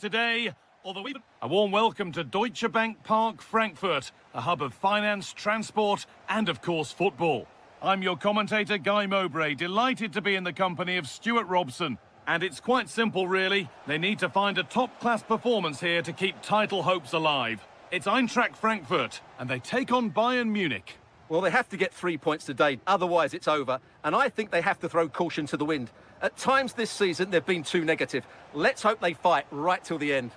Today, a warm welcome to Deutsche Bank Park, Frankfurt, a hub of finance, transport, and of course football. I'm your commentator, Guy Mowbray, delighted to be in the company of Stuart Robson. And it's quite simple, really. They need to find a top-class performance here to keep title hopes alive. It's Eintracht Frankfurt, and they take on Bayern Munich. Well, they have to get 3 points today, otherwise it's over. And I think they have to throw caution to the wind. At times this season, they've been too negative. Let's hope they fight right till the end.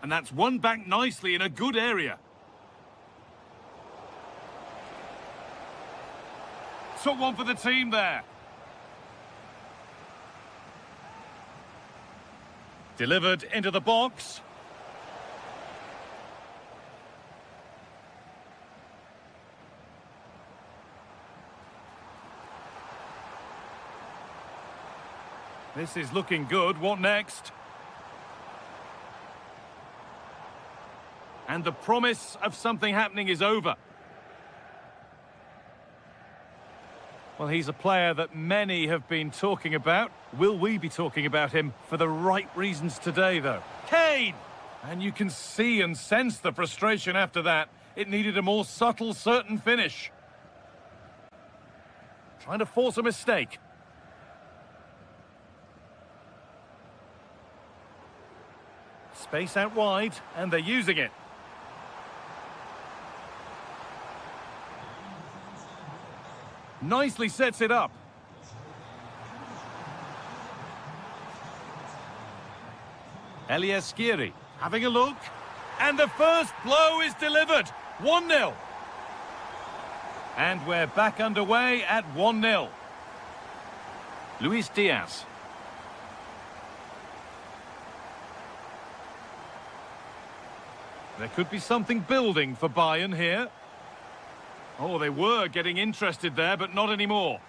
And that's won back nicely in a good area. Took one for the team there. Delivered into the box. This is looking good. What next? And the promise of something happening is over. Well, he's a player that many have been talking about. Will we be talking about him for the right reasons today, though? Kane! And you can see and sense the frustration after that. It needed a more subtle, certain finish. Trying to force a mistake. Space out wide, and they're using it. Nicely sets it up. Elias Skiri having a look. And the first blow is delivered. 1-0. And we're back underway at 1-0. Luis Diaz. There could be something building for Bayern here. Oh, they were getting interested there, but not anymore.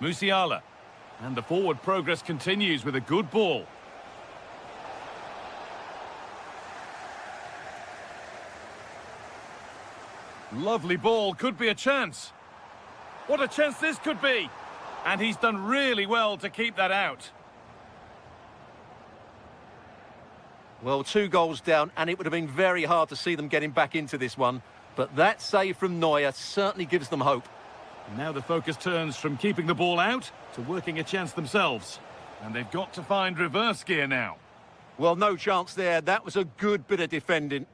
Musiala. And the forward progress continues with a good ball. Lovely ball, could be a chance. What a chance this could be. And he's done really well to keep that out. Well, 2 goals down, and it would have been very hard to see them getting back into this one. But that save from Neuer certainly gives them hope. Now the focus turns from keeping the ball out to working a chance themselves. And they've got to find reverse gear now. Well, no chance there. That was a good bit of defending.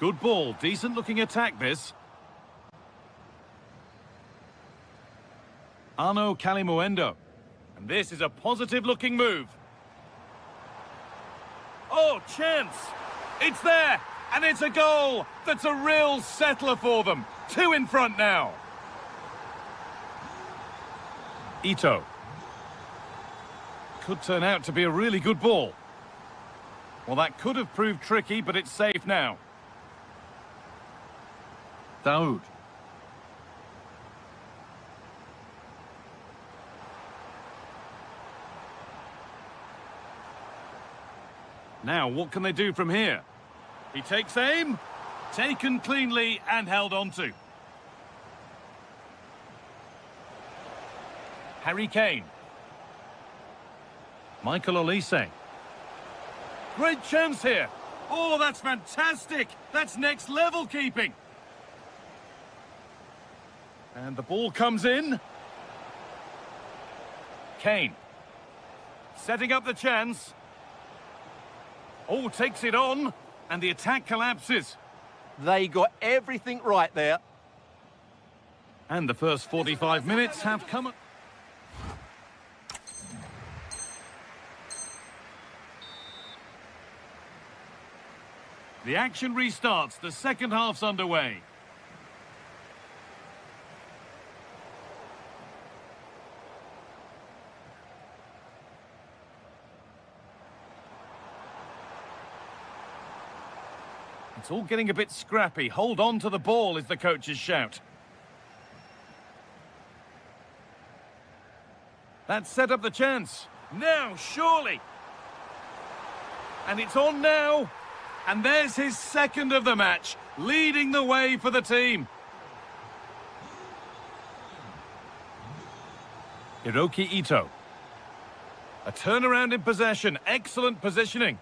Good ball, decent looking attack this. Arno Kalimuendo. And this is a positive looking move. Oh, chance! It's there! And it's a goal! That's a real settler for them. 2 in front now. Ito. Could turn out to be a really good ball. Well, that could have proved tricky, but it's safe now. Daoud. Now, what can they do from here? He takes aim, taken cleanly and held on to. Harry Kane. Michael Olise. Great chance here. Oh, that's fantastic. That's next level keeping. And the ball comes in. Kane. Setting up the chance. Oh, takes it on. And the attack collapses. They got everything right there. And the first 45 minutes have come. The action restarts. The second half's underway. It's all getting a bit scrappy. Hold on to the ball is the coach's shout. That set up the chance. Now, surely. And it's on now. And there's his second of the match, leading the way for the team. Hiroki Ito. A turnaround in possession. Excellent positioning.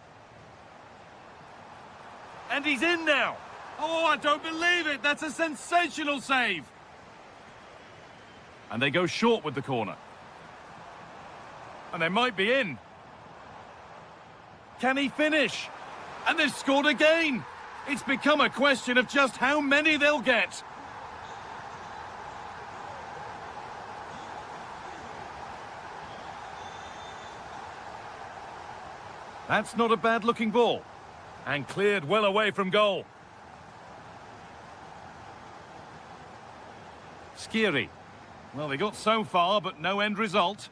And he's in now. Oh, I don't believe it. That's a sensational save. And they go short with the corner. And they might be in. Can he finish? And they've scored again. It's become a question of just how many they'll get. That's not a bad-looking ball. And cleared well away from goal. Skiri. Well, they got so far, but no end result.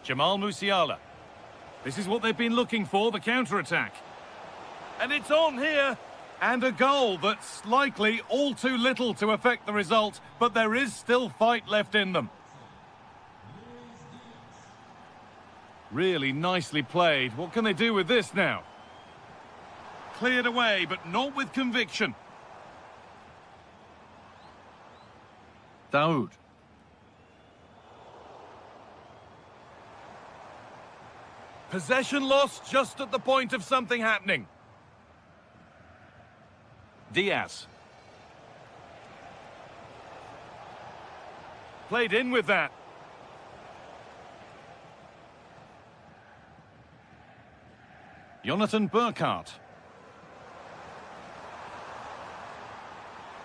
Jamal Musiala. This is what they've been looking for, the counter-attack. And it's on here. And a goal that's likely all too little to affect the result, but there is still fight left in them. Really nicely played. What can they do with this now? Cleared away, but not with conviction. Daoud. Possession lost just at the point of something happening. Diaz. Played in with that. Jonathan Burkhardt.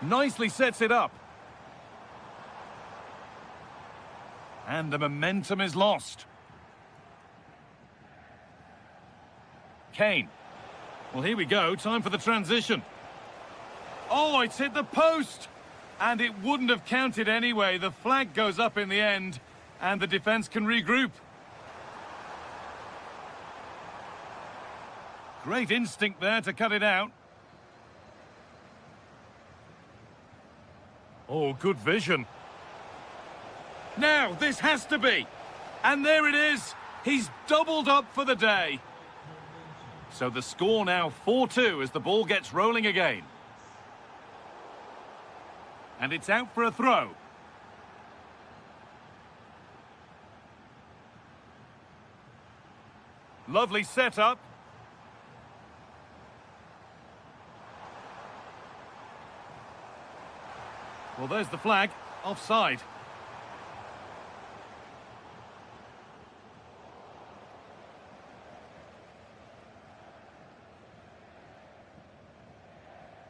Nicely sets it up. And the momentum is lost. Kane. Well, here we go. Time for the transition. Oh, it's hit the post. And it wouldn't have counted anyway. The flag goes up in the end. And the defense can regroup. Great instinct there to cut it out. Oh, good vision. Now, this has to be. And there it is. He's doubled up for the day. So the score now 4-2 as the ball gets rolling again. And it's out for a throw. Lovely setup. Well, there's the flag. Offside.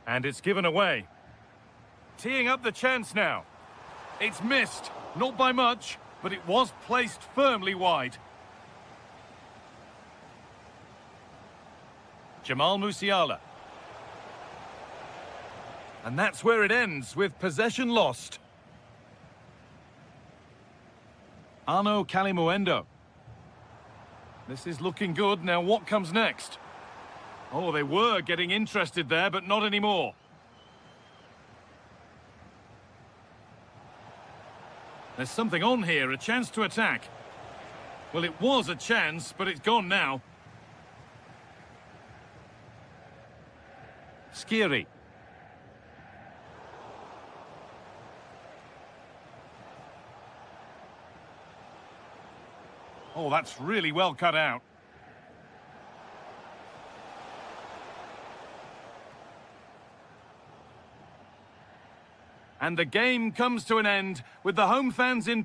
And it's given away. Teeing up the chance now. It's missed. Not by much, but it was placed firmly wide. Jamal Musiala. And that's where it ends, with possession lost. Arno Kalimuendo. This is looking good. Now what comes next? Oh, they were getting interested there, but not anymore. There's something on here, a chance to attack. Well, it was a chance, but it's gone now. Skiri. Oh, that's really well cut out. And the game comes to an end with the home fans in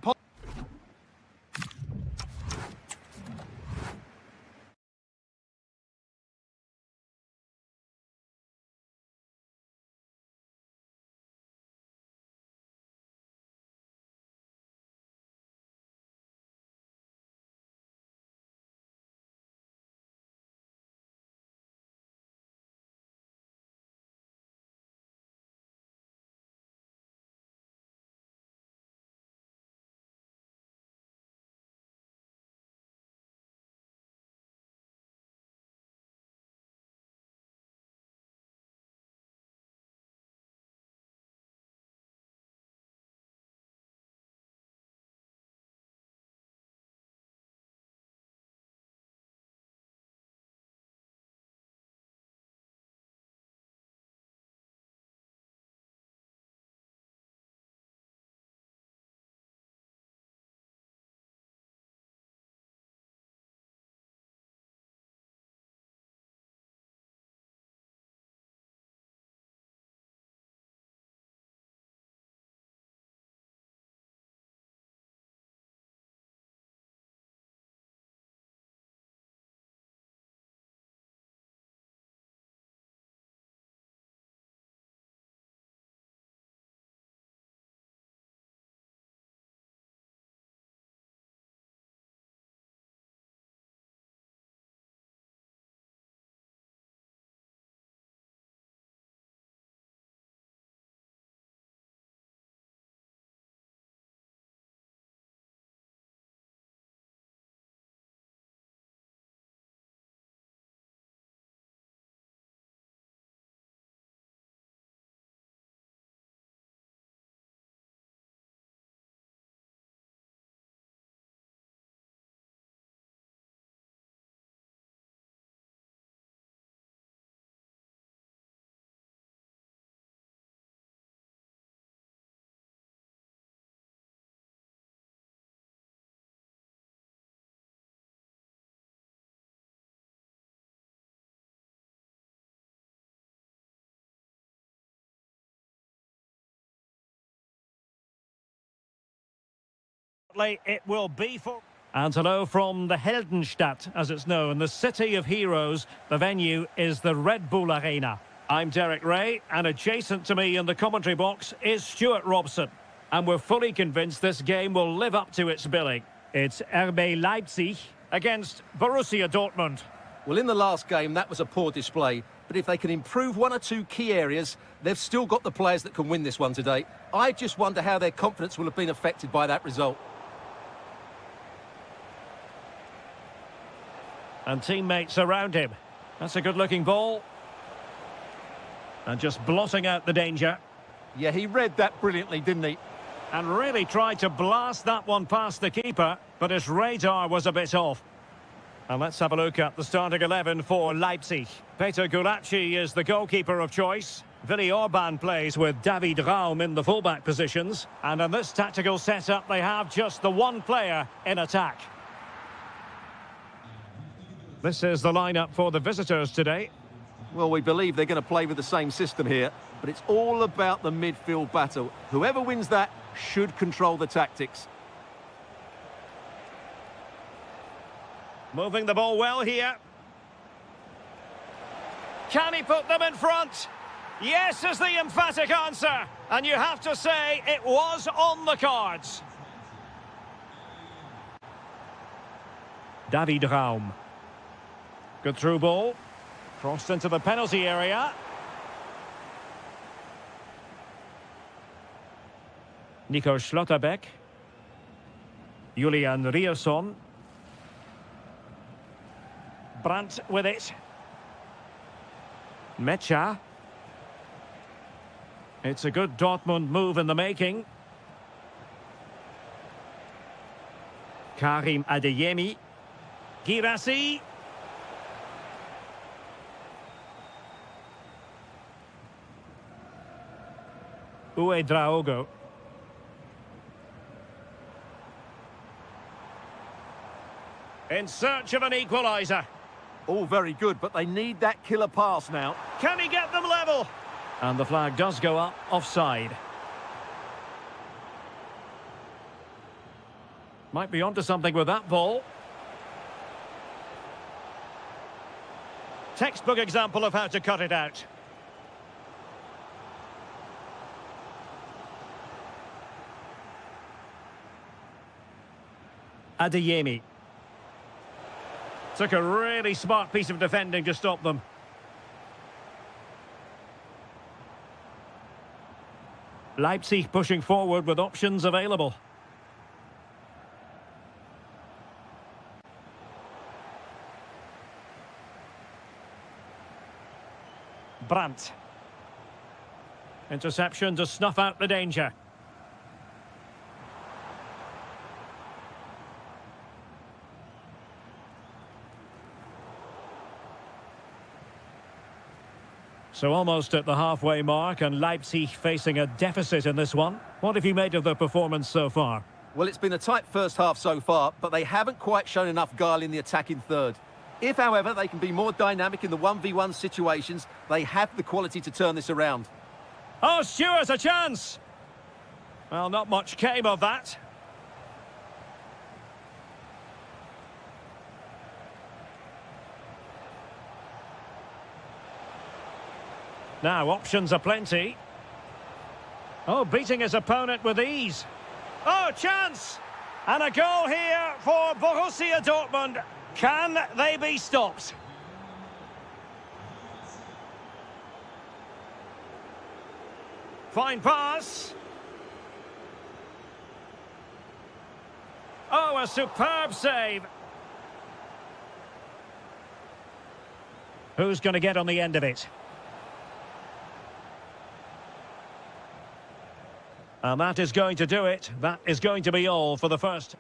It will be for... And hello from the Heldenstadt, as it's known, the city of heroes. The venue is the Red Bull Arena. I'm Derek Ray, and adjacent to me in the commentary box is Stuart Robson. And we're fully convinced this game will live up to its billing. It's RB Leipzig against Borussia Dortmund. Well, in the last game, that was a poor display. But if they can improve one or two key areas, they've still got the players that can win this one today. I just wonder how their confidence will have been affected by that result. And teammates around him. That's a good-looking ball. And just blotting out the danger. Yeah, he read that brilliantly, didn't he? And really tried to blast that one past the keeper, but his radar was a bit off. And let's have a look at the starting 11 for Leipzig. Peter Gulacsi is the goalkeeper of choice. Willi Orban plays with David Raum in the fullback positions. And in this tactical setup, they have just the one player in attack. This is the lineup for the visitors today. Well, we believe they're going to play with the same system here, but it's all about the midfield battle. Whoever wins that should control the tactics. Moving the ball well here. Can he put them in front? Yes is the emphatic answer. And you have to say it was on the cards. David Raum. Good through ball. Crossed into the penalty area. Nico Schlotterbeck. Julian Rierson. Brandt with it. Mecha. It's a good Dortmund move in the making. Karim Adeyemi. Girassi. Uedraogo. In search of an equaliser. All very good, but they need that killer pass now. Can he get them level? And the flag does go up, offside. Might be onto something with that ball. Textbook example of how to cut it out. Adeyemi. Took a really smart piece of defending to stop them. Leipzig pushing forward with options available. Brandt. Interception to snuff out the danger. So almost at the halfway mark, and Leipzig facing a deficit in this one. What have you made of the performance so far? Well, it's been a tight first half so far, but they haven't quite shown enough guile in the attacking third. If, however, they can be more dynamic in the 1v1 situations, they have the quality to turn this around. Oh, Stuart, a chance! Well, not much came of that. Now, options are plenty. Oh, beating his opponent with ease. Oh, chance! And a goal here for Borussia Dortmund. Can they be stopped? Fine pass. Oh, a superb save. Who's going to get on the end of it? And that is going to do it. That is going to be all for the first.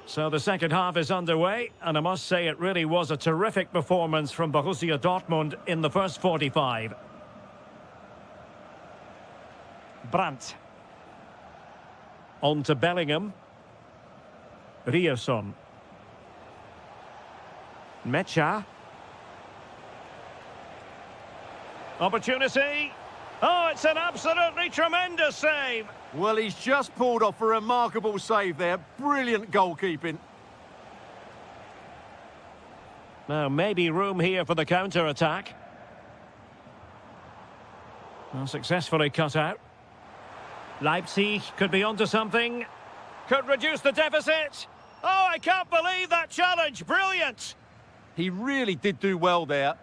So the second half is underway, and I must say it really was a terrific performance from Borussia Dortmund in the first 45. Brandt. On to Bellingham. Rierson. Mecha. Opportunity. Oh, it's an absolutely tremendous save. Well, he's just pulled off a remarkable save there. Brilliant goalkeeping. Now, maybe room here for the counter-attack. Well, successfully cut out. Leipzig could be onto something. Could reduce the deficit. Oh, I can't believe that challenge. Brilliant. He really did do well there.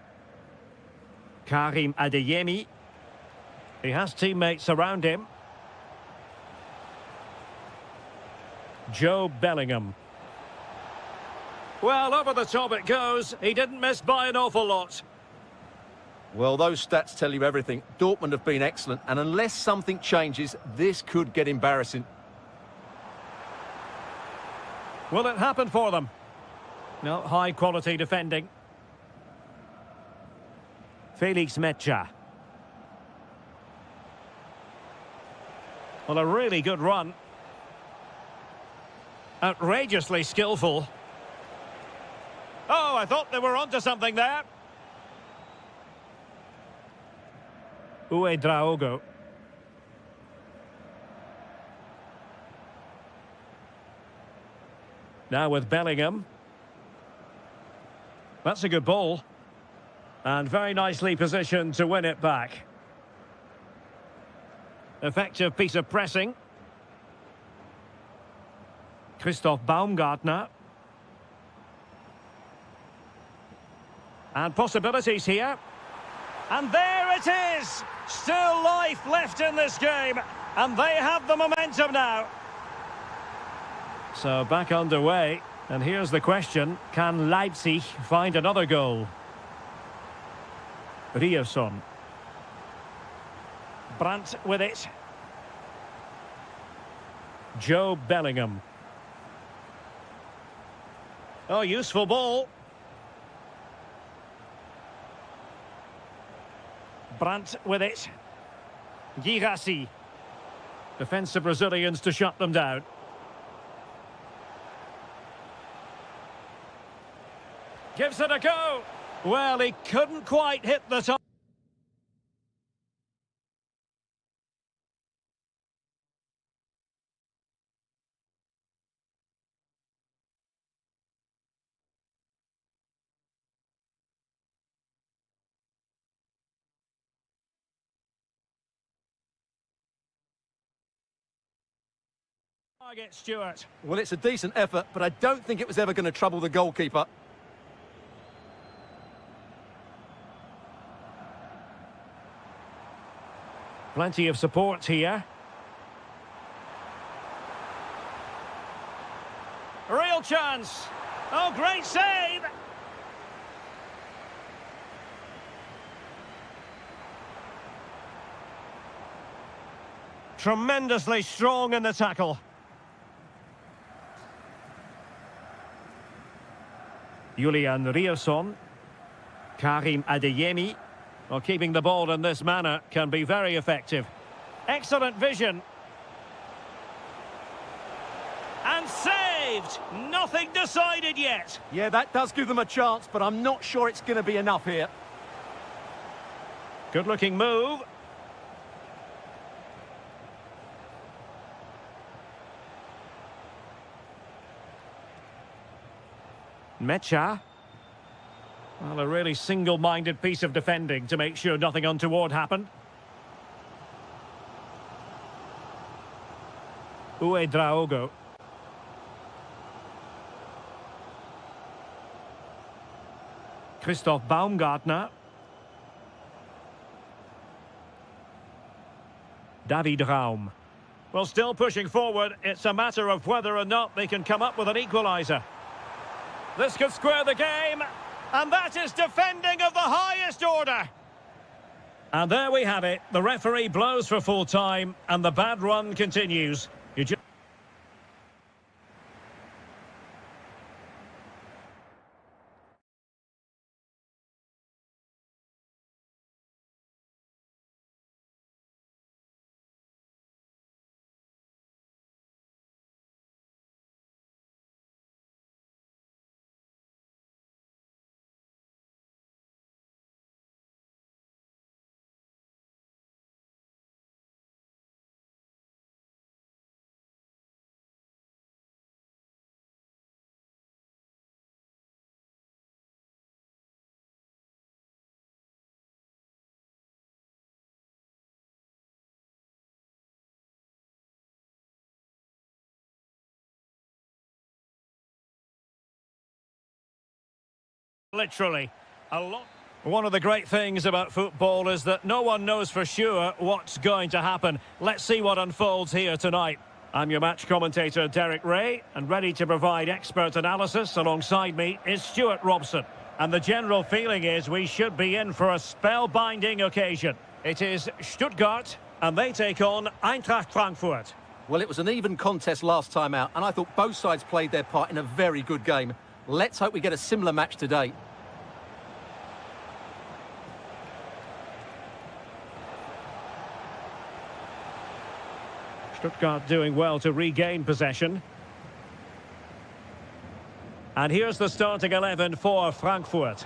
Karim Adeyemi. He has teammates around him. Joe Bellingham. Well, over the top it goes. He didn't miss by an awful lot. Well, those stats tell you everything. Dortmund have been excellent, and unless something changes, this could get embarrassing. Will it happen for them? No, high-quality defending. Felix Mecha. Well, a really good run. Outrageously skillful. Oh, I thought they were onto something there. Draogo. Now with Bellingham. That's a good ball. And very nicely positioned to win it back. Effective piece of pressing. Christoph Baumgartner. And possibilities here. And there it is! Still life left in this game. And they have the momentum now. So back underway. And here's the question. Can Leipzig find another goal? Ryerson. Brandt with it. Joe Bellingham. Oh, useful ball. Brandt with it. Girassi. Defensive Brazilians to shut them down. Gives it a go. Well, he couldn't quite hit the top. Target Stewart. Well, it's a decent effort, but I don't think it was ever going to trouble the goalkeeper. Plenty of support here. Real chance. Oh, great save. Tremendously strong in the tackle. Julian Ryerson. Karim Adeyemi. Well, keeping the ball in this manner can be very effective. Excellent vision. And saved! Nothing decided yet. Yeah, that does give them a chance, but I'm not sure it's going to be enough here. Good-looking move. Mecha. Well, a really single-minded piece of defending to make sure nothing untoward happened. Draogo. Christoph Baumgartner. David Raum. Well, still pushing forward. It's a matter of whether or not they can come up with an equaliser. This could square the game. And that is defending of the highest order. And there we have it. The referee blows for full time and the bad run continues. Literally, a lot. One of the great things about football is that no one knows for sure what's going to happen. Let's see what unfolds here tonight. I'm your match commentator, Derek Ray, and ready to provide expert analysis alongside me is Stuart Robson. And the general feeling is we should be in for a spellbinding occasion. It is Stuttgart, and they take on Eintracht Frankfurt. Well, it was an even contest last time out, and I thought both sides played their part in a very good game. Let's hope we get a similar match today. Stuttgart doing well to regain possession. And here's the starting 11 for Frankfurt.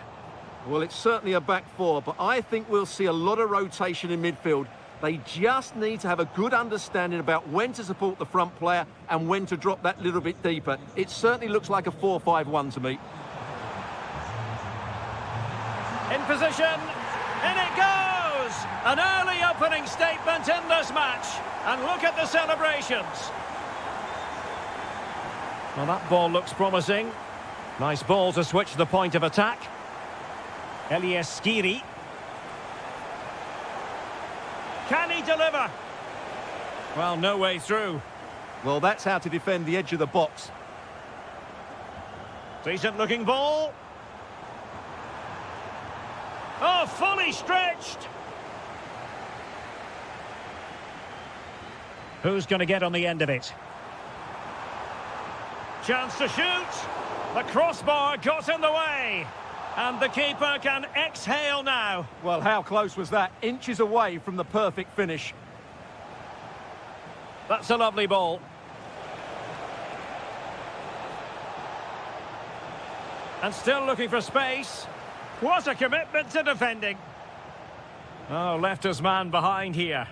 Well, it's certainly a back four, but I think we'll see a lot of rotation in midfield. They just need to have a good understanding about when to support the front player and when to drop that little bit deeper. It certainly looks like a 4-5-1 to me. In position, in it goes! An early opening statement in this match. And look at the celebrations. Well, that ball looks promising. Nice ball to switch the point of attack. Elias Skiri. Can he deliver? Well, no way through. Well, that's how to defend the edge of the box. Decent looking ball. Oh, fully stretched. Who's going to get on the end of it? Chance to shoot. The crossbar got in the way. And the keeper can exhale now. Well, how close was that? Inches away from the perfect finish. That's a lovely ball. And still looking for space. What a commitment to defending. Oh, left his man behind here.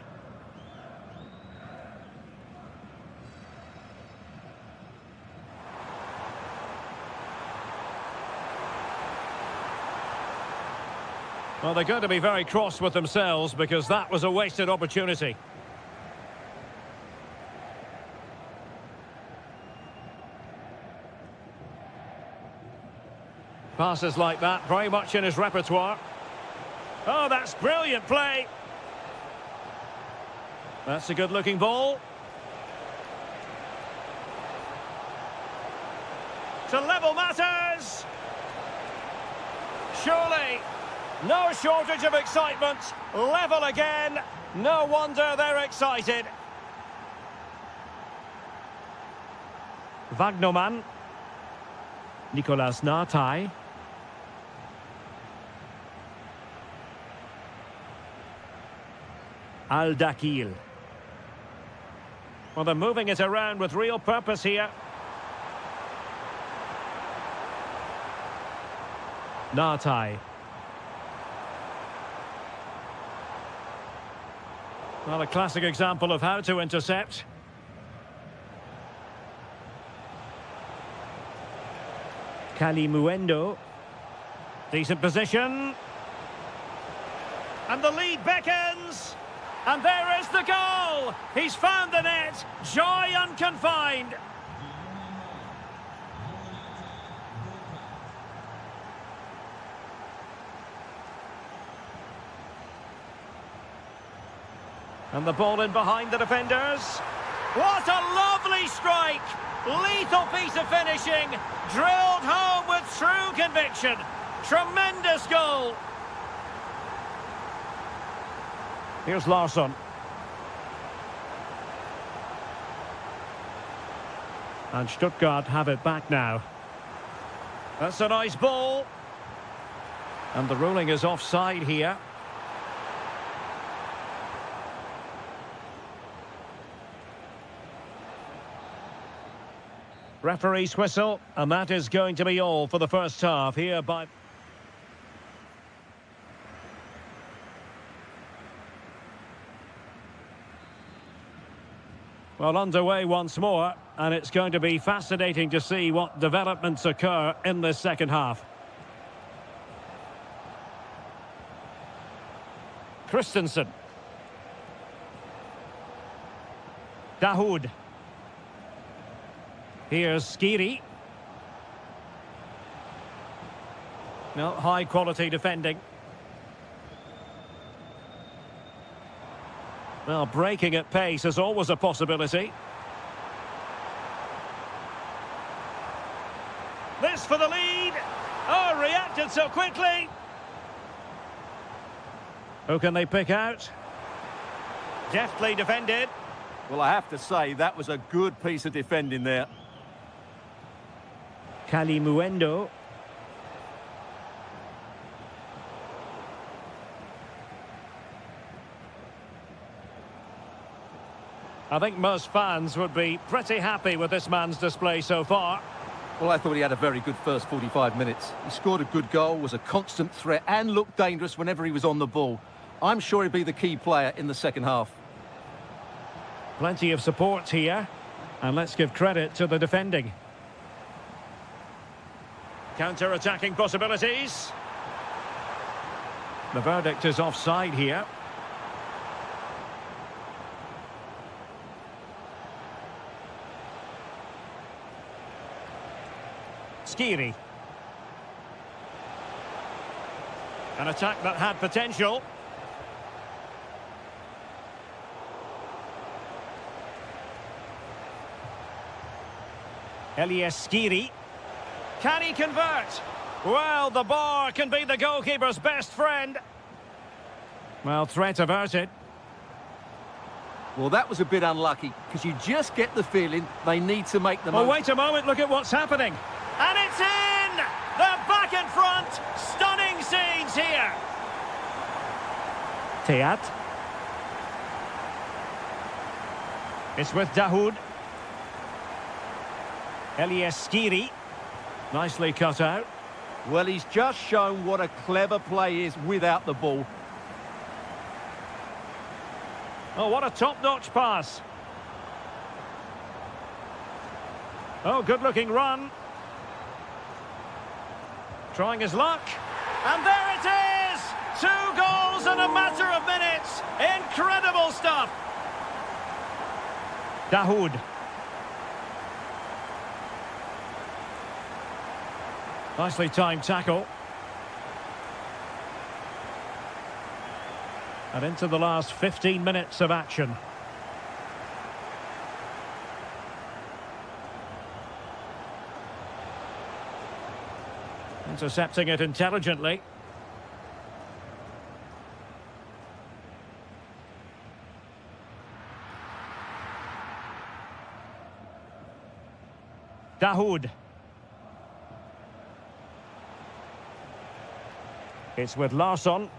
Well, they're going to be very cross with themselves because that was a wasted opportunity. Passes like that, very much in his repertoire. Oh, that's brilliant play. That's a good-looking ball. To level matters. Surely. No shortage of excitement. Level again. No wonder they're excited. Wagnerman. Nicolas Nartai. Al-Dakil. Well, they're moving it around with real purpose here. Nartai. Well, a classic example of how to intercept. Kalimuendo. Decent position. And the lead beckons. And there is the goal. He's found the net. Joy unconfined. And the ball in behind the defenders. What a lovely strike! Lethal piece of finishing. Drilled home with true conviction. Tremendous goal. Here's Larsson. And Stuttgart have it back now. That's a nice ball. And the ruling is offside here. Referee's whistle, and that is going to be all for the first half here by... Well, underway once more, and it's going to be fascinating to see what developments occur in this second half. Christensen. Dahoud. Here's Skiri. No, high quality defending. Well, breaking at pace is always a possibility. This for the lead. Oh, reacted so quickly. Who can they pick out? Deftly defended. Well, I have to say, that was a good piece of defending there. Kalimuendo. I think most fans would be pretty happy with this man's display so far. Well, I thought he had a very good first 45 minutes. He scored a good goal, was a constant threat, and looked dangerous whenever he was on the ball. I'm sure he'll be the key player in the second half. Plenty of support here. And let's give credit to the defending. Counter-attacking possibilities. The verdict is offside here. Skiri. An attack that had potential. Elias Skiri. Can he convert? Well, the bar can be the goalkeeper's best friend. Well, threat averted. Well, that was a bit unlucky, because you just get the feeling they need to make the most. Oh, wait a moment, look at what's happening. And it's in! They're back in front! Stunning scenes here! Teat. It's with Dahoud. Elias Skiri. Nicely cut out. Well, he's just shown what a clever play is without the ball. Oh, what a top-notch pass. Oh, good-looking run. Trying his luck. And there it is! 2 goals in a matter of minutes. Incredible stuff. Dahoud. Nicely timed tackle. And into the last 15 minutes of action. Intercepting it intelligently. Dahoud. It's with Larsson.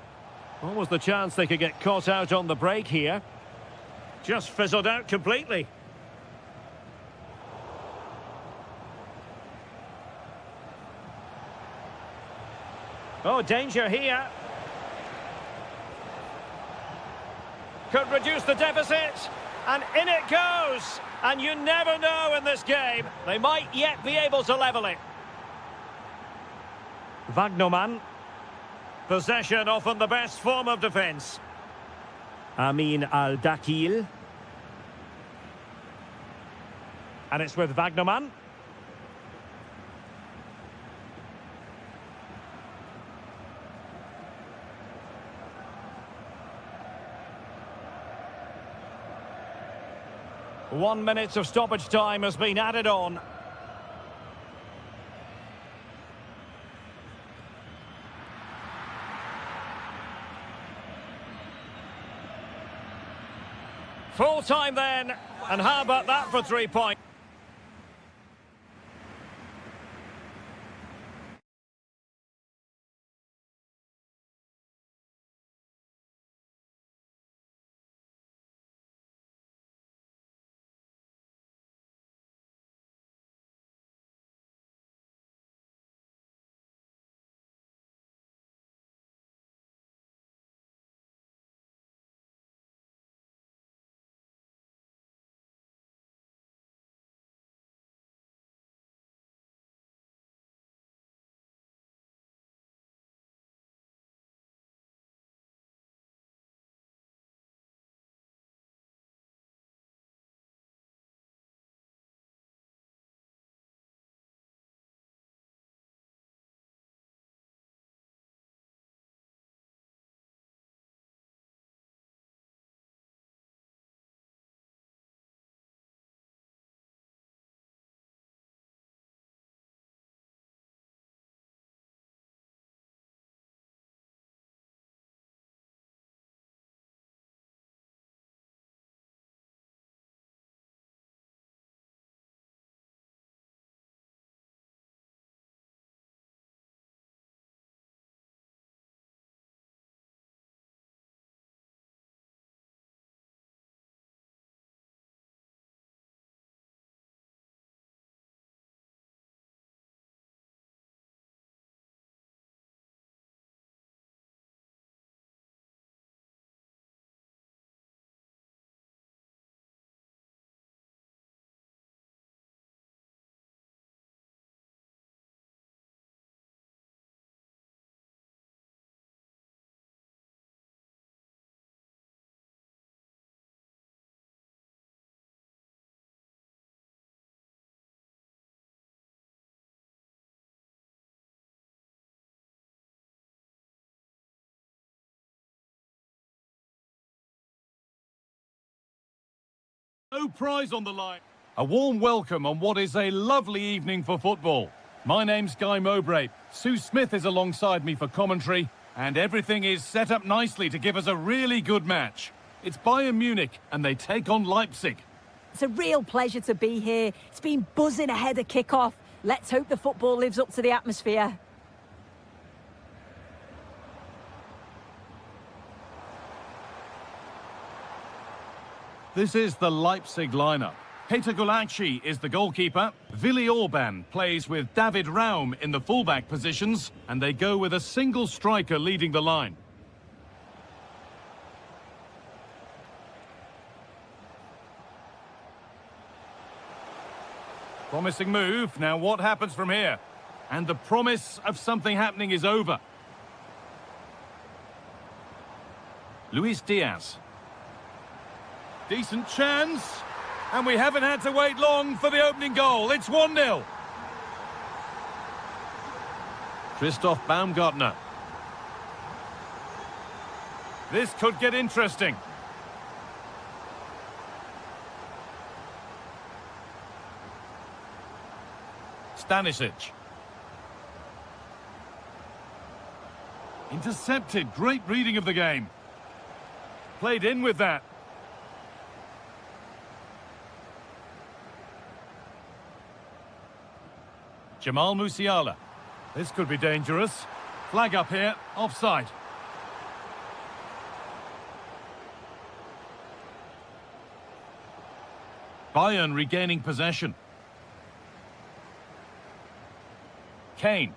What was the chance they could get caught out on the break here? Just fizzled out completely. Oh, danger here. Could reduce the deficit. And in it goes. And you never know in this game. They might yet be able to level it. Wagnerman. Possession often the best form of defence. Amin Al-Dakil. And it's with Wagnerman. One minute of stoppage time has been added on. Full time then, and how about that for 3 points? No prize on the line. A warm welcome on what is a lovely evening for football. My name's Guy Mowbray. Sue Smith is alongside me for commentary, and everything is set up nicely to give us a really good match. It's Bayern Munich, and they take on Leipzig. It's a real pleasure to be here. It's been buzzing ahead of kick-off. Let's hope the football lives up to the atmosphere. This is the Leipzig lineup. Peter Gulacsi is the goalkeeper. Willi Orban plays with David Raum in the fullback positions, and they go with a single striker leading the line. Promising move. Now what happens from here? And the promise of something happening is over. Luis Diaz. Decent chance. And we haven't had to wait long for the opening goal. It's 1-0. Christoph Baumgartner. This could get interesting. Stanisic. Intercepted. Great reading of the game. Played in with that. Jamal Musiala. This could be dangerous. Flag up here. Offside. Bayern regaining possession. Kane.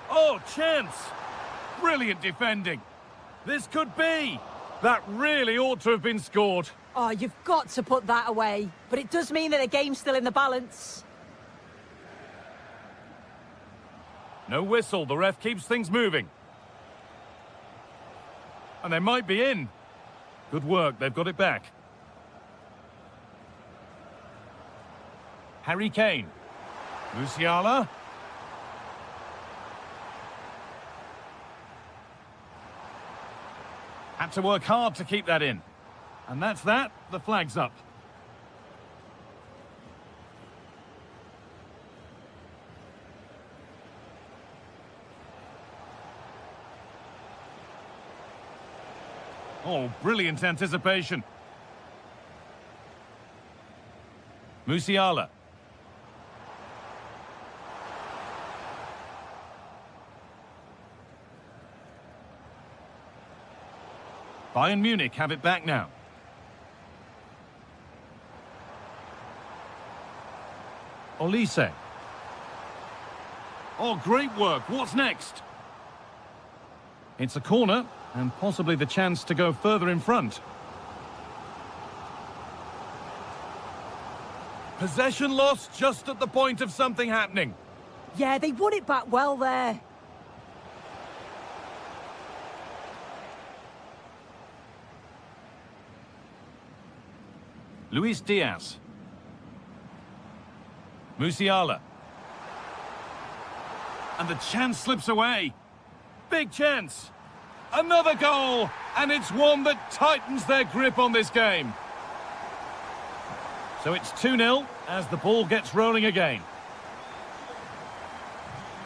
Oh, chance! Brilliant defending. This could be. That really ought to have been scored. Oh, you've got to put that away. But it does mean that the game's still in the balance. No whistle. The ref keeps things moving. And they might be in. Good work. They've got it back. Harry Kane. Musiala. Had to work hard to keep that in. And that's that. The flag's up. Oh, brilliant anticipation. Musiala. Bayern Munich have it back now. Olise. Oh, great work. What's next? It's a corner, and possibly the chance to go further in front. Possession lost just at the point of something happening. Yeah, they won it back well there. Luis Diaz. Musiala. And the chance slips away. Big chance. Another goal. And it's one that tightens their grip on this game. So it's 2-0 as the ball gets rolling again.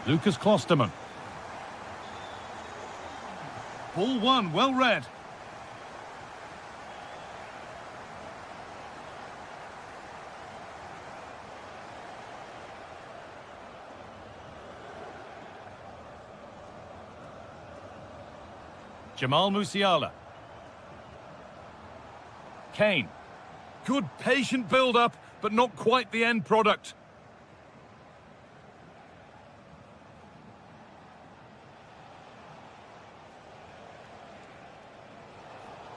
Lucas Klosterman. Ball one, well read. Jamal Musiala. Kane. Good patient build-up, but not quite the end product.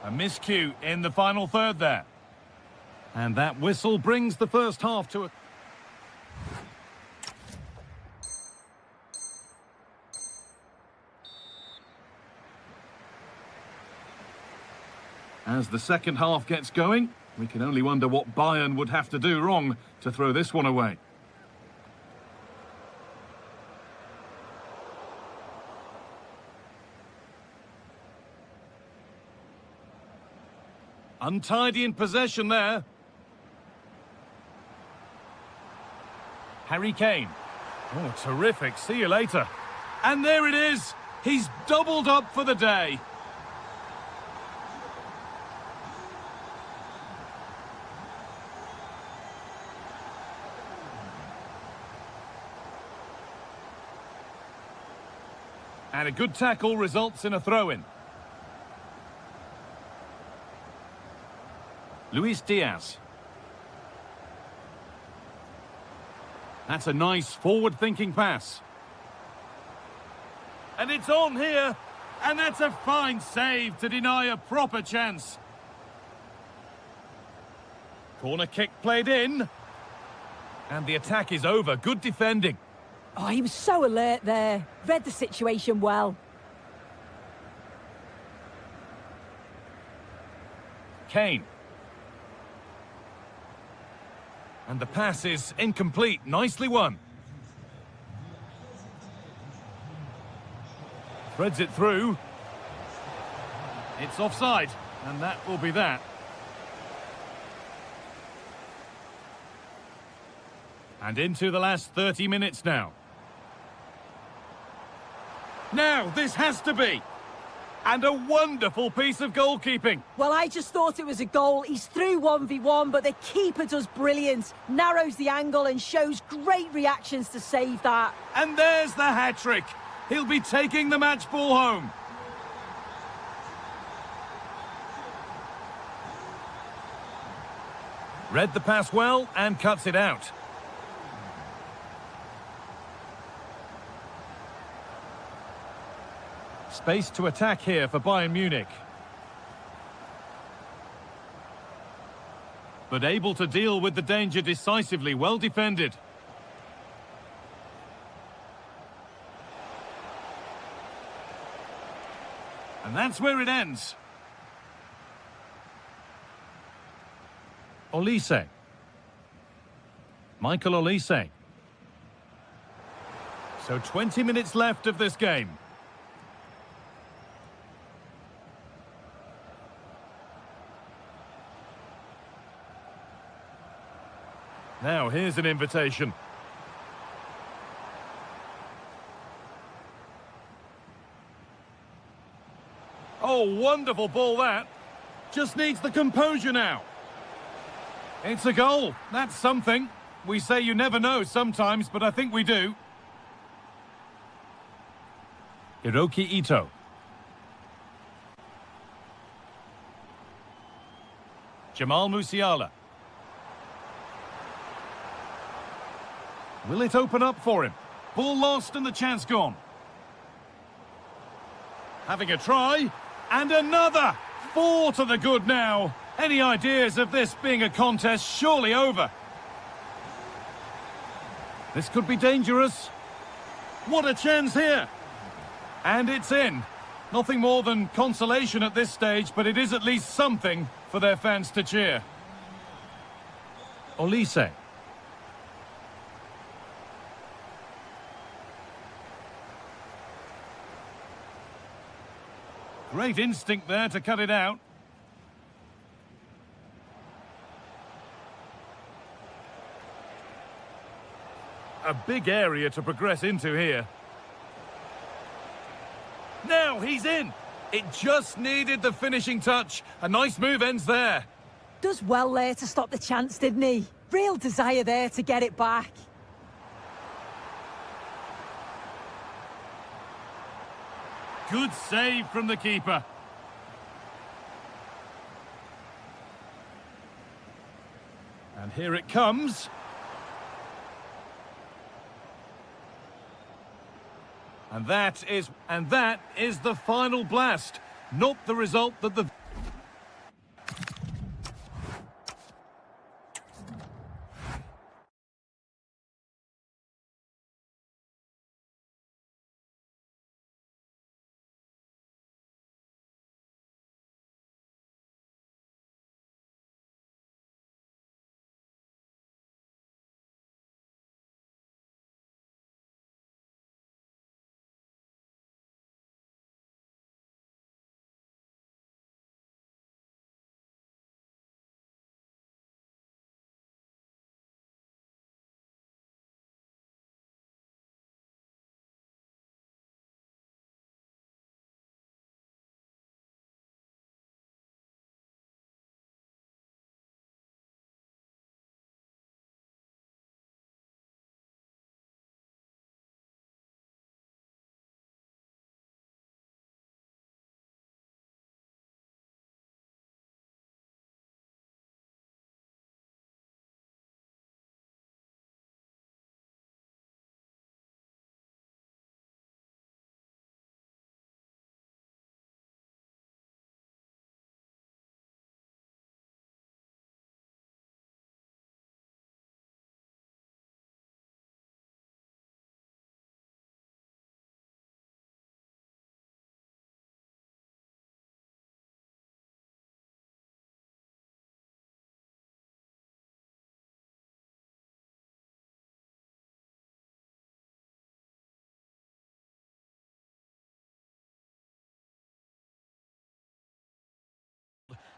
A miscue in the final third there. And that whistle brings the first half to a... As the second half gets going, we can only wonder what Bayern would have to do wrong to throw this one away. Untidy in possession there. Harry Kane. Oh, terrific. See you later. And there it is. He's doubled up for the day. And a good tackle results in a throw-in. Luis Diaz. That's a nice forward-thinking pass. And it's on here. And that's a fine save to deny a proper chance. Corner kick played in. And the attack is over. Good defending. Oh, he was so alert there. Read the situation well. Kane. And the pass is incomplete. Nicely won. Threads it through. It's offside, and that will be that. And into the last 30 minutes now. Now, this has to be. And a wonderful piece of goalkeeping. Well, I just thought it was a goal. He's through 1v1, but the keeper does brilliant. Narrows the angle and shows great reactions to save that. And there's the hat-trick. He'll be taking the match ball home. Read the pass well and cuts it out. Space to attack here for Bayern Munich. But able to deal with the danger decisively, well defended. And that's where it ends. Olise. Michael Olise. So 20 minutes left of this game. Now, here's an invitation. Oh, wonderful ball that. Just needs the composure now. It's a goal. That's something. We say you never know sometimes, but I think we do. Hiroki Ito. Jamal Musiala. Will it open up for him? Ball lost and the chance gone. Having a try. And another! 4 to the good now. Any ideas of this being a contest surely over? This could be dangerous. What a chance here. And it's in. Nothing more than consolation at this stage, but it is at least something for their fans to cheer. Olise. Great instinct there to cut it out. A big area to progress into here. Now he's in. It just needed the finishing touch. A nice move ends there. Does well there to stop the chance, didn't he? Real desire there to get it back. Good save from the keeper. And here it comes. And that is the final blast. Not the result that the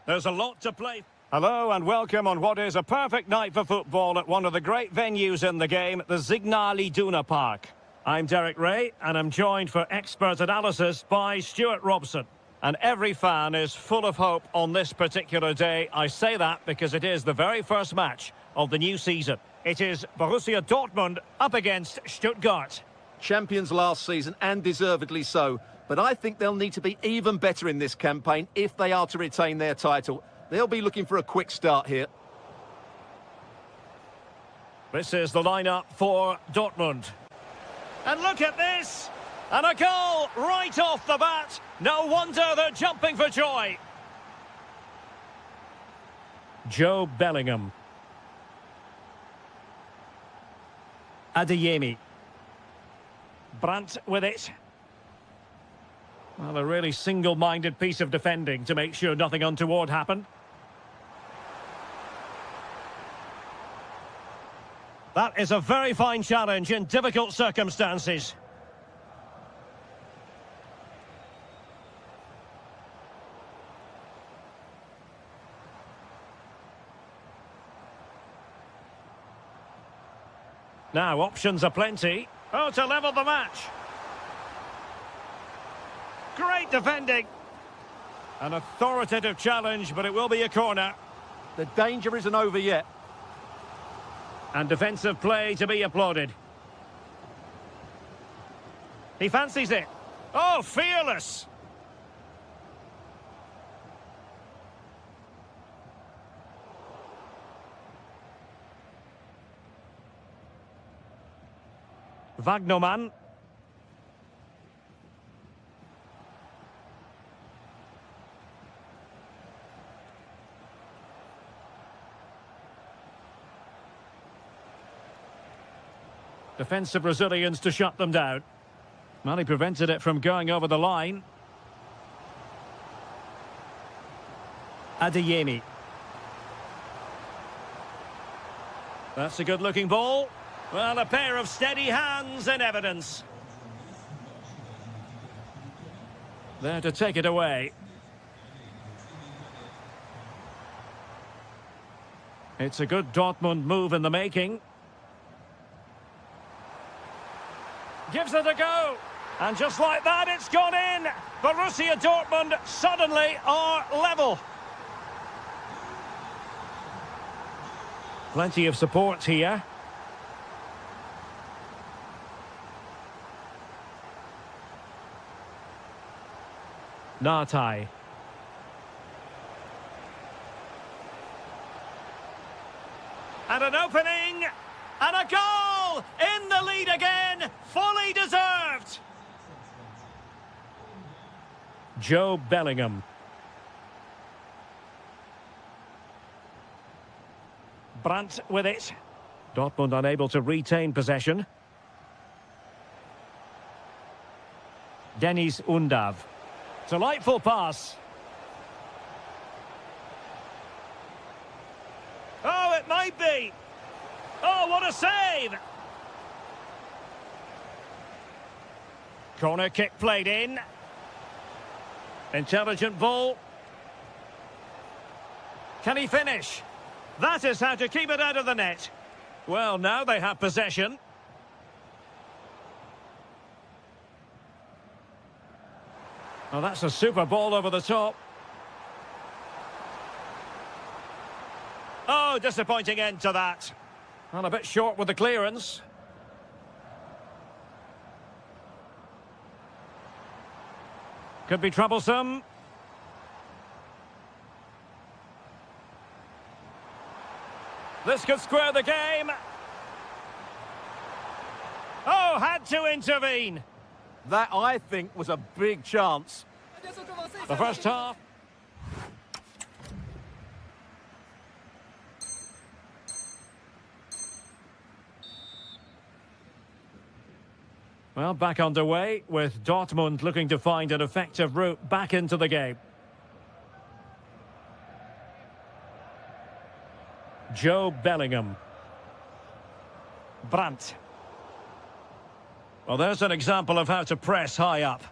There's a lot to play. Hello and welcome on what is a perfect night for football at one of the great venues in the game, the Signal Iduna Park. I'm Derek Ray and I'm joined for expert analysis by Stuart Robson. And every fan is full of hope on this particular day. I say that because it is the very first match of the new season. It is Borussia Dortmund up against Stuttgart. Champions last season, and deservedly so. But I think they'll need to be even better in this campaign if they are to retain their title. They'll be looking for a quick start here. This is the lineup for Dortmund. And look at this! And a goal right off the bat. No wonder they're jumping for joy. Joe Bellingham. Adeyemi. Brandt with it. Well, a really single-minded piece of defending to make sure nothing untoward happened. That is a very fine challenge in difficult circumstances. Now, options are plenty. Oh, to level the match. Great defending. An authoritative challenge, but it will be a corner. The danger isn't over yet. And defensive play to be applauded. He fancies it. Oh, fearless. Wagnerman. Defensive resilience to shut them down. Well, he prevented it from going over the line. Adeyemi. That's a good-looking ball. Well, a pair of steady hands in evidence. There to take it away. It's a good Dortmund move in the making. Gives it a go. And just like that, it's gone in. Borussia Dortmund suddenly are level. Plenty of support here. Nartai. And an opening. And a goal! In the lead again! Fully deserved! Joe Bellingham. Brandt with it. Dortmund unable to retain possession. Dennis Undav. Delightful pass. Oh, it might be! Oh, what a save! Corner kick played in. Intelligent ball. Can he finish? That is how to keep it out of the net. Well, now they have possession. Oh, that's a super ball over the top. Oh, disappointing end to that. Well, a bit short with the clearance. Could be troublesome. This could square the game. Oh, had to intervene. That, I think, was a big chance. The first half. Well, back underway with Dortmund looking to find an effective route back into the game. Joe Bellingham. Brandt. Well, there's an example of how to press high up.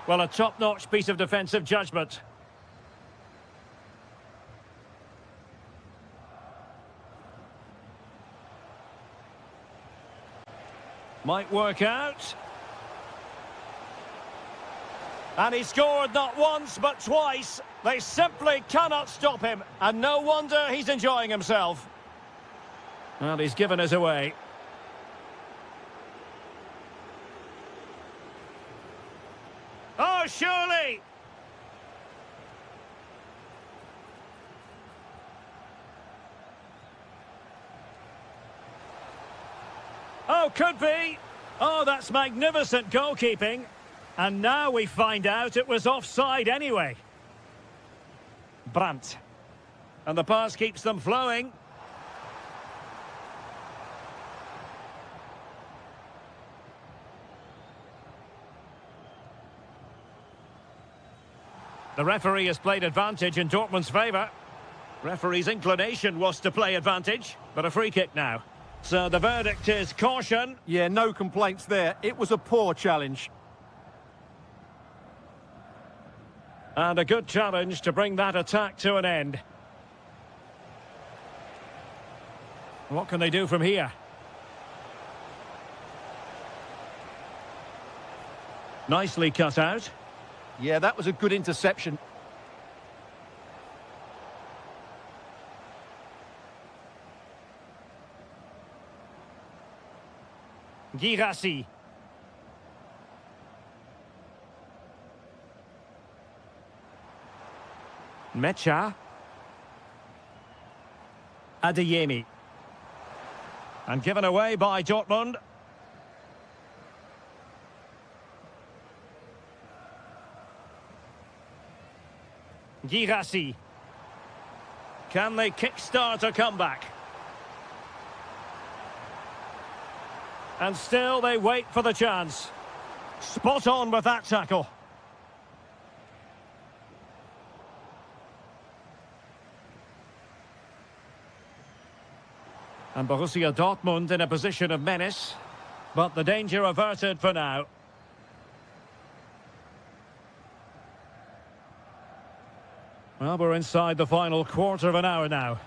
Well, a top-notch piece of defensive judgment. Might work out. And he scored not once but twice. They simply cannot stop him. And no wonder he's enjoying himself. Well, he's given us away. Oh, surely! Oh, could be. Oh, that's magnificent goalkeeping. And now we find out it was offside anyway. Brandt. And the pass keeps them flowing. The referee has played advantage in Dortmund's favour. Referee's inclination was to play advantage, but a free kick now. So the verdict is caution. Yeah, no complaints there. It was a poor challenge. And a good challenge to bring that attack to an end. What can they do from here? Nicely cut out. Yeah, that was a good interception. Girassi. Mecha. Adeyemi. And given away by Dortmund. Girassi. Can they kickstart a comeback? And still they wait for the chance. Spot on with that tackle. And Borussia Dortmund in a position of menace. But the danger averted for now. Well, we're inside the final quarter of an hour now.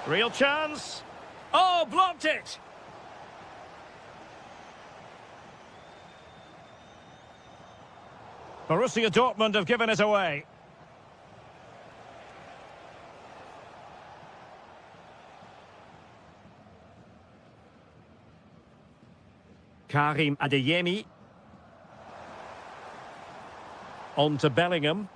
Real chance. Oh, blocked it. Borussia Dortmund have given it away. Karim Adeyemi. On to Bellingham.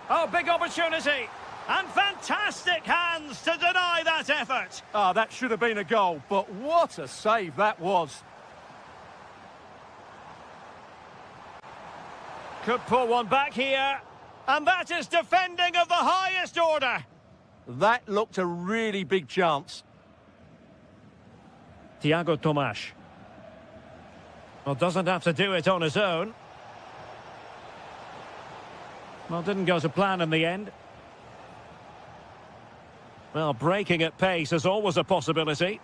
Oh, big opportunity. And fantastic hands to deny that effort. Ah, that should have been a goal, but what a save that was. Could pull one back here. And that is defending of the highest order. That looked a really big chance. Thiago Tomas. Well, doesn't have to do it on his own. Well, didn't go to plan in the end. Well, breaking at pace is always a possibility.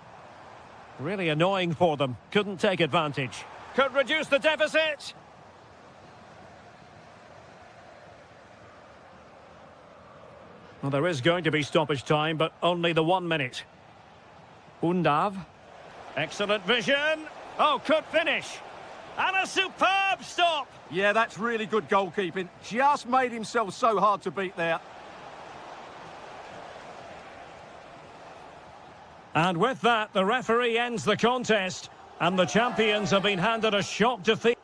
Really annoying for them. Couldn't take advantage. Could reduce the deficit. Well, there is going to be stoppage time, but only the 1 minute. Undav. Excellent vision. Oh, could finish. And a superb stop. Yeah, that's really good goalkeeping. Just made himself so hard to beat there. And with that, the referee ends the contest. And the champions have been handed a shock defeat.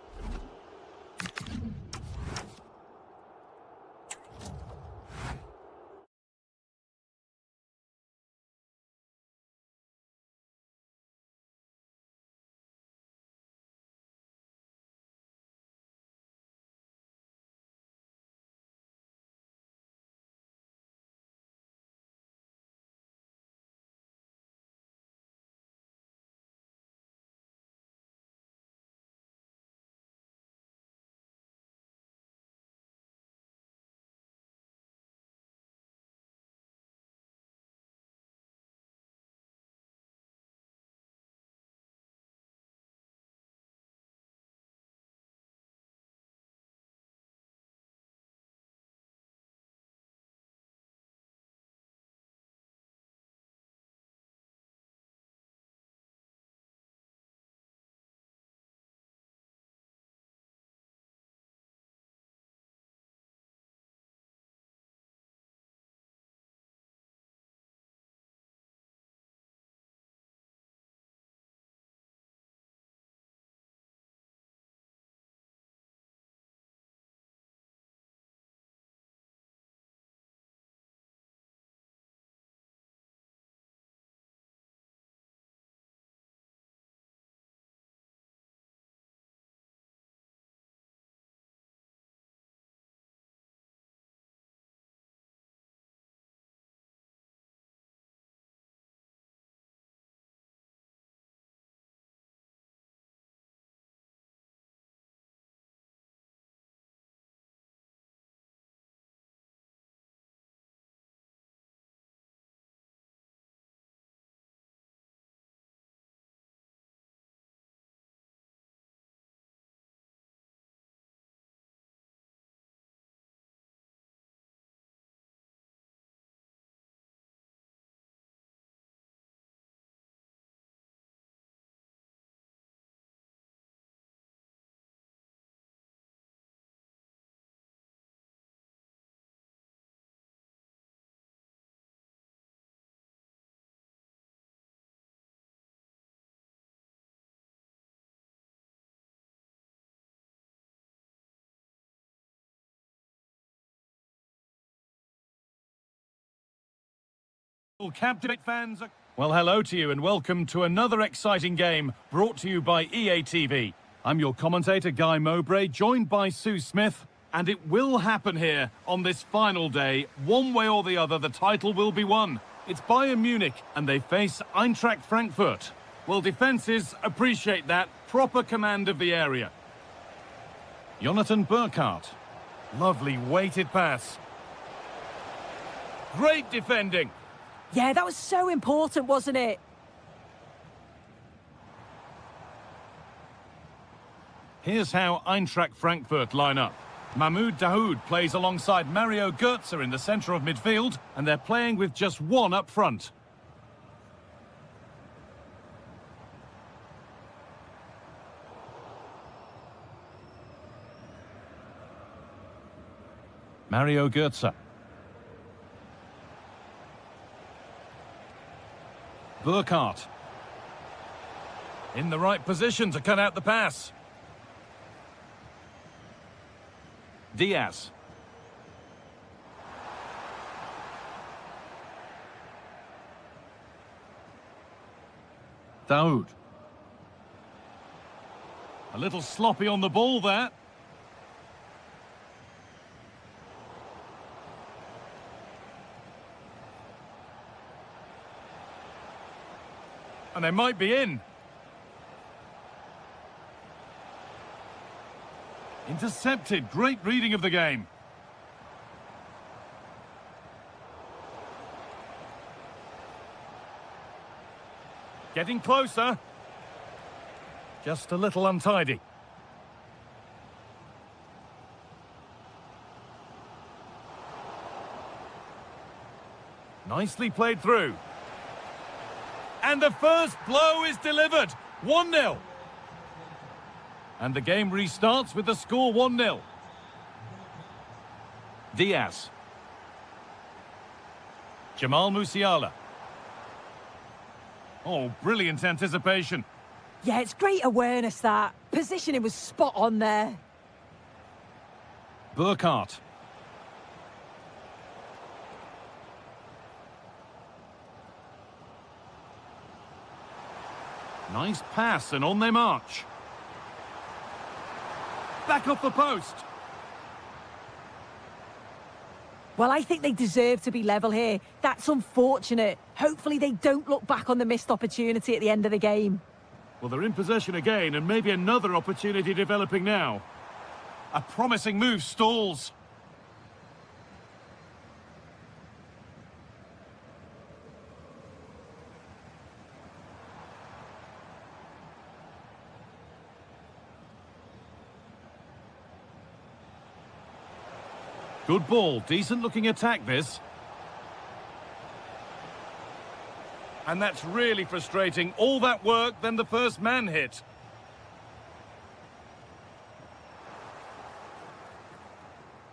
will captivate fans. Well, hello to you and welcome to another exciting game brought to you by EA TV. I'm your commentator, Guy Mowbray, joined by Sue Smith. And it will happen here on this final day. One way or the other, the title will be won. It's Bayern Munich, and they face Eintracht Frankfurt. Well, defences appreciate that. Proper command of the area. Jonathan Burkhardt. Lovely weighted pass. Great defending. Yeah, that was so important, wasn't it? Here's how Eintracht Frankfurt line up. Mahmoud Dahoud plays alongside Mario Götze in the centre of midfield, and they're playing with just one up front. Mario Götze. Burkhardt. In the right position to cut out the pass. Diaz. Dahoud. A little sloppy on the ball there. And they might be in. Intercepted. Great reading of the game. Getting closer. Just a little untidy. Nicely played through. And the first blow is delivered. 1-0. And the game restarts with the score 1-0. Diaz. Jamal Musiala. Oh, brilliant anticipation. Yeah, it's great awareness, that. Positioning was spot on there. Burkhardt. Nice pass and on they march. Back off the post. Well, I think they deserve to be level here. That's unfortunate. Hopefully they don't look back on the missed opportunity at the end of the game. Well, they're in possession again, and maybe another opportunity developing now. A promising move stalls. Good ball, decent-looking attack, this. And that's really frustrating. All that work, then the first man hit.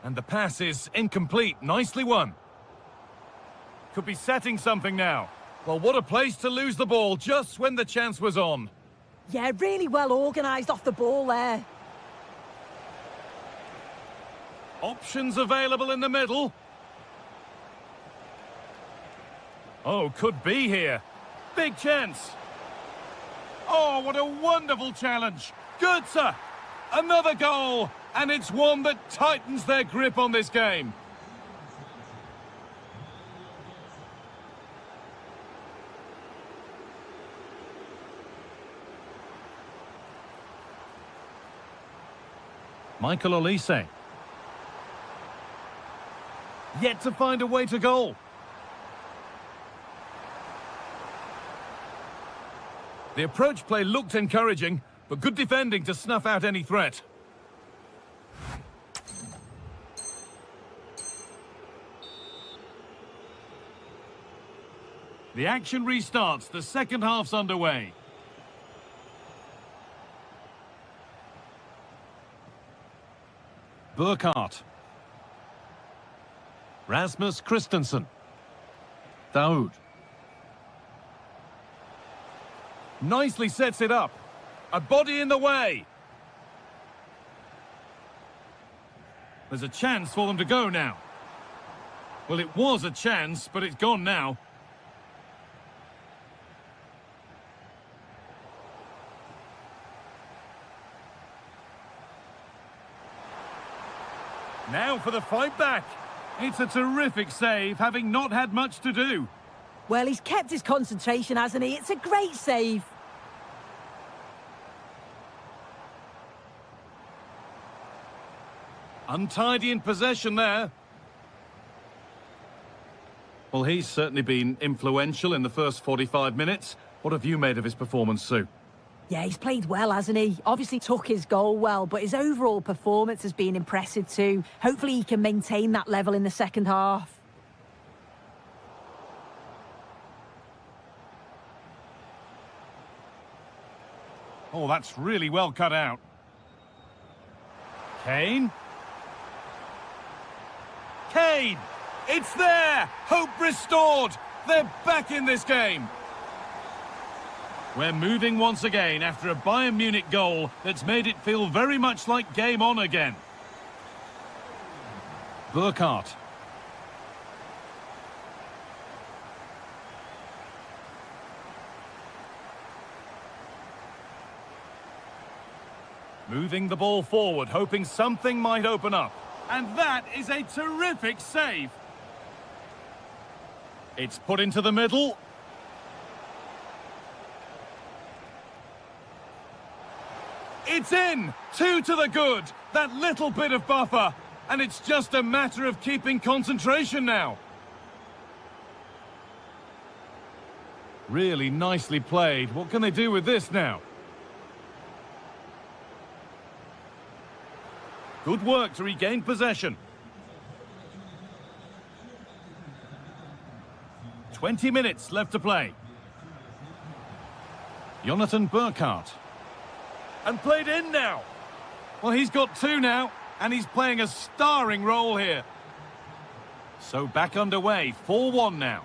And the pass is incomplete. Nicely won. Could be setting something now. Well, what a place to lose the ball just when the chance was on. Yeah, really well organised off the ball there. Options available in the middle. Oh, could be here. Big chance. Oh, what a wonderful challenge. Götze. Another goal. And it's one that tightens their grip on this game. Michael Olise. Yet to find a way to goal. The approach play looked encouraging, but good defending to snuff out any threat. The action restarts. The second half's underway. Burkhardt. Rasmus Christensen. Dahoud. Nicely sets it up. A body in the way. There's a chance for them to go now. Well, it was a chance, but it's gone now. Now for the fight back. It's a terrific save, having not had much to do. Well, he's kept his concentration, hasn't he? It's a great save. Untidy in possession there. Well, he's certainly been influential in the first 45 minutes. What have you made of his performance, Sue? Yeah, he's played well, hasn't he? Obviously took his goal well, but his overall performance has been impressive too. Hopefully he can maintain that level in the second half. Oh, that's really well cut out. Kane. Kane! It's there! Hope restored! They're back in this game! We're moving once again after a Bayern Munich goal that's made it feel very much like game on again. Burkhardt. Moving the ball forward, hoping something might open up. And that is a terrific save. It's put into the middle. It's in! 2 to the good. That little bit of buffer. And it's just a matter of keeping concentration now. Really nicely played. What can they do with this now? Good work to regain possession. 20 minutes left to play. Jonathan Burkhardt. And played in now. Well, he's got 2 now, and he's playing a starring role here. So back underway, 4-1 now.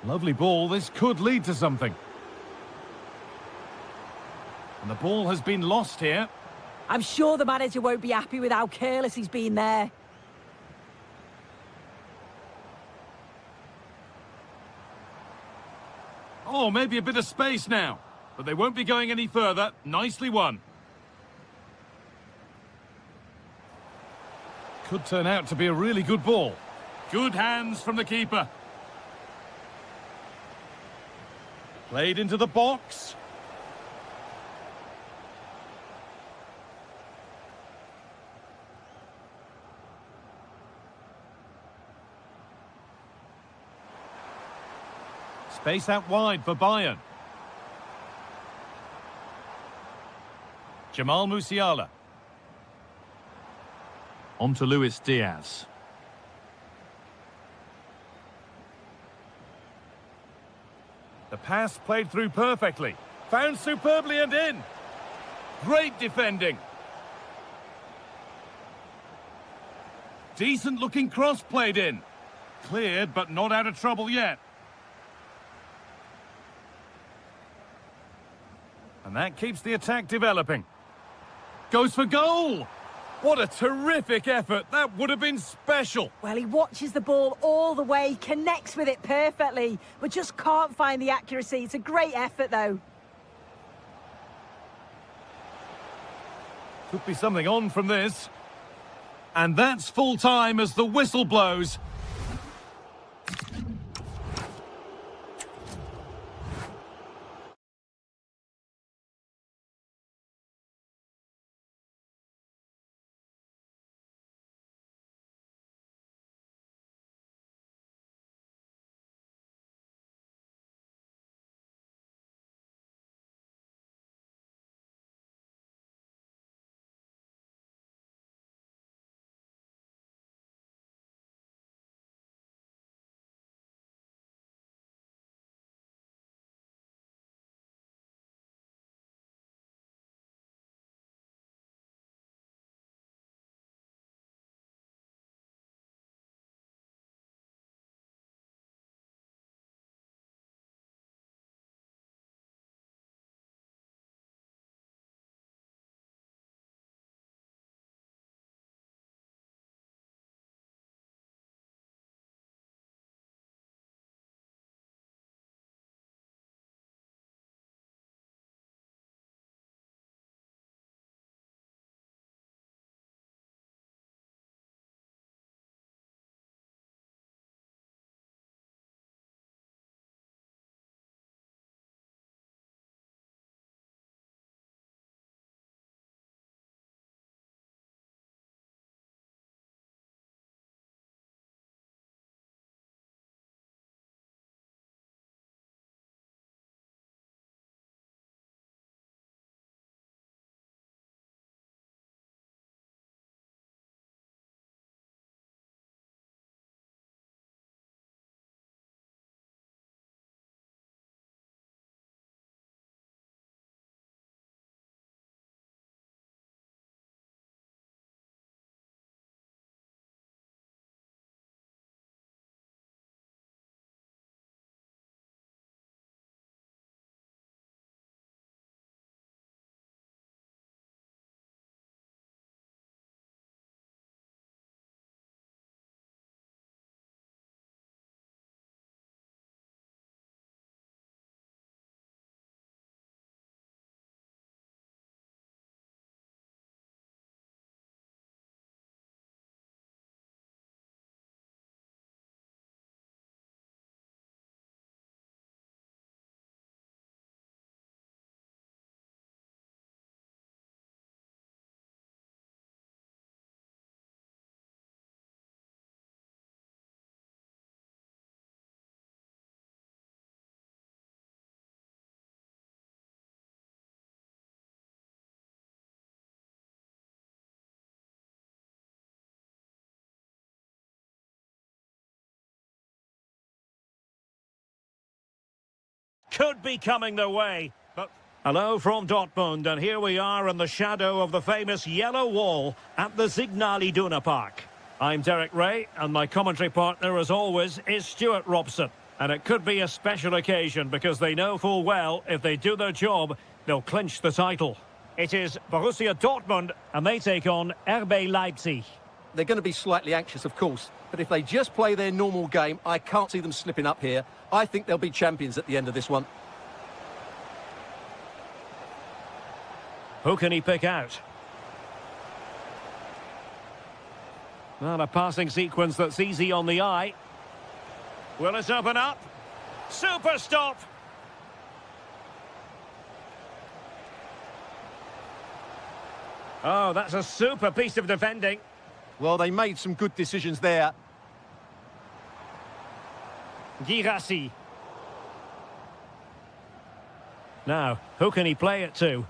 Lovely ball, this could lead to something. And the ball has been lost here. I'm sure the manager won't be happy with how careless he's been there. Oh, maybe a bit of space now. But they won't be going any further. Nicely won. Could turn out to be a really good ball. Good hands from the keeper. Played into the box. Space out wide for Bayern. Jamal Musiala. On to Luis Diaz. The pass played through perfectly. Found superbly and in. Great defending. Decent looking cross played in. Cleared but not out of trouble yet. And that keeps the attack developing. Goes for goal! What a terrific effort. That would have been special. Well, he watches the ball all the way, connects with it perfectly, but just can't find the accuracy. It's a great effort, though. Could be something on from this. And that's full time as the whistle blows. could be coming their way. But hello from Dortmund, and here we are in the shadow of the famous yellow wall at the Signal Iduna Park. I'm Derek Ray, and my commentary partner, as always, is Stuart Robson. And it could be a special occasion because they know full well if they do their job, they'll clinch the title. It is Borussia Dortmund, and they take on RB Leipzig. They're going to be slightly anxious, of course, but if they just play their normal game, I can't see them slipping up here. I think they'll be champions at the end of this one. Who can he pick out? Well, a passing sequence that's easy on the eye. Will it open up? Super stop! Oh, that's a super piece of defending. Well, they made some good decisions there. Girassi. Now, who can he play it to?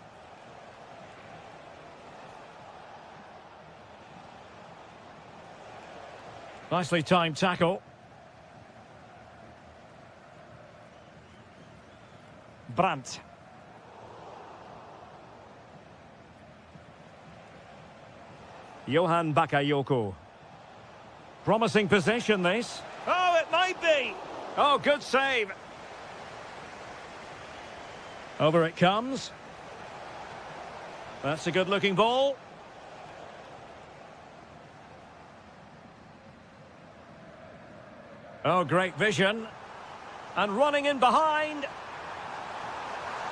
Nicely timed tackle. Brandt. Johan Bakayoko. Promising possession, this. Oh, it might be. Oh, good save. Over it comes. That's a good-looking ball. Oh, great vision. And running in behind.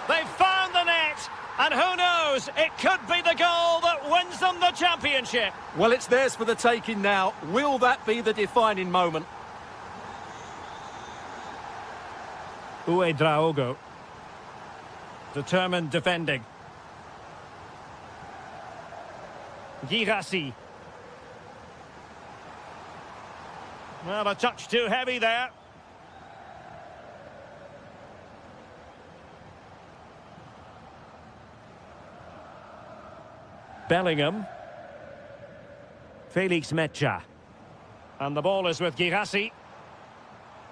They've found the net. And who knows, it could be the goal that wins them the championship. Well, it's theirs for the taking now. Will that be the defining moment? Uedraogo. Determined defending. Girassi. Well, a touch too heavy there. Bellingham. Felix Mecha. And the ball is with Girassi.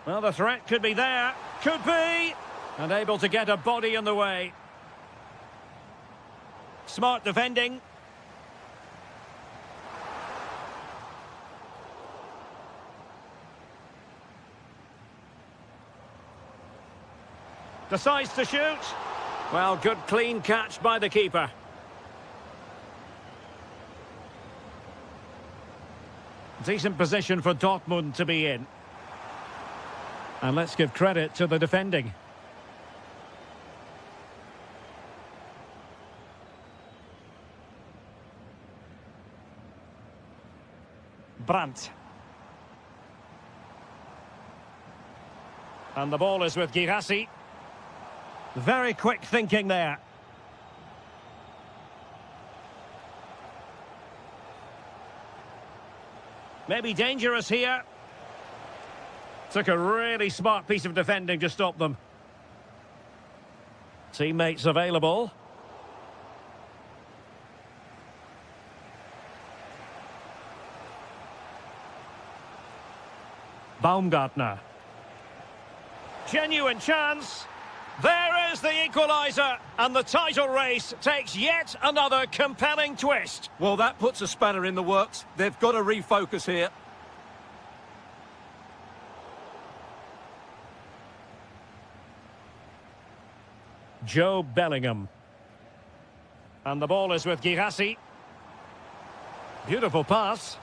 Well, the threat could be there. Could be. And able to get a body in the way. Smart defending. Decides to shoot. Well, good clean catch by the keeper. Decent position for Dortmund to be in. And let's give credit to the defending. Brandt. And the ball is with Girassi. Very quick thinking there. Maybe dangerous here. Took a really smart piece of defending to stop them. Teammates available. Baumgartner. Genuine chance. There is the equaliser, and the title race takes yet another compelling twist. Well, that puts a spanner in the works. They've got to refocus here. Joe Bellingham. And the ball is with Girassi. Beautiful pass.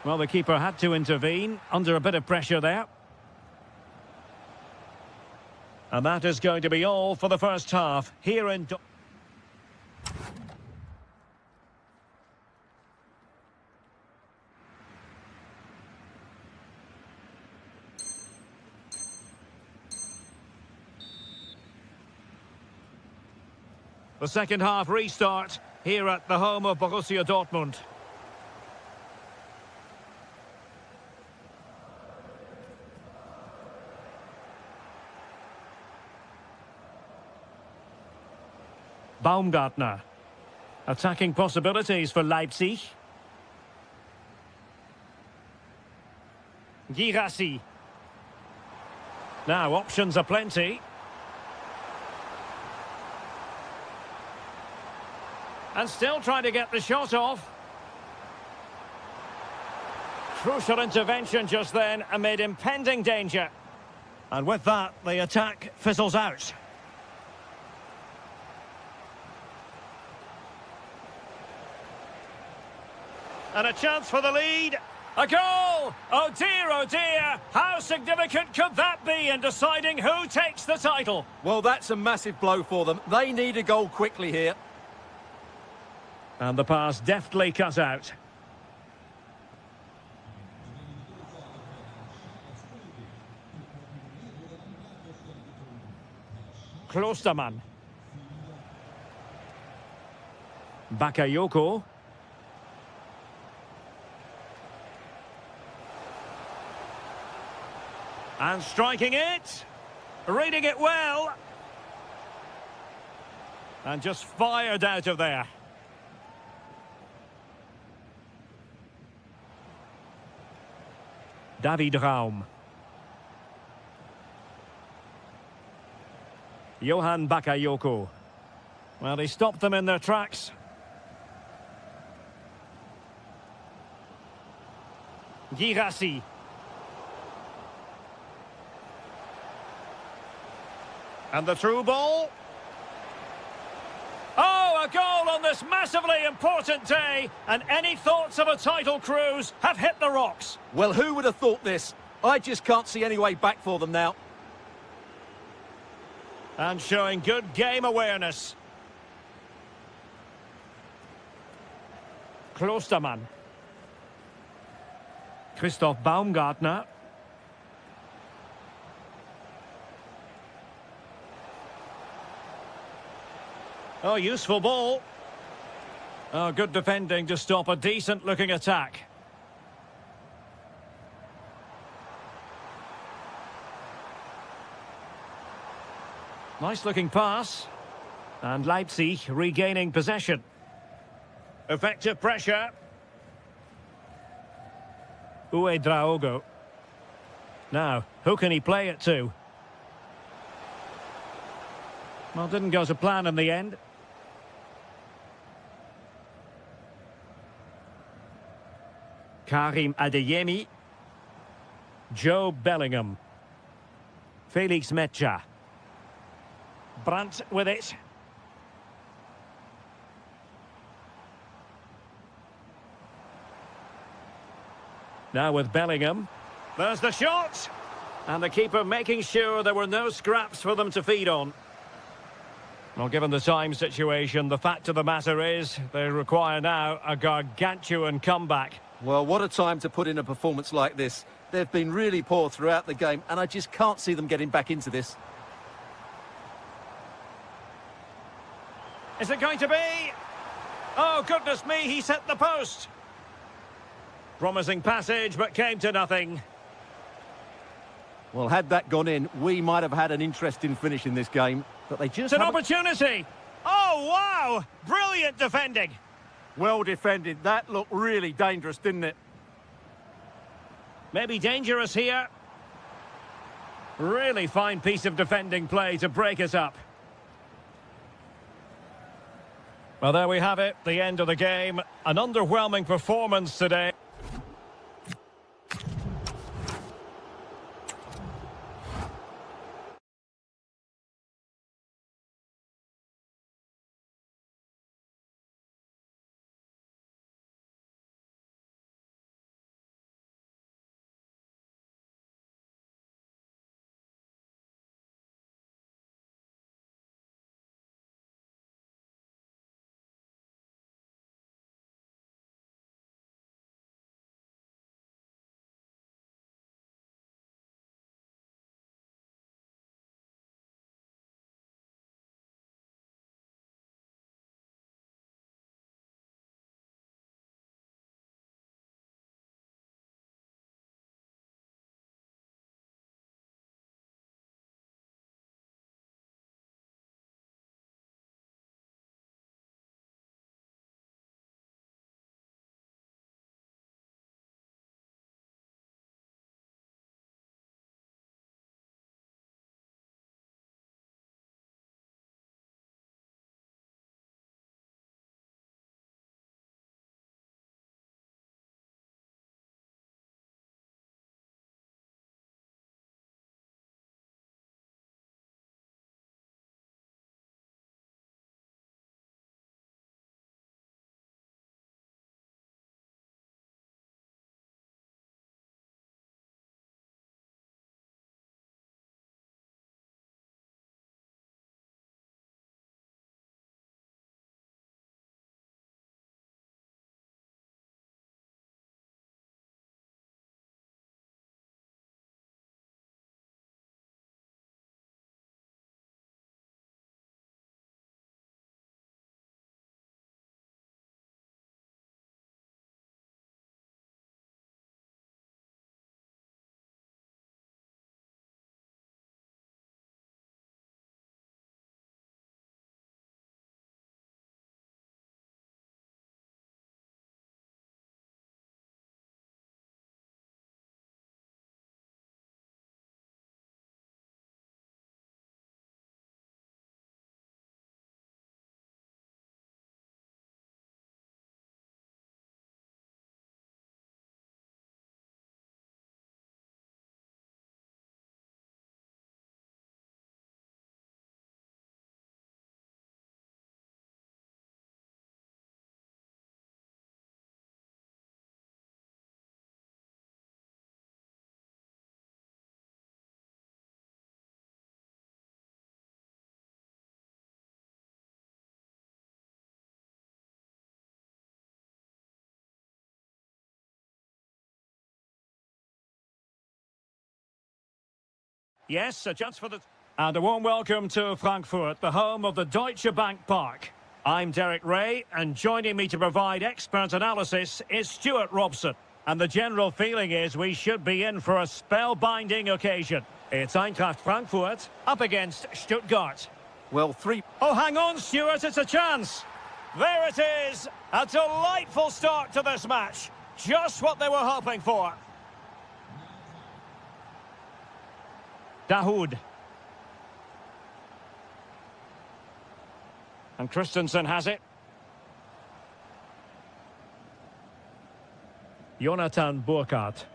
Well, the keeper had to intervene under a bit of pressure there. And that is going to be all for the first half here in... The second half restart here at the home of Borussia Dortmund. Baumgartner. Attacking possibilities for Leipzig. Girassi. Now, options are plenty. And still trying to get the shot off. Crucial intervention just then amid impending danger. And with that, the attack fizzles out. And a chance for the lead. A goal! Oh dear, how significant could that be in deciding who takes the title? Well, that's a massive blow for them. They need a goal quickly here. And the pass deftly cut out. Klostermann. Bakayoko. And striking it. Reading it well. And just fired out of there. David Raum. Johan Bakayoko. Well, he stopped them in their tracks. Girassi. And the through ball. Oh, a goal on this massively important day. And any thoughts of a title cruise have hit the rocks. Well, who would have thought this? I just can't see any way back for them now. And showing good game awareness. Klostermann. Christoph Baumgartner. Oh, useful ball. Oh, good defending to stop a decent-looking attack. Nice-looking pass. And Leipzig regaining possession. Effective pressure. Uedraogo. Now, who can he play it to? Well, didn't go to plan in the end. Karim Adeyemi. Joe Bellingham. Felix Metja. Brandt with it. Now with Bellingham. There's the shot! And the keeper making sure there were no scraps for them to feed on. Well, given the time situation, the fact of the matter is they require now a gargantuan comeback. Well, what a time to put in a performance like this. They've been really poor throughout the game, and I just can't see them getting back into this. Is it going to be? Oh, goodness me, he's hit the post. Promising passage, but came to nothing. Well, had that gone in, we might have had an interesting finish in this game, but they just It's an haven't... opportunity. Oh, wow! Brilliant defending. Well defended. That looked really dangerous, didn't it? Maybe dangerous here. Really fine piece of defending play to break us up. Well, there we have it, the end of the game. An underwhelming performance today. Yes, a chance for the... And a warm welcome to Frankfurt, the home of the Deutsche Bank Park. I'm Derek Ray, and joining me to provide expert analysis is Stuart Robson. And the general feeling is we should be in for a spellbinding occasion. It's Eintracht Frankfurt up against Stuttgart. Well, three... Oh, hang on, Stuart, it's a chance. There it is. A delightful start to this match. Just what they were hoping for. Dahoud. And Christensen has it. Jonathan Burkhardt.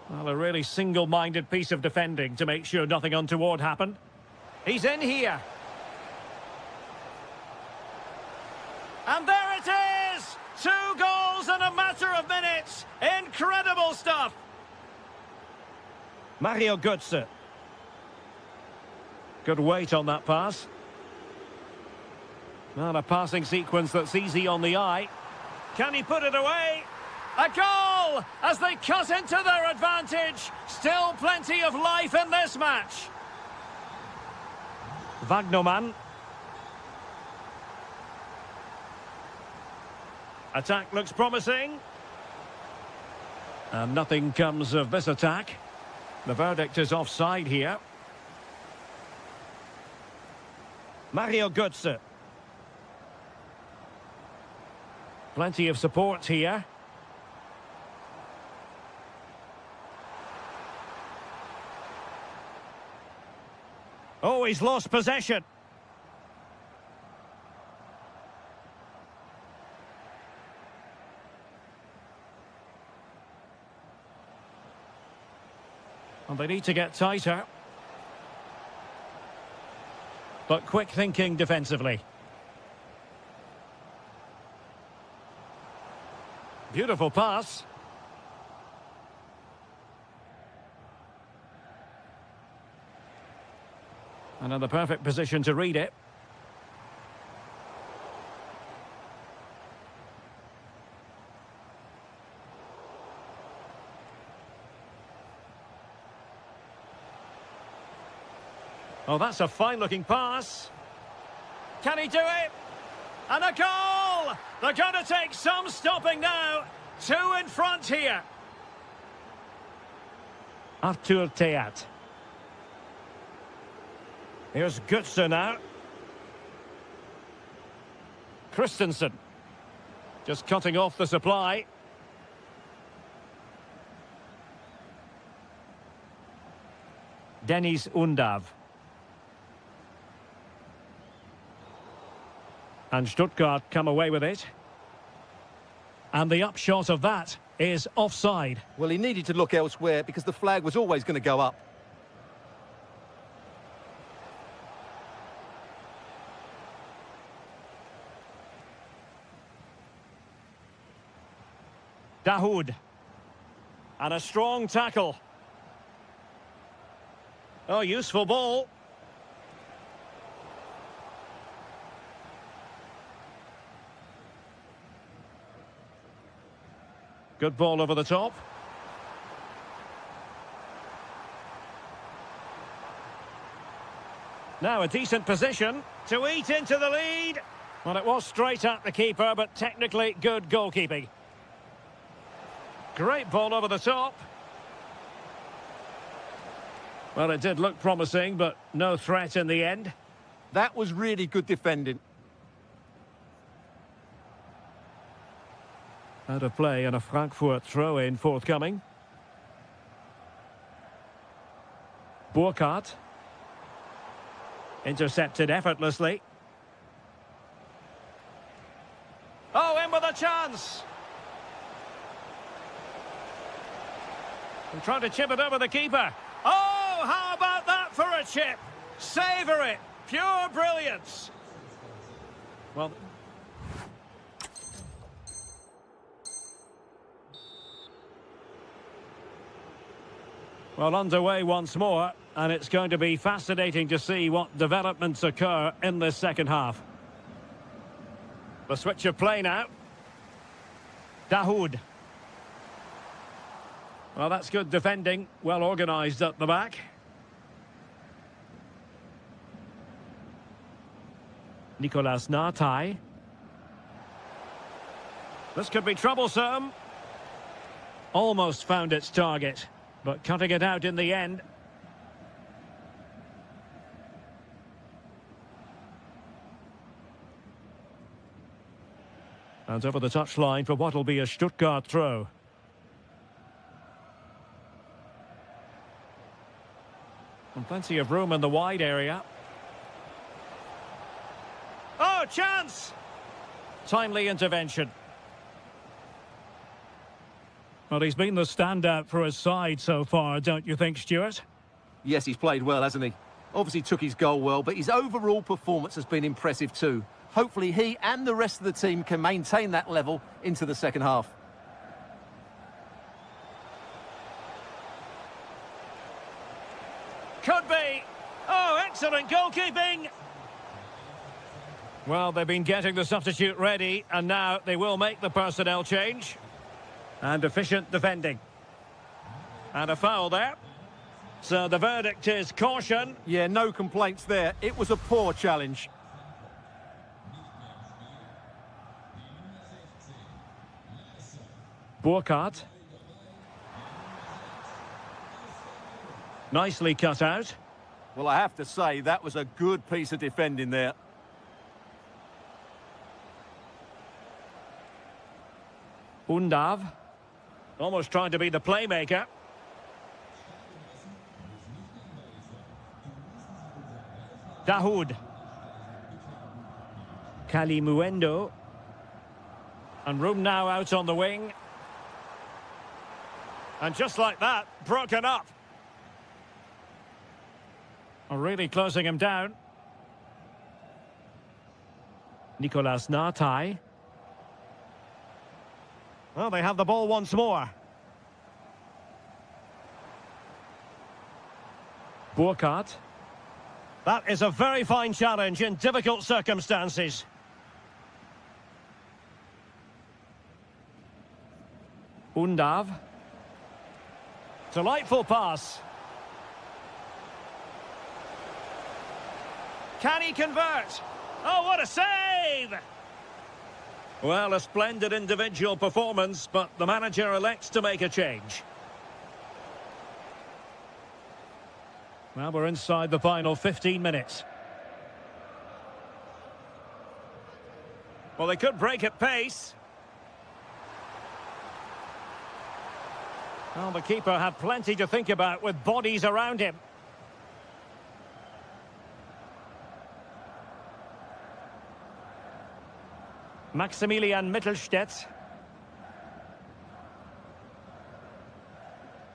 Well, a really single-minded piece of defending to make sure nothing untoward happened. He's in here. And there it is! 2 goals in a matter of minutes. Incredible stuff. Mario Götze. Good weight on that pass. Well, a passing sequence that's easy on the eye. Can he put it away? A goal as they cut into their advantage. Still plenty of life in this match. Wagnerman. Attack looks promising. And nothing comes of this attack. The verdict is offside here. Mario Götze. Plenty of support here. Oh, he's lost possession. And they need to get tighter. But quick thinking defensively. Beautiful pass. And in the perfect position to read it. Oh, that's a fine-looking pass. Can he do it? And a goal! They're going to take some stopping now. 2 in front here. Arthur Theat. Here's Götze now. Christensen. Just cutting off the supply. Dennis Undav. And Stuttgart come away with it. And the upshot of that is offside. Well, he needed to look elsewhere because the flag was always going to go up. Dahoud. And a strong tackle. Oh, useful ball. Good ball over the top. Now a decent position to eat into the lead. Well, it was straight at the keeper, but technically good goalkeeping. Great ball over the top. Well, it did look promising, but no threat in the end. That was really good defending. Out of play and a Frankfurt throw-in forthcoming. Burkhardt. Intercepted effortlessly. Oh, in with a chance! And trying to chip it over the keeper. Oh, how about that for a chip? Savour it. Pure brilliance. Well... Well, underway once more, and it's going to be fascinating to see what developments occur in this second half. The switch of play now. Dahoud. Well, that's good defending. Well organised at the back. Nicolas Nartai. This could be troublesome. Almost found its target, but cutting it out in the end. And over the touchline for what will be a Stuttgart throw. And plenty of room in the wide area. Oh, chance! Timely intervention. Well, he's been the standout for his side so far, don't you think, Stuart? Yes, he's played well, hasn't he? Obviously took his goal well, but his overall performance has been impressive too. Hopefully he and the rest of the team can maintain that level into the second half. Could be. Oh, excellent goalkeeping. Well, they've been getting the substitute ready, and now they will make the personnel change. And efficient defending. And a foul there. So the verdict is caution. Yeah, no complaints there. It was a poor challenge. Burkhardt. Nicely cut out. Well, I have to say, that was a good piece of defending there. Undav. Almost trying to be the playmaker. Dahoud. Kalimuendo. And room now out on the wing. And just like that, broken up. Really closing him down. Nicolas Nartai. Well, they have the ball once more. Burkhardt. That is a very fine challenge in difficult circumstances. Undav. Delightful pass. Can he convert? Oh, what a save! Well, a splendid individual performance, but the manager elects to make a change. Well, we're inside the final 15 minutes. Well, they could break at pace. Well, the keeper had plenty to think about with bodies around him. Maximilian Mittelstädt.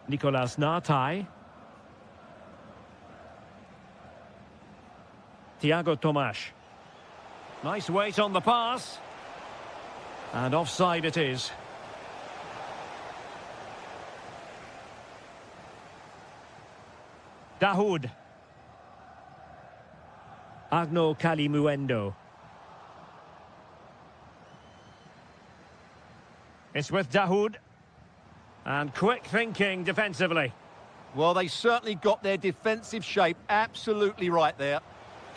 Nicolas Nartai. Thiago Tomas. Nice weight on the pass. And offside it is. Dahoud. Agno Kalimuendo. It's with Dahoud. And quick thinking defensively. Well, they certainly got their defensive shape absolutely right there.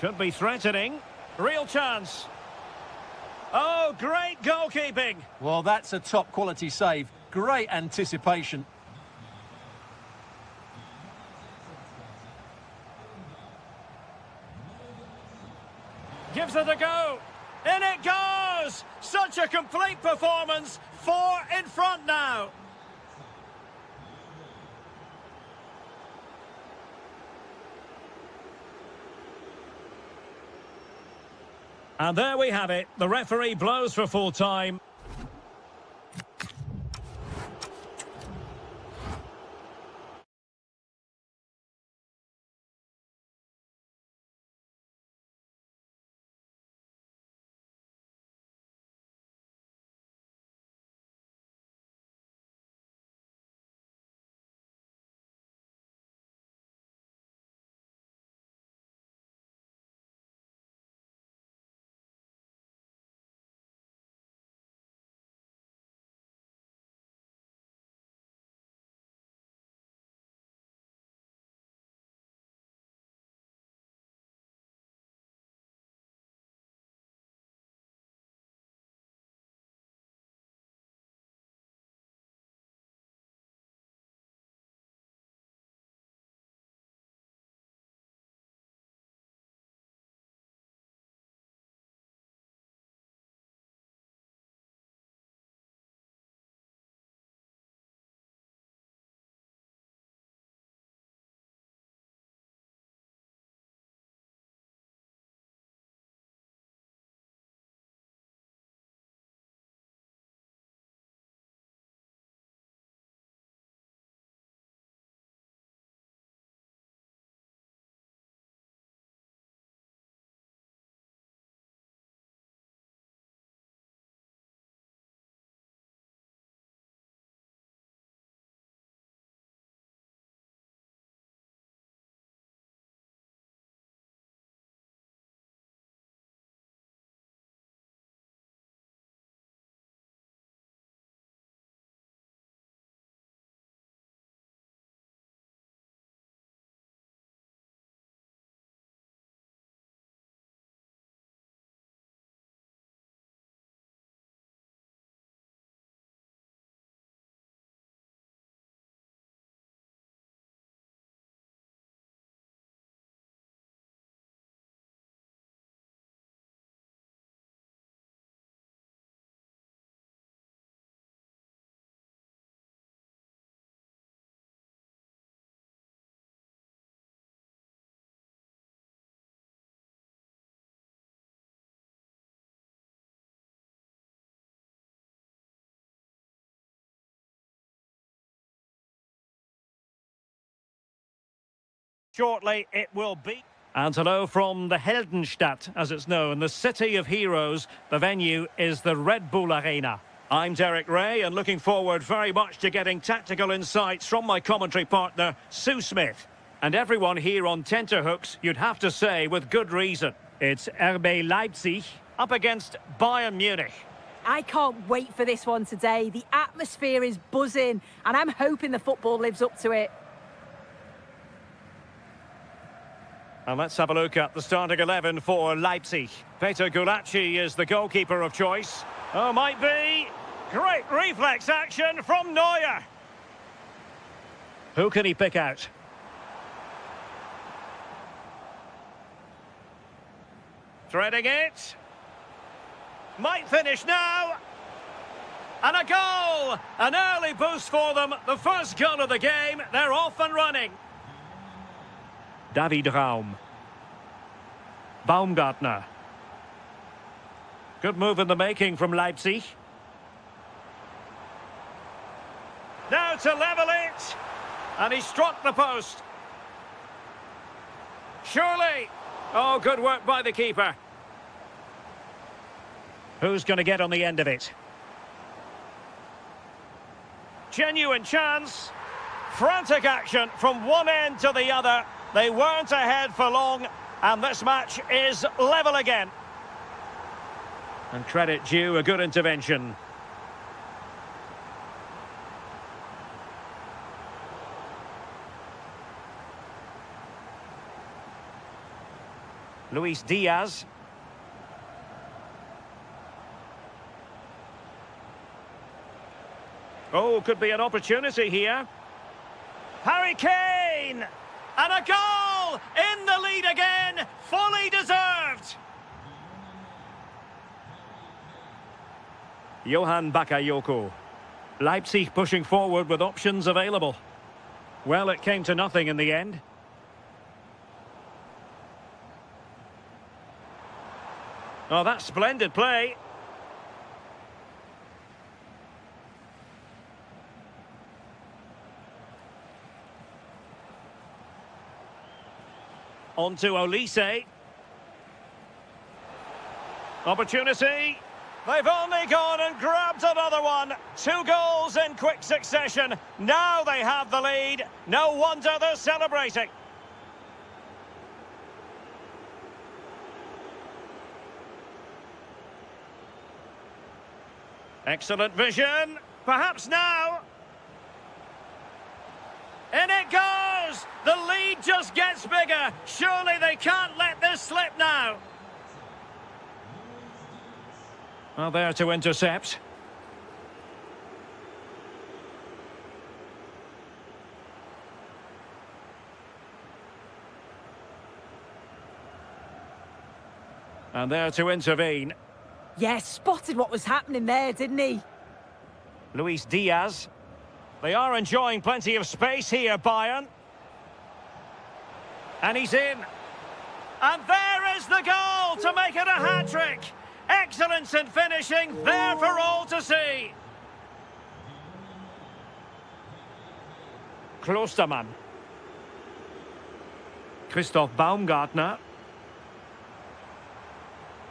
Could be threatening. Real chance. Oh, great goalkeeping. Well, that's a top quality save. Great anticipation. Gives it a go. In it goes! Such a complete performance. 4 in front now. And there we have it. The referee blows for full time. Shortly it will be. And hello from the Heldenstadt, as it's known, the city of heroes. The venue is the Red Bull Arena. I'm Derek Ray, and looking forward very much to getting tactical insights from my commentary partner, Sue Smith. And everyone here on tenterhooks, you'd have to say with good reason. It's RB Leipzig up against Bayern Munich. I can't wait for this one today. The atmosphere is buzzing, and I'm hoping the football lives up to it. And let's have a look at the starting 11 for Leipzig. Peter Gulacsi is the goalkeeper of choice. Oh, might be. Great reflex action from Neuer. Who can he pick out? Threading it. Might finish now. And a goal! An early boost for them. The first goal of the game. They're off and running. David Raum. Baumgartner. Good move in the making from Leipzig. Now to level it. And he struck the post. Surely. Oh, good work by the keeper. Who's going to get on the end of it? Genuine chance. Frantic action from one end to the other. They weren't ahead for long, and this match is level again. And credit due, a good intervention. Luis Diaz. Oh, could be an opportunity here. Harry Kane! And a goal! In the lead again! Fully deserved! Johan Bakayoko. Leipzig pushing forward with options available. Well, it came to nothing in the end. Oh, that's splendid play. On to Olise. Opportunity. They've only gone and grabbed another one. 2 goals in quick succession. Now they have the lead. No wonder they're celebrating. Excellent vision. Perhaps now. In it goes! The lead just gets bigger. Surely they can't let this slip now. Well, there to intercept. And there to intervene. Yes, spotted what was happening there, didn't he? Luis Diaz. They are enjoying plenty of space here, Bayern. And he's in. And there is the goal to make it a hat-trick. Excellence in finishing, there for all to see. Klostermann. Christoph Baumgartner.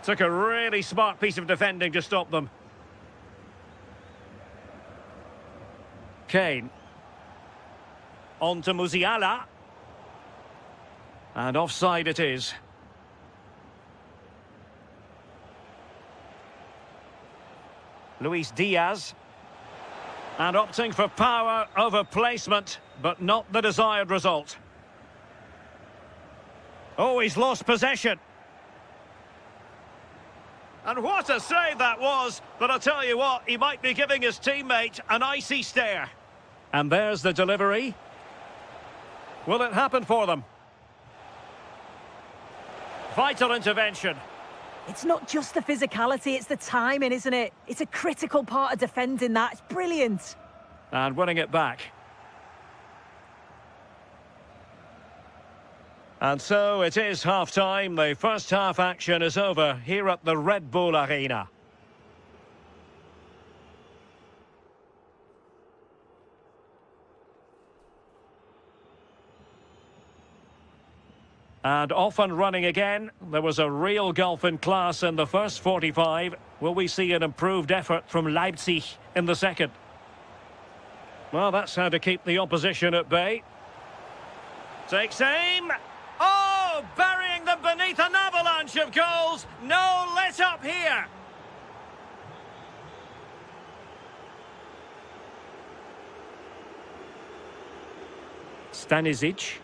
Took a really smart piece of defending to stop them. Kane. On to Musiala. And offside it is. Luis Diaz. And opting for power over placement, but not the desired result. Oh, he's lost possession. And what a save that was, but I'll tell you what, he might be giving his teammate an icy stare. And there's the delivery. Will it happen for them? Vital intervention. It's not just the physicality, it's the timing, isn't it? It's a critical part of defending that. It's brilliant. And winning it back. And so it is half-time. The first half action is over here at the Red Bull Arena. And off and running again. There was a real gulf in class in the first 45. Will we see an improved effort from Leipzig in the second? Well, that's how to keep the opposition at bay. Takes aim. Oh, burying them beneath an avalanche of goals. No let up here. Stanisic.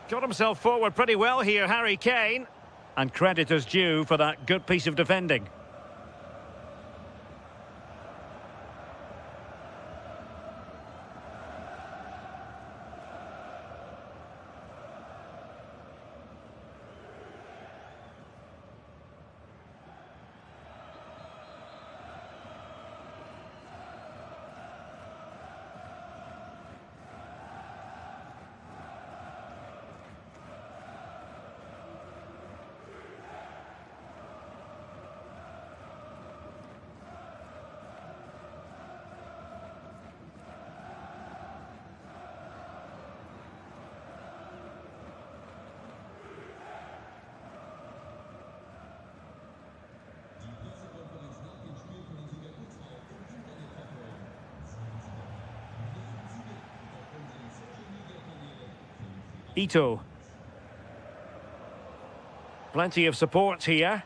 Got himself forward pretty well here, Harry Kane. And credit is due for that good piece of defending. Ito. Plenty of support here.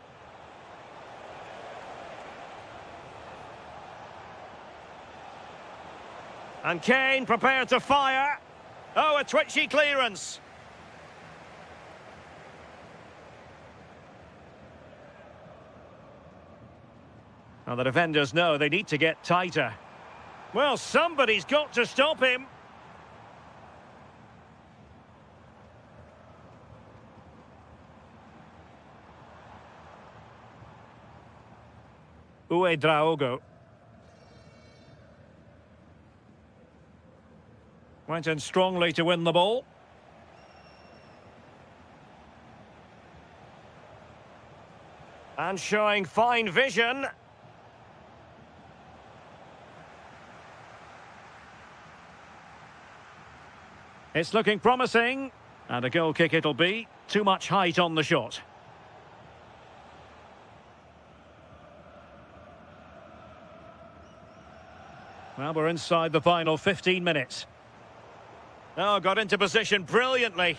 And Kane prepared to fire. Oh, a twitchy clearance. Now the defenders know they need to get tighter. Well, somebody's got to stop him. Draogo. Went in strongly to win the ball. And showing fine vision. It's looking promising. And a goal kick it'll be. Too much height on the shot. Well, we're inside the final 15 minutes. Oh, got into position brilliantly.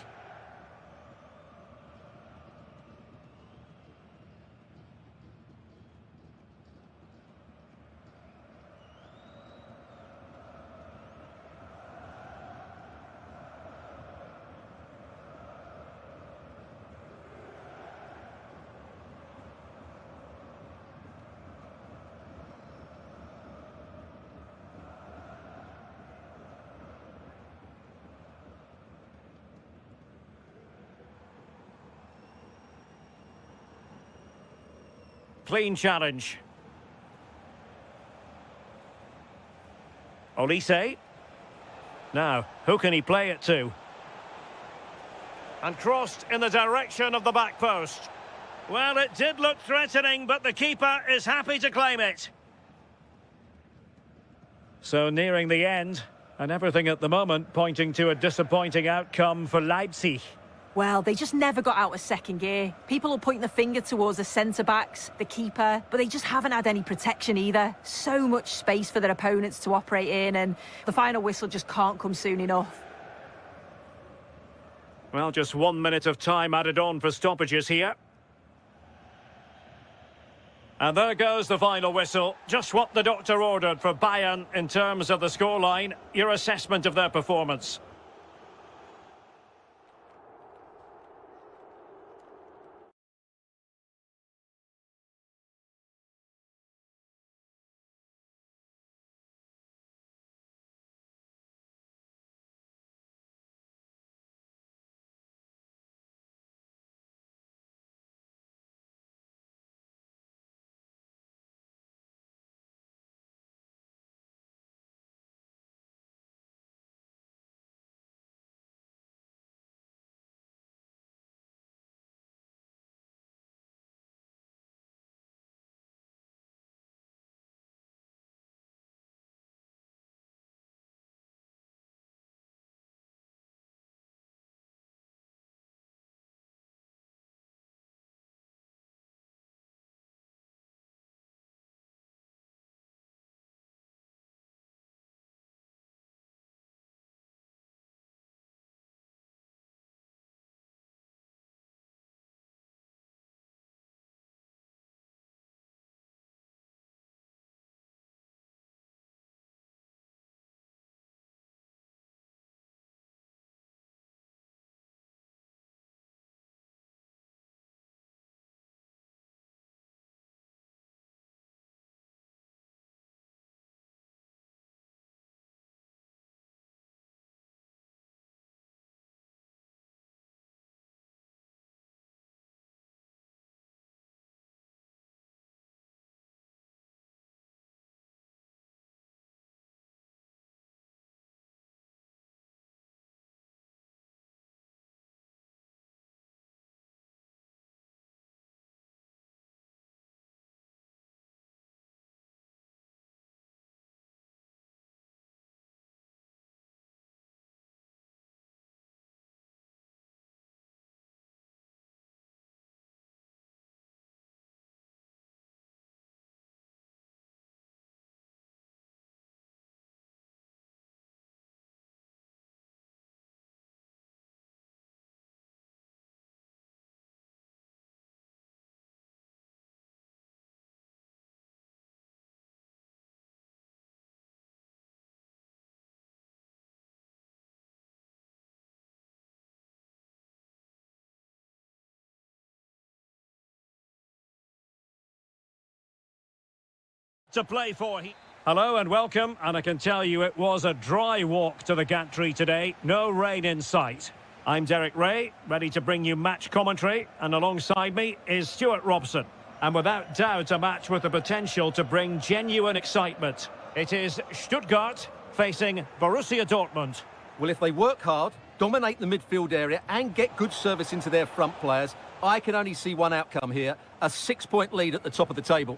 Clean challenge. Olise. Now, who can he play it to? And crossed in the direction of the back post. Well, it did look threatening, but the keeper is happy to claim it. So nearing the end, and everything at the moment pointing to a disappointing outcome for Leipzig. Well, they just never got out of second gear. People will point the finger towards the centre-backs, the keeper, but they just haven't had any protection either. So much space for their opponents to operate in, and the final whistle just can't come soon enough. Well, just 1 minute of time added on for stoppages here. And there goes the final whistle. Just what the doctor ordered for Bayern in terms of the scoreline. Your assessment of their performance. To play for. Hello and welcome, and I can tell you it was a dry walk to the gantry today. No rain in sight. I'm Derek Ray, ready to bring you match commentary, and alongside me is Stuart Robson. And without doubt, a match with the potential to bring genuine excitement. It is Stuttgart facing Borussia Dortmund. Well, if they work hard, dominate the midfield area and get good service into their front players, I can only see one outcome here, a 6-point lead at the top of the table.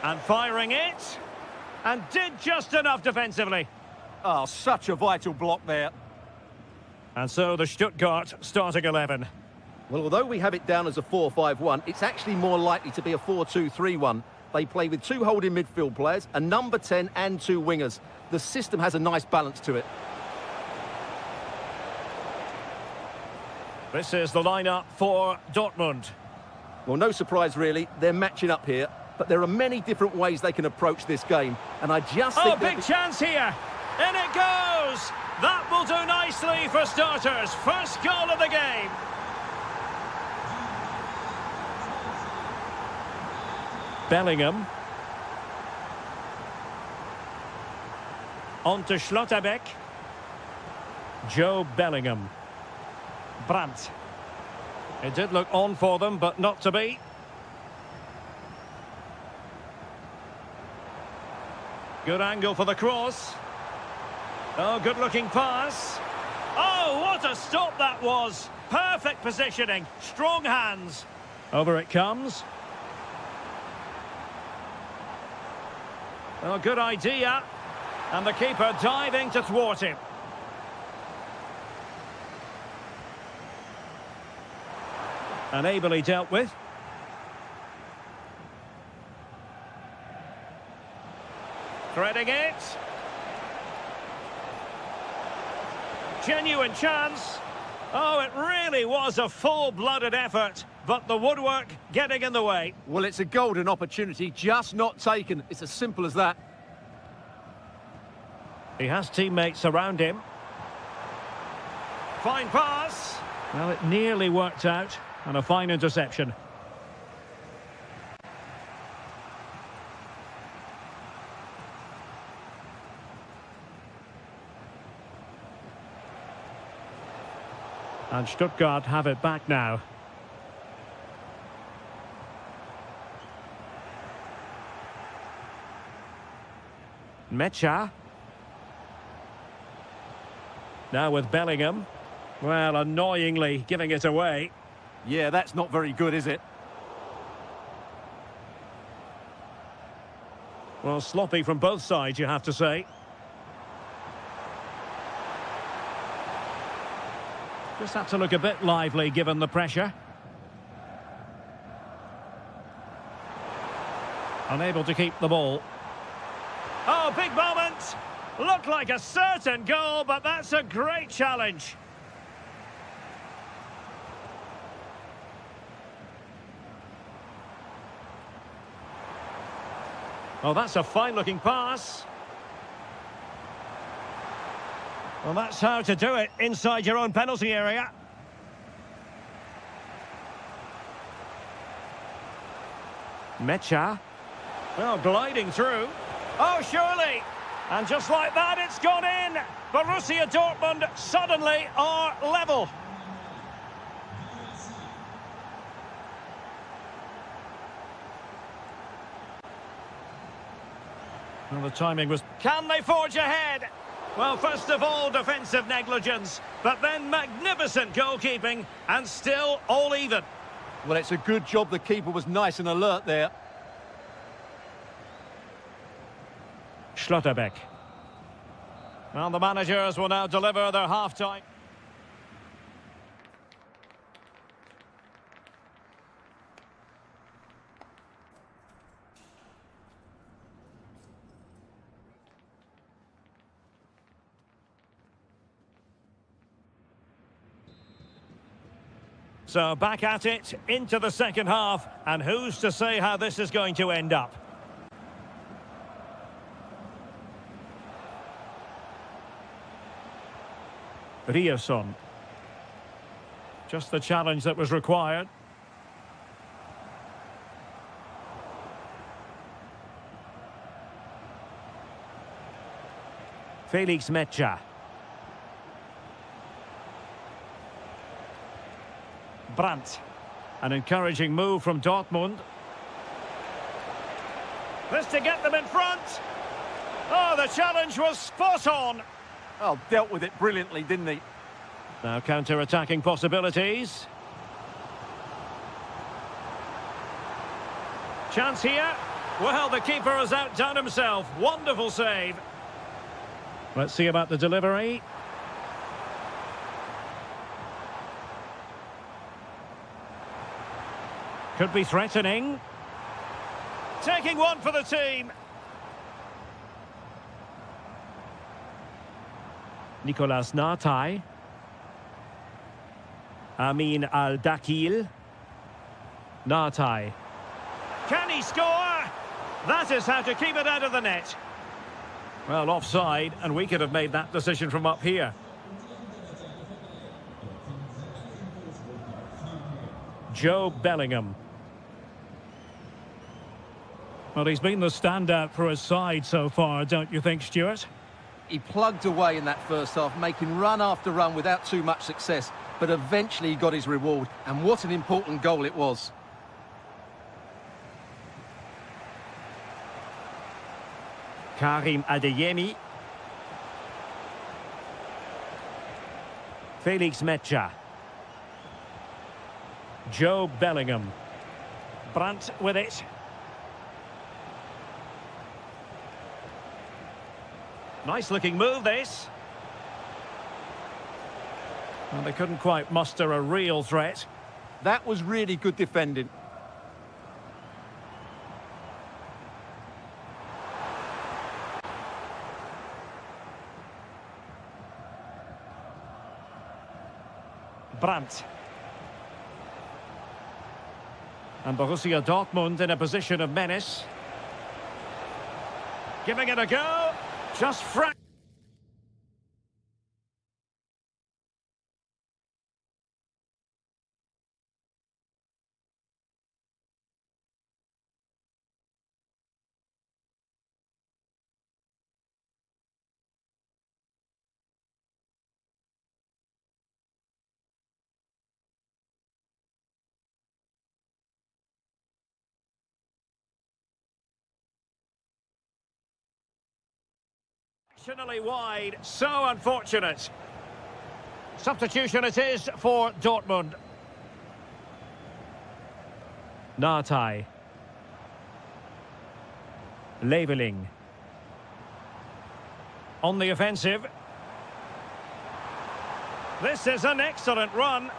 And firing it, and did just enough defensively. Oh, such a vital block there. And so the Stuttgart starting 11. Well, although we have it down as a 4-5-1, it's actually more likely to be a 4-2-3-1. They play with 2 holding midfield players, a number 10 and 2 wingers. The system has a nice balance to it. This is the lineup for Dortmund. Well, no surprise really, they're matching up here, but there are many different ways they can approach this game, and I just think... Oh, big chance here! In it goes! That will do nicely for starters. First goal of the game. Bellingham. On to Schlotterbeck. Joe Bellingham. Brandt. It did look on for them, but not to be. Good angle for the cross. Oh, good-looking pass. Oh, what a stop that was. Perfect positioning. Strong hands. Over it comes. Oh, good idea. And the keeper diving to thwart him. And ably dealt with. Threading it. Genuine chance. Oh, it really was a full-blooded effort, but the woodwork getting in the way. Well, it's a golden opportunity, just not taken. It's as simple as that. He has teammates around him. Fine pass. Well, it nearly worked out, and a fine interception. And Stuttgart have it back now. Mecha. Now with Bellingham. Well, annoyingly giving it away. Yeah, that's not very good, is it? Well, sloppy from both sides, you have to say. Just had to look a bit lively given the pressure. Unable to keep the ball. Oh, big moment! Looked like a certain goal, but that's a great challenge. Oh, that's a fine-looking pass. Well, that's how to do it inside your own penalty area. Mecha. Well, gliding through. Oh, surely. And just like that, it's gone in. Borussia Dortmund suddenly are level. Well, the timing was... Can they forge ahead? Well, first of all, defensive negligence, but then magnificent goalkeeping, and still all even. Well, it's a good job the keeper was nice and alert there. Schlotterbeck. Well, the managers will now deliver their half-time. So back at it, into the second half, and who's to say how this is going to end up? Rierson. Just the challenge that was required. Felix Mecha. Brandt. An encouraging move from Dortmund. This to get them in front. Oh, the challenge was spot on. Oh, dealt with it brilliantly, didn't he? Now counter-attacking possibilities. Chance here. Well, the keeper has outdone himself. Wonderful save. Let's see about the delivery. Could be threatening. Taking one for the team. Nicolas Nartai. Amin Al-Dakil. Nartai. Can he score? That is how to keep it out of the net. Well, offside, and we could have made that decision from up here. Joe Bellingham. Well, he's been the standout for his side so far, don't you think, Stuart? He plugged away in that first half, making run after run without too much success, but eventually he got his reward, and what an important goal it was. Karim Adeyemi. Felix Mecha. Joe Bellingham. Brandt with it. Nice looking move, this. Well, they couldn't quite muster a real threat. That was really good defending. Brandt. And Borussia Dortmund in a position of menace. Giving it a go. Just fractionally wide. So unfortunate. Substitution it is for Dortmund. Nartai. Leveling. On the offensive. This is an excellent run.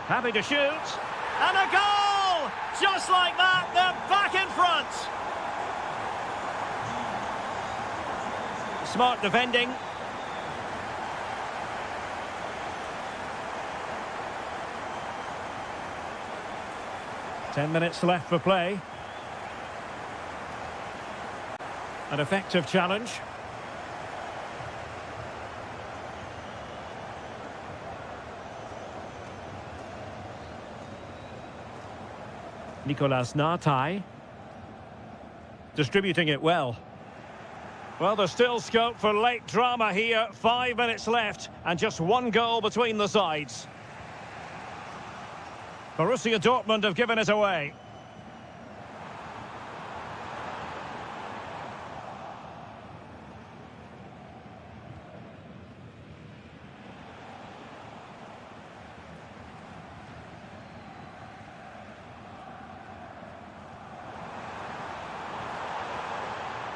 Happy to shoot. And a goal! Just like that, they're back in front. Smart defending. Ten minutes left for play. An effective challenge. Nicolas Nartai. Distributing it well. Well, there's still scope for late drama here. 5 minutes left and just one goal between the sides. Borussia Dortmund have given it away.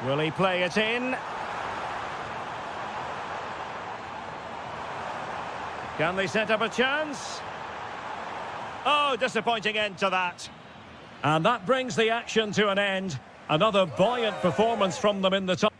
Will he play it in? Can they set up a chance? Oh, disappointing end to that. And that brings the action to an end. Another buoyant performance from them in the top.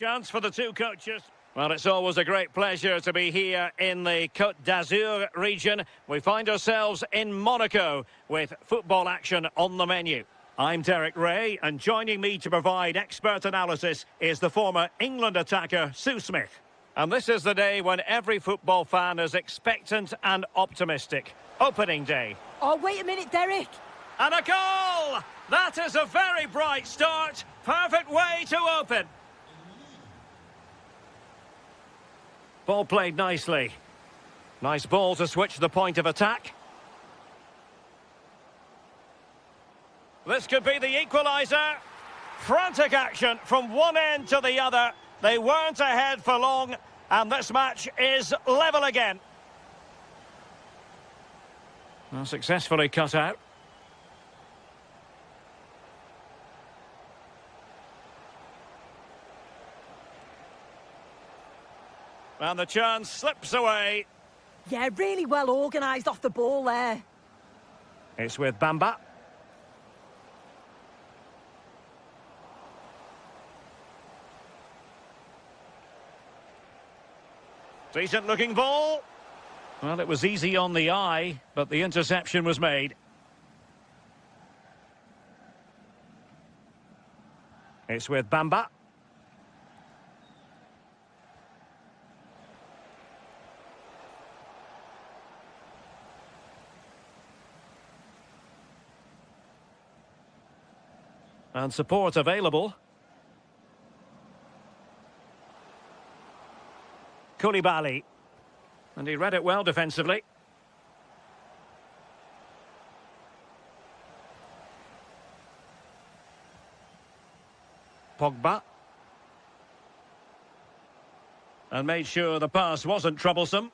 Chance for the two coaches. Well, it's always a great pleasure to be here in the Côte d'Azur region. We find ourselves in Monaco with football action on the menu. I'm Derek Ray, and joining me to provide expert analysis is the former England attacker Sue Smith. And this is the day when every football fan is expectant and optimistic. Opening day. Oh, wait a minute, Derek. And a goal! That is a very bright start. Perfect way to open. Ball played nicely. Nice ball to switch the point of attack. This could be the equaliser. Frantic action from one end to the other. They weren't ahead for long, and this match is level again. Well, successfully cut out. And the chance slips away. Yeah, really well organised off the ball there. It's with Bamba. Decent looking ball. Well, it was easy on the eye, but the interception was made. It's with Bamba. And support available. Koulibaly. And he read it well defensively. Pogba. And made sure the pass wasn't troublesome.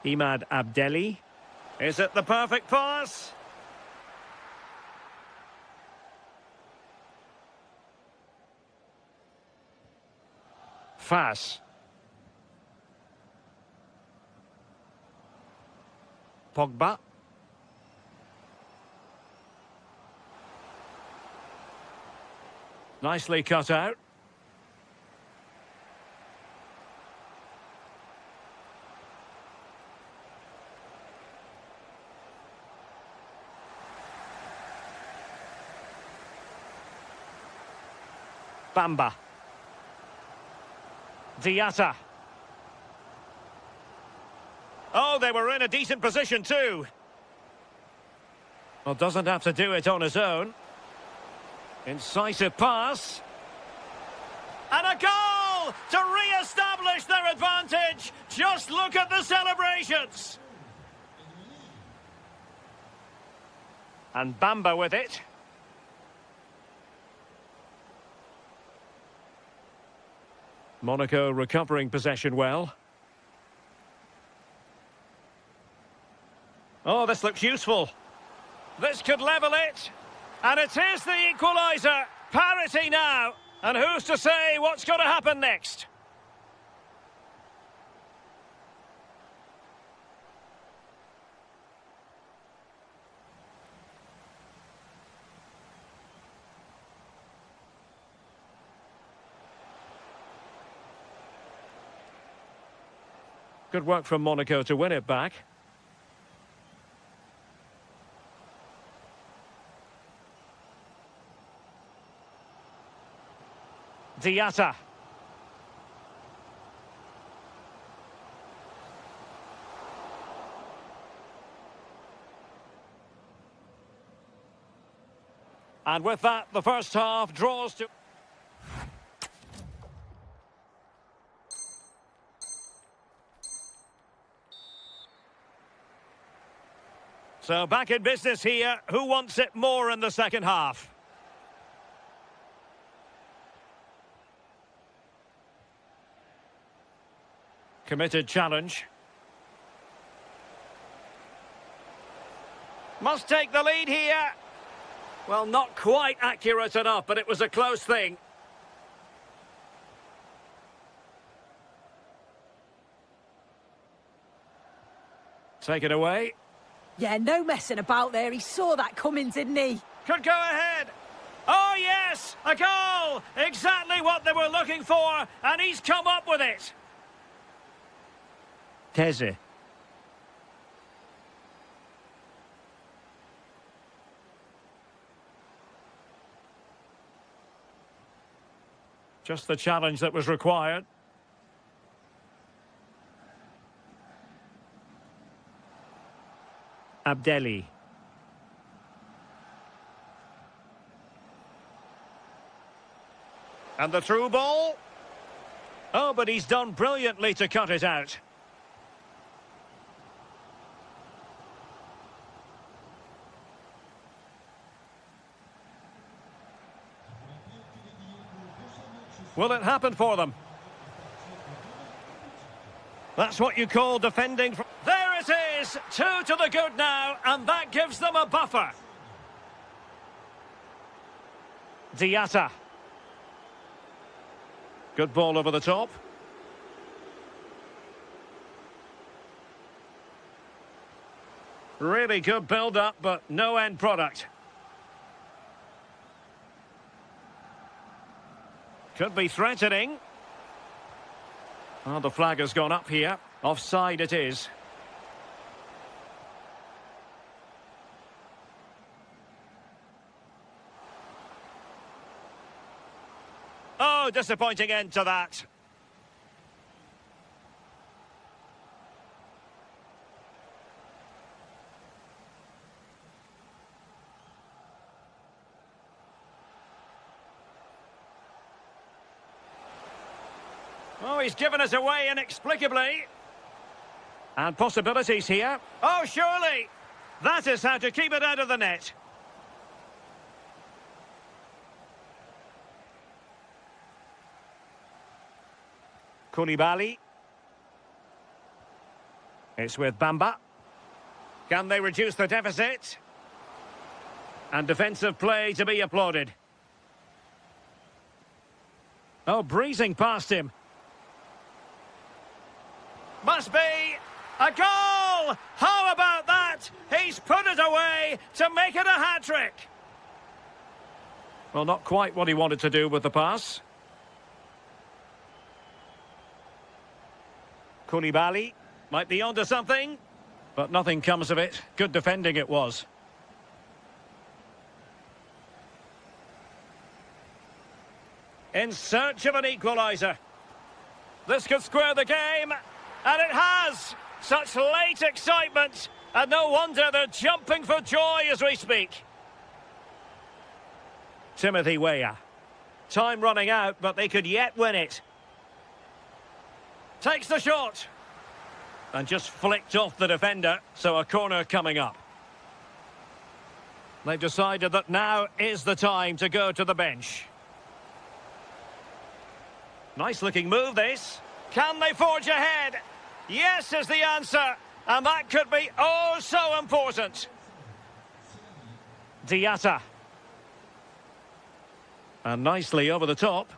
Imad Abdelli. Is it the perfect pass? Fass. Pogba. Nicely cut out. Bamba. Diatta. Oh, they were in a decent position too. Well, doesn't have to do it on his own. Incisive pass. And a goal to re-establish their advantage. Just look at the celebrations. And Bamba with it. Monaco recovering possession well. Oh, this looks useful. This could level it. And it is the equaliser. Parity now. And who's to say what's going to happen next? Good work from Monaco to win it back. Diatta. And with that, the first half draws to... So back in business here. Who wants it more in the second half? Committed challenge. Must take the lead here. Well, not quite accurate enough, but it was a close thing. Take it away. Yeah, no messing about there. He saw that coming, didn't he? Could go ahead. Oh, yes! A goal! Exactly what they were looking for, and he's come up with it. Teze. Just the challenge that was required. Abdelli. And the through ball. Oh, but he's done brilliantly to cut it out. Will it happen for them? That's what you call defending. There it is! 2 to the good now, and that gives them a buffer. Diatta. Good ball over the top. Really good build-up, but no end product. Could be threatening. Oh, the flag has gone up here. Offside it is. Oh, disappointing end to that. Oh, he's given us away inexplicably. And possibilities here. Oh, surely. That is how to keep it out of the net. Koulibaly. It's with Bamba. Can they reduce the deficit? And defensive play to be applauded. Oh, breezing past him. Must be a goal! How about that? He's put it away to make it a hat-trick. Well, not quite what he wanted to do with the pass. Koulibaly might be onto something, but nothing comes of it. Good defending it was. In search of an equaliser. This could square the game, and it has! Such late excitement, and no wonder they're jumping for joy as we speak. Timothy Weah. Time running out, but they could yet win it. Takes the shot. And just flicked off the defender, so a corner coming up. They've decided that now is the time to go to the bench. Nice looking move this. Can they forge ahead? Yes is the answer, and that could be oh so important. Diatta. And nicely over the top.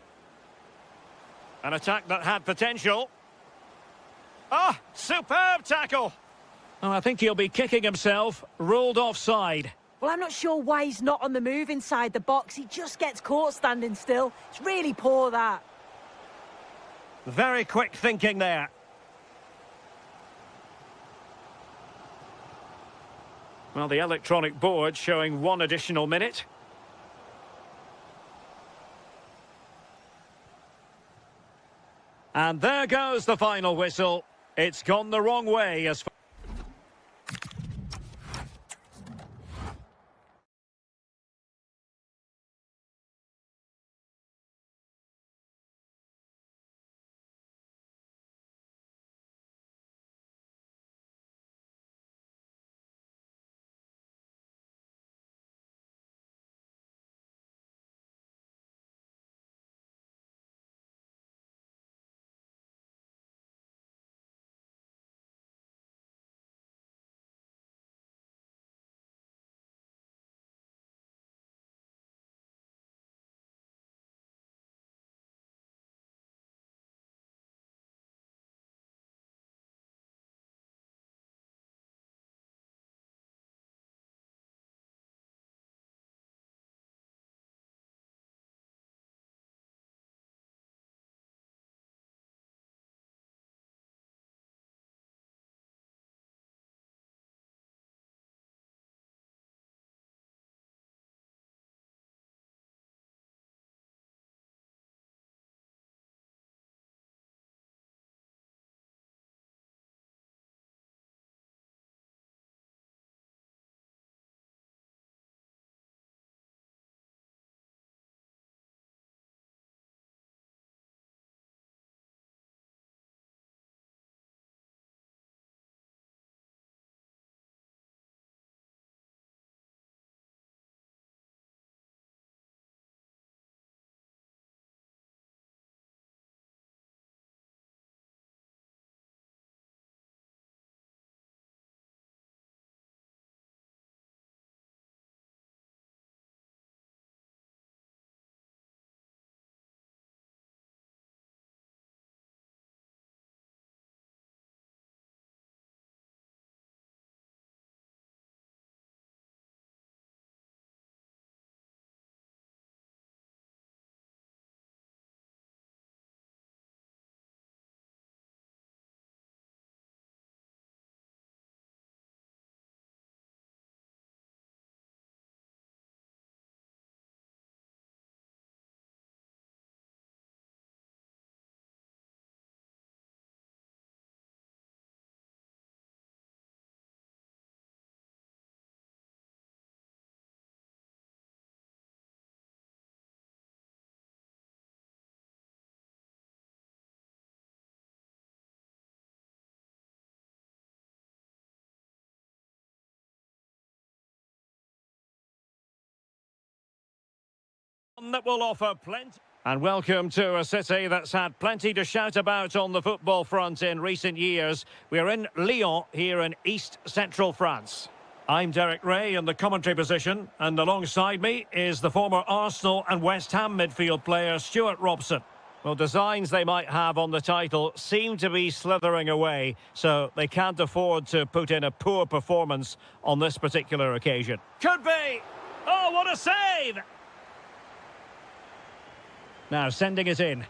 An attack that had potential. Ah, superb tackle. Oh, I think he'll be kicking himself, ruled offside. Well, I'm not sure why he's not on the move inside the box. He just gets caught standing still. It's really poor, that. Very quick thinking there. Well, the electronic board showing 1 additional minute. And there goes the final whistle. It's gone the wrong way as far That will offer plenty. And welcome to a city that's had plenty to shout about on the football front in recent years. We're in Lyon, here in East Central France. I'm Derek Ray in the commentary position, and alongside me is the former Arsenal and West Ham midfield player Stuart Robson. Well, designs they might have on the title seem to be slithering away, so they can't afford to put in a poor performance on this particular occasion. Could be! Oh, what a save! Now sending it in.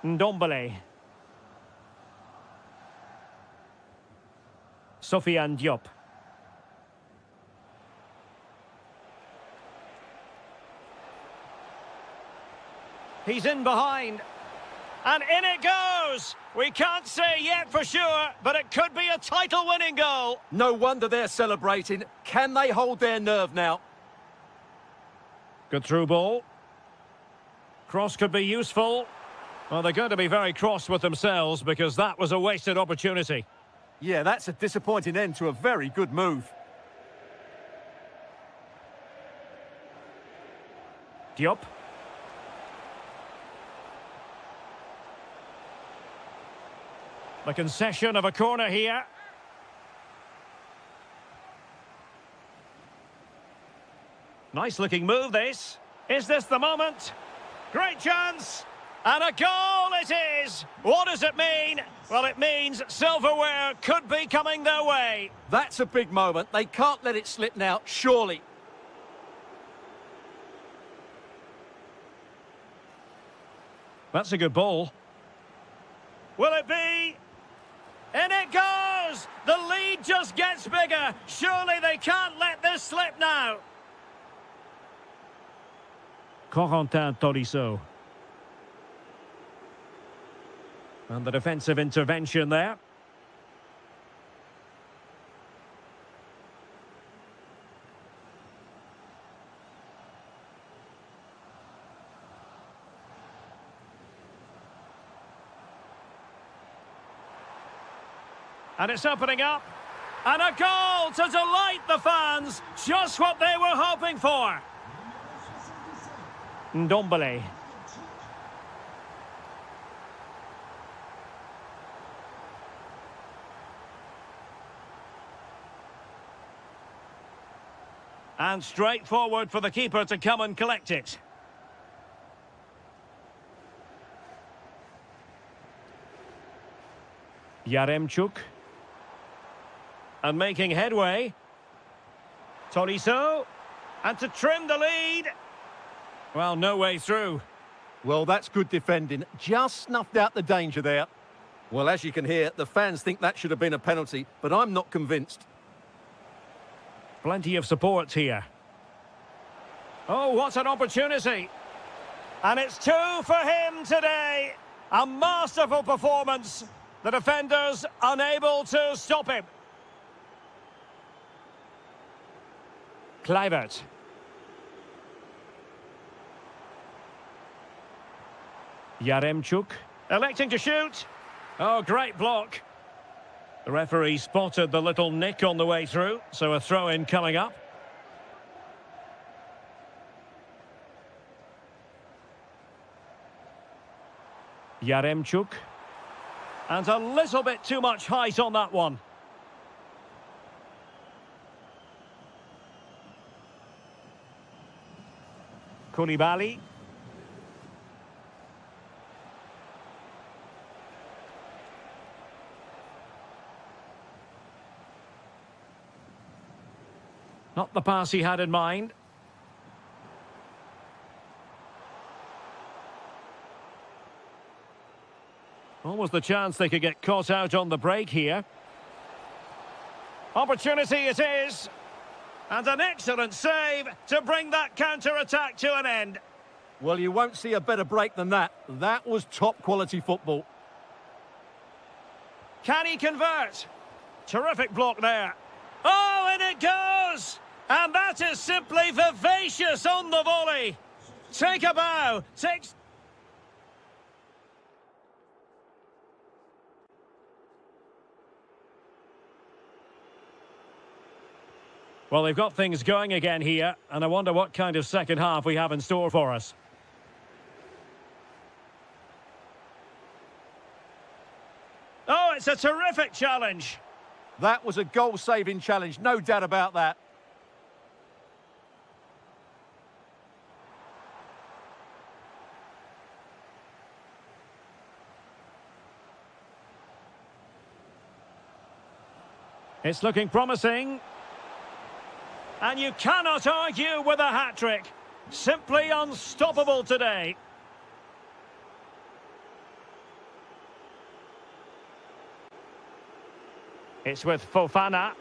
Ndombele. Sofiane Diop. He's in behind. And in it goes! We can't say yet for sure, but it could be a title-winning goal. No wonder they're celebrating. Can they hold their nerve now? Good through ball. Cross could be useful. Well, they're going to be very cross with themselves because that was a wasted opportunity. Yeah, that's a disappointing end to a very good move. Diop. The concession of a corner here. Nice looking move, this. Is this the moment? Great chance. And a goal it is. What does it mean? Well, it means silverware could be coming their way. That's a big moment. They can't let it slip now, surely. That's a good ball. Will it be? In it goes! The lead just gets bigger. Surely they can't let this slip now. Corentin Tolisso. And the defensive intervention there. And it's opening up. And a goal to delight the fans. Just what they were hoping for. Ndombele. And straight forward for the keeper to come and collect it. Yaremchuk. And making headway. Tolisso. And to trim the lead. Well, no way through. Well, that's good defending. Just snuffed out the danger there. Well, as you can hear, the fans think that should have been a penalty, but I'm not convinced. Plenty of support here. Oh, what an opportunity. And it's two for him today. A masterful performance. The defenders unable to stop him. Kluivert. Yaremchuk. Electing to shoot. Oh, great block. The referee spotted the little nick on the way through, so a throw-in coming up. Yaremchuk. And a little bit too much height on that one. Koulibaly. Not the pass he had in mind. Almost the chance they could get caught out on the break here. Opportunity it is. And an excellent save to bring that counter-attack to an end. Well, you won't see a better break than that. That was top-quality football. Can he convert? Terrific block there. Oh, and it goes! And that is simply vivacious on the volley. Take a bow. Takes... Well, they've got things going again here, and I wonder what kind of second half we have in store for us. Oh, it's a terrific challenge. That was a goal-saving challenge, no doubt about that. It's looking promising. And you cannot argue with a hat-trick. Simply unstoppable today. It's with Fofana.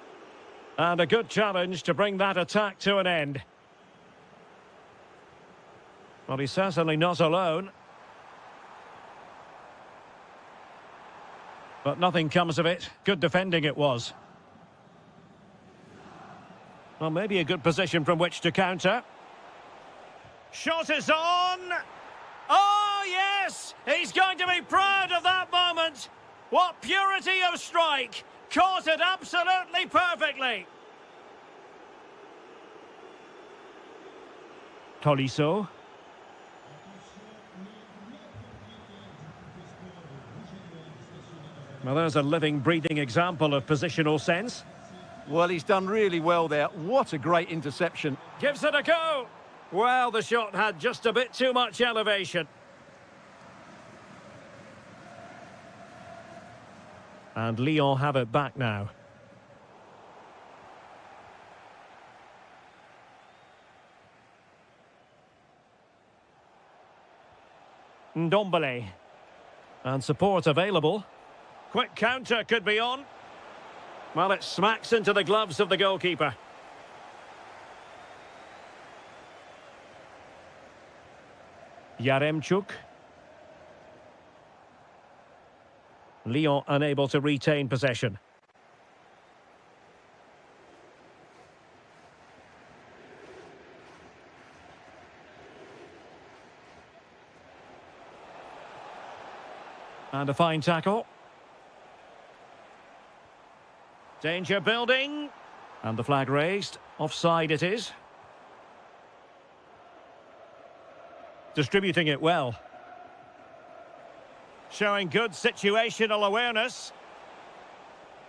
And a good challenge to bring that attack to an end. Well, he's certainly not alone. But nothing comes of it. Good defending it was. Well, maybe a good position from which to counter. Shot is on! Oh, yes! He's going to be proud of that moment! What purity of strike! Caught it absolutely perfectly! Tolisso. Well, there's a living, breathing example of positional sense. Well, he's done really well there. What a great interception. Gives it a go. Well, the shot had just a bit too much elevation. And Lyon have it back now. Ndombele. And support available. Quick counter could be on. Well, it smacks into the gloves of the goalkeeper. Yaremchuk. Lyon unable to retain possession. And a fine tackle. Danger building. And the flag raised. Offside it is. Distributing it well. Showing good situational awareness.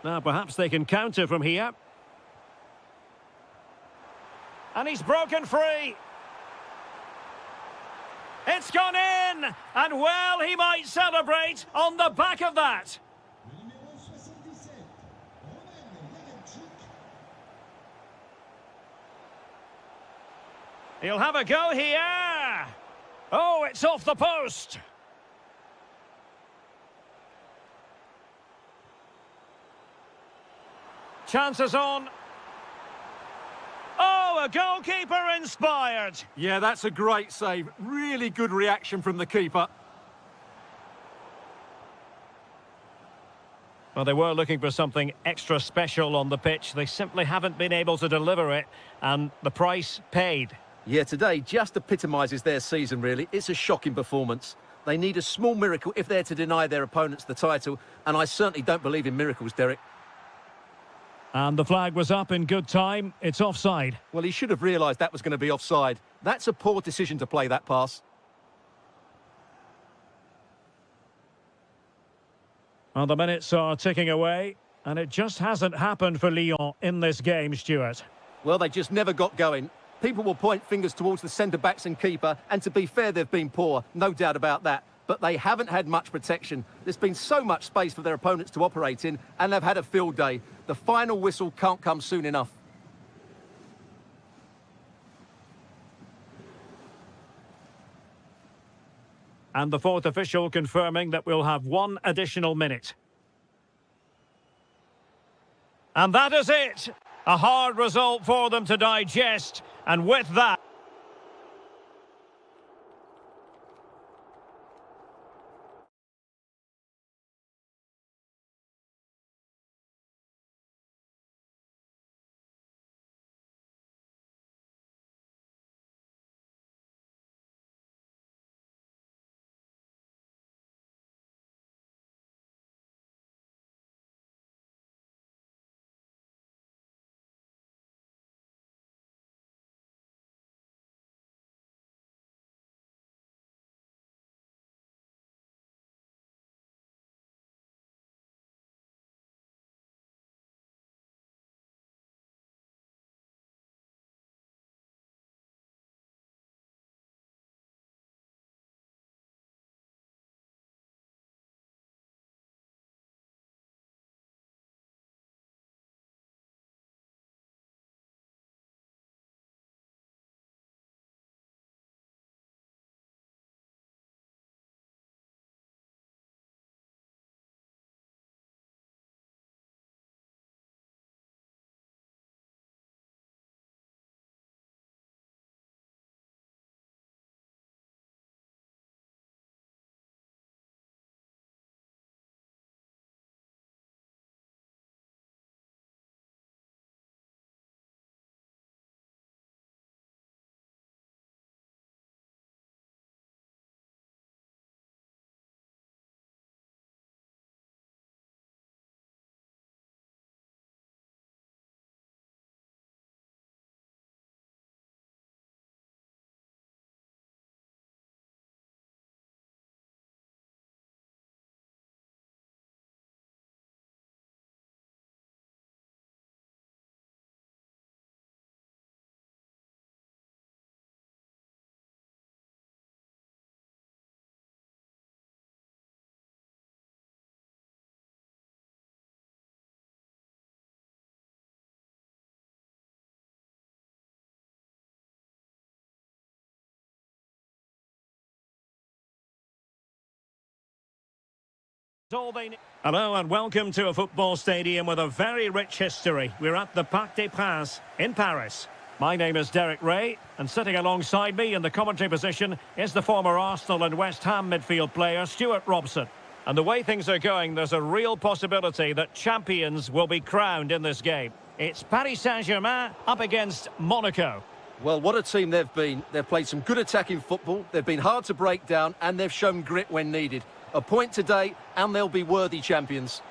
Now perhaps they can counter from here. And he's broken free. It's gone in! And well, he might celebrate on the back of that. He'll have a go here. Oh, it's off the post. Chances on. Oh, a goalkeeper inspired. Yeah, that's a great save. Really good reaction from the keeper. Well, they were looking for something extra special on the pitch. They simply haven't been able to deliver it, and the price paid. Yeah, today just epitomises their season, really. It's a shocking performance. They need a small miracle if they're to deny their opponents the title, and I certainly don't believe in miracles, Derek. And the flag was up in good time. It's offside. Well, he should have realised that was going to be offside. That's a poor decision to play that pass. Well, the minutes are ticking away, and it just hasn't happened for Lyon in this game, Stuart. Well, they just never got going. People will point fingers towards the centre-backs and keeper, and to be fair, they've been poor, no doubt about that. But they haven't had much protection. There's been so much space for their opponents to operate in, and they've had a field day. The final whistle can't come soon enough. And the fourth official confirming that we'll have one additional minute. And that is it. A hard result for them to digest. And with that... Hello and welcome to a football stadium with a very rich history. We're at the Parc des Princes in Paris. My name is Derek Ray, and sitting alongside me in the commentary position is the former Arsenal and West Ham midfield player Stuart Robson. And the way things are going, there's a real possibility that champions will be crowned in this game. It's Paris Saint-Germain up against Monaco. Well, what a team they've been. They've played some good attacking football, they've been hard to break down, and they've shown grit when needed. A point today, and they'll be worthy champions.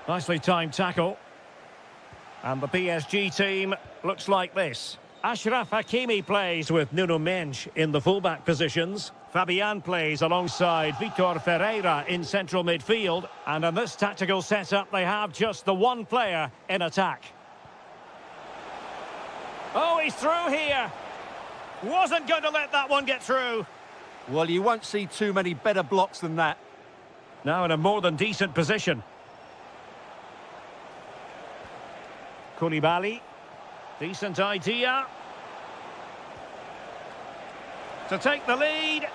Nicely timed tackle. And the PSG team looks like this. Achraf Hakimi plays with Nuno Mendes in the fullback positions. Fabian plays alongside Vitor Ferreira in central midfield. And in this tactical setup, they have just the one player in attack. Oh, he's through here. Wasn't going to let that one get through. Well, you won't see too many better blocks than that. Now in a more than decent position. Koulibaly. Decent idea. To take the lead.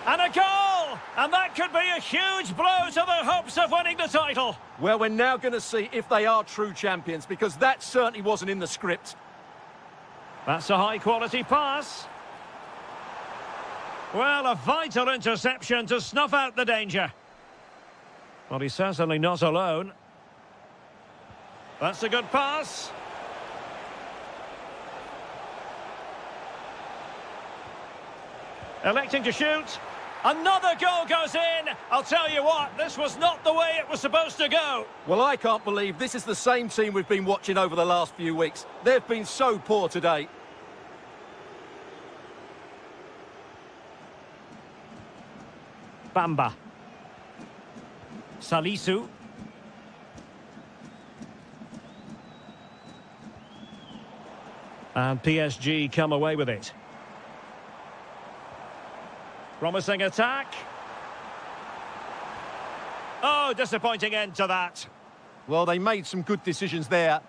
And a goal! And that could be a huge blow to their hopes of winning the title. Well, we're now going to see if they are true champions, because that certainly wasn't in the script. That's a high-quality pass. Well, a vital interception to snuff out the danger. Well, he's certainly not alone. That's a good pass. Electing to shoot. Another goal goes in. I'll tell you what, this was not the way it was supposed to go. Well, I can't believe this is the same team we've been watching over the last few weeks. They've been so poor today. Bamba. Salisu. And PSG come away with it. Promising attack. Oh, disappointing end to that. Well, they made some good decisions there.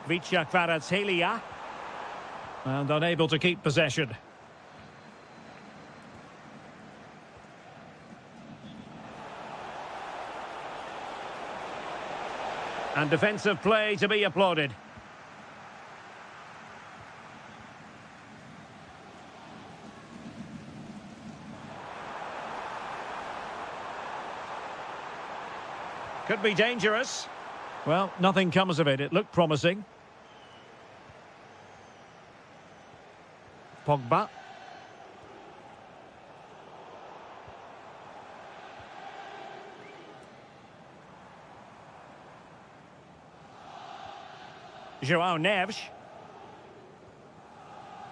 Vicha Kvaratskhelia. And unable to keep possession. And defensive play to be applauded. Could be dangerous. Well, nothing comes of it. It looked promising. Pogba. João Neves.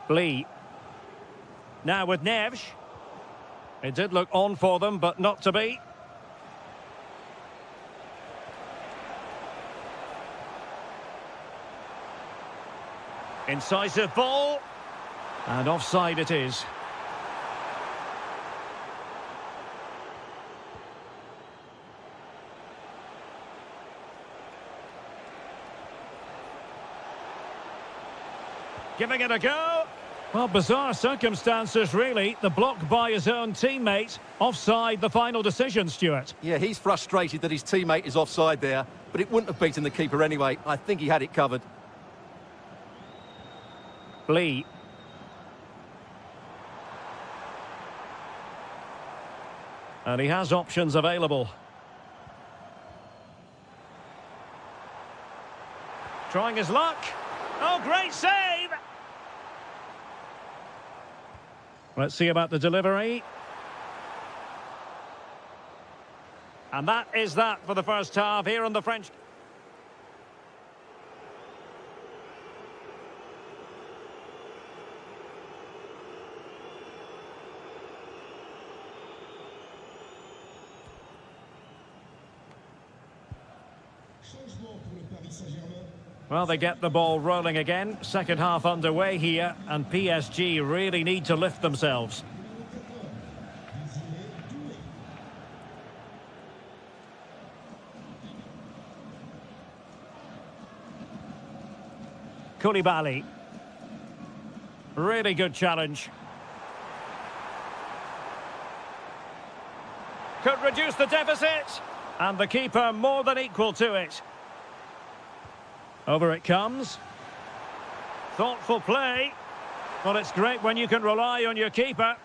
Lee. Now with Neves. It did look on for them, but not to be. Incisive ball. And offside it is. Giving it a go. Well, bizarre circumstances, really. The block by his own teammate. Offside, the final decision, Stuart. Yeah, he's frustrated that his teammate is offside there, but it wouldn't have beaten the keeper anyway. I think he had it covered. Lee. And he has options available. Trying his luck. Oh, great save! Let's see about the delivery. And that is that for the first half here in the French. Well, they get the ball rolling again. Second half underway here, and PSG really need to lift themselves. Koulibaly. Really good challenge. Could reduce the deficit. And the keeper more than equal to it. Over it comes. Thoughtful play. Well, it's great when you can rely on your keeper.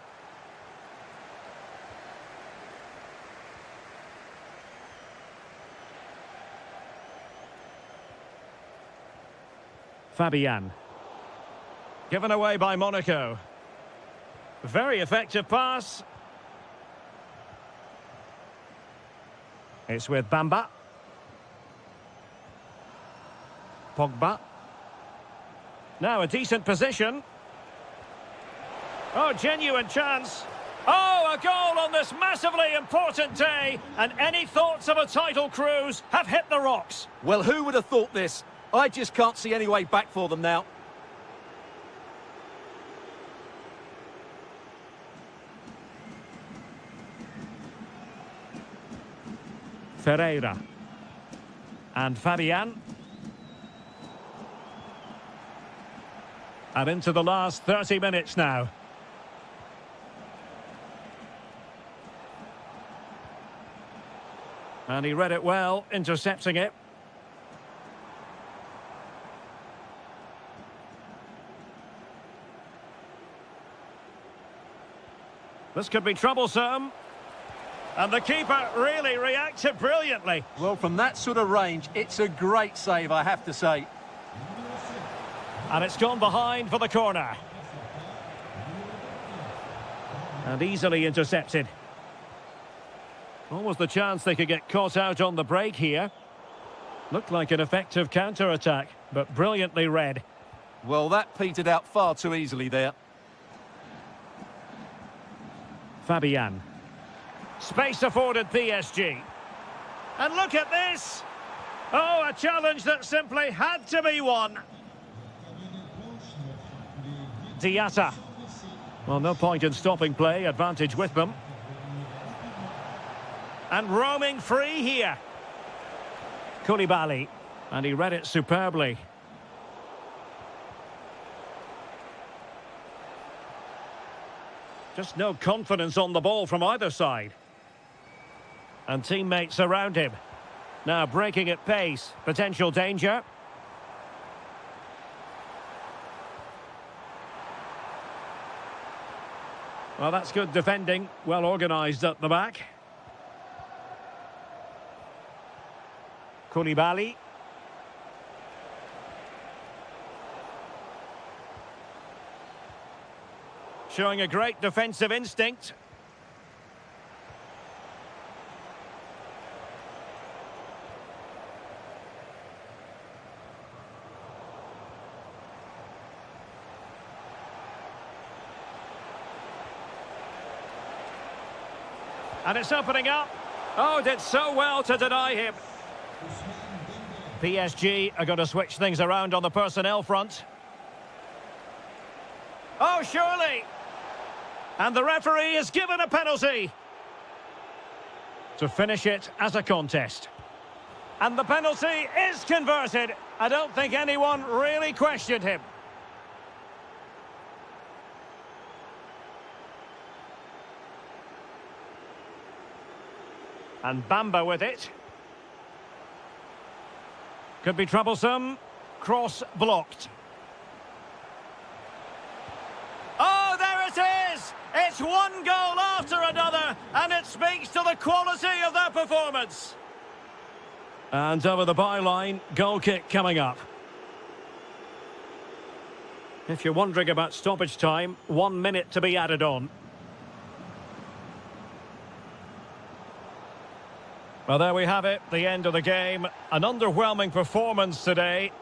Fabian. Given away by Monaco. Very effective pass. It's with Bamba. Pogba. Now a decent position. Oh, genuine chance. Oh, a goal on this massively important day. And any thoughts of a title cruise have hit the rocks. Well, who would have thought this? I just can't see any way back for them now. Ferreira. And Fabian. And into the last 30 minutes now. And he read it well, intercepting it. This could be troublesome. And the keeper really reacted brilliantly. Well, from that sort of range, it's a great save, I have to say. And it's gone behind for the corner. And easily intercepted. Almost the chance they could get caught out on the break here. Looked like an effective counter-attack, but brilliantly read. Well, that petered out far too easily there. Fabian. Space afforded PSG. And look at this! Oh, a challenge that simply had to be won. Diatta. Well, no point in stopping play, advantage with them. And roaming free here. Koulibaly. And he read it superbly. Just no confidence on the ball from either side. And teammates around him. Now breaking at pace. Potential danger. Well, that's good defending. Well organised at the back. Koulibaly. Showing a great defensive instinct. And it's opening up. Oh, did so well to deny him. PSG are going to switch things around on the personnel front. Oh, surely. And the referee has given a penalty to finish it as a contest. And the penalty is converted. I don't think anyone really questioned him. And Bamba with it. Could be troublesome. Cross blocked. Oh, there it is! It's one goal after another, and it speaks to the quality of their performance. And over the byline, goal kick coming up. If you're wondering about stoppage time, 1 minute to be added on. Well, there we have it, the end of the game. An underwhelming performance today.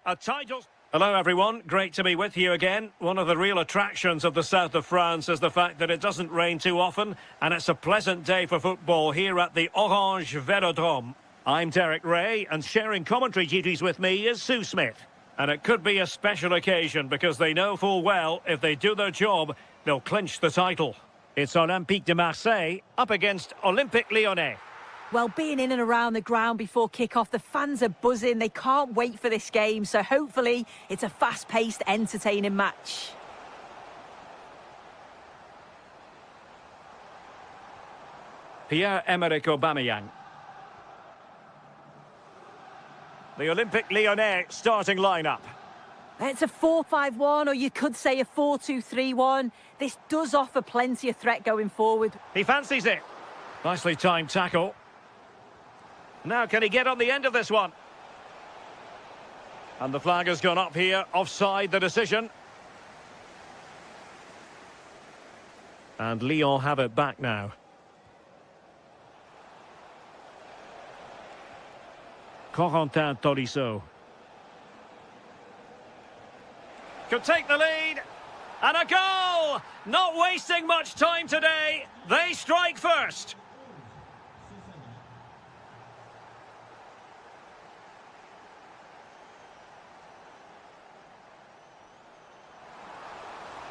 a title. Hello everyone, great to be with you again. One of the real attractions of the south of France is the fact that it doesn't rain too often, and it's a pleasant day for football here at the Orange Velodrome. I'm Derek Ray, and sharing commentary duties with me is Sue Smith. And it could be a special occasion because they know full well if they do their job, they'll clinch the title. It's Olympique de Marseille up against Olympique Lyonnais. Well, being in and around the ground before kick-off, the fans are buzzing. They can't wait for this game, so hopefully it's a fast-paced, entertaining match. Pierre-Emerick Aubameyang. The Olympique Lyonnais starting lineup. It's a 4-5-1, or you could say a 4-2-3-1. This does offer plenty of threat going forward. He fancies it. Nicely timed tackle. Now can he get on the end of this one? And the flag has gone up here. Offside the decision. And Lyon have it back now. Corentin Tolisso. Could take the lead. And a goal! Not wasting much time today. They strike first.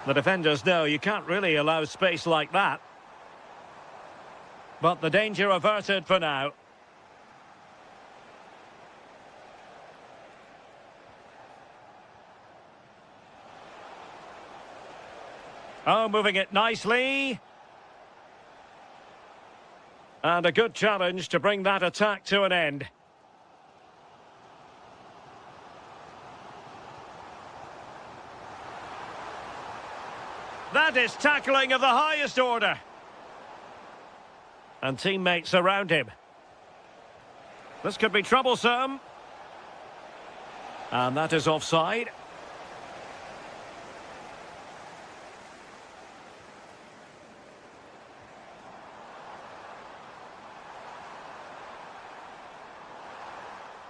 The defenders know you can't really allow space like that. But the danger averted for now. Oh, moving it nicely. And a good challenge to bring that attack to an end. That is tackling of the highest order. And teammates around him. This could be troublesome. And that is offside.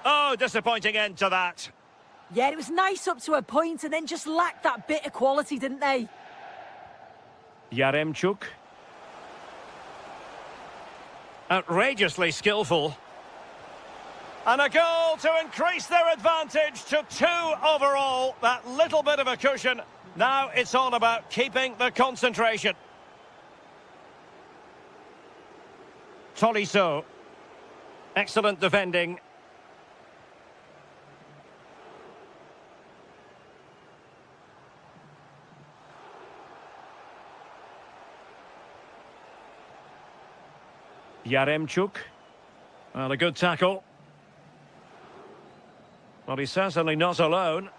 Oh, disappointing end to that. Yeah, it was nice up to a point and then just lacked that bit of quality, didn't they? Yaremchuk. Outrageously skillful. And a goal to increase their advantage to 2 overall. That little bit of a cushion. Now it's all about keeping the concentration. Tolisso. Excellent defending. Yaremchuk. Well, a good tackle. Well, he's certainly not alone.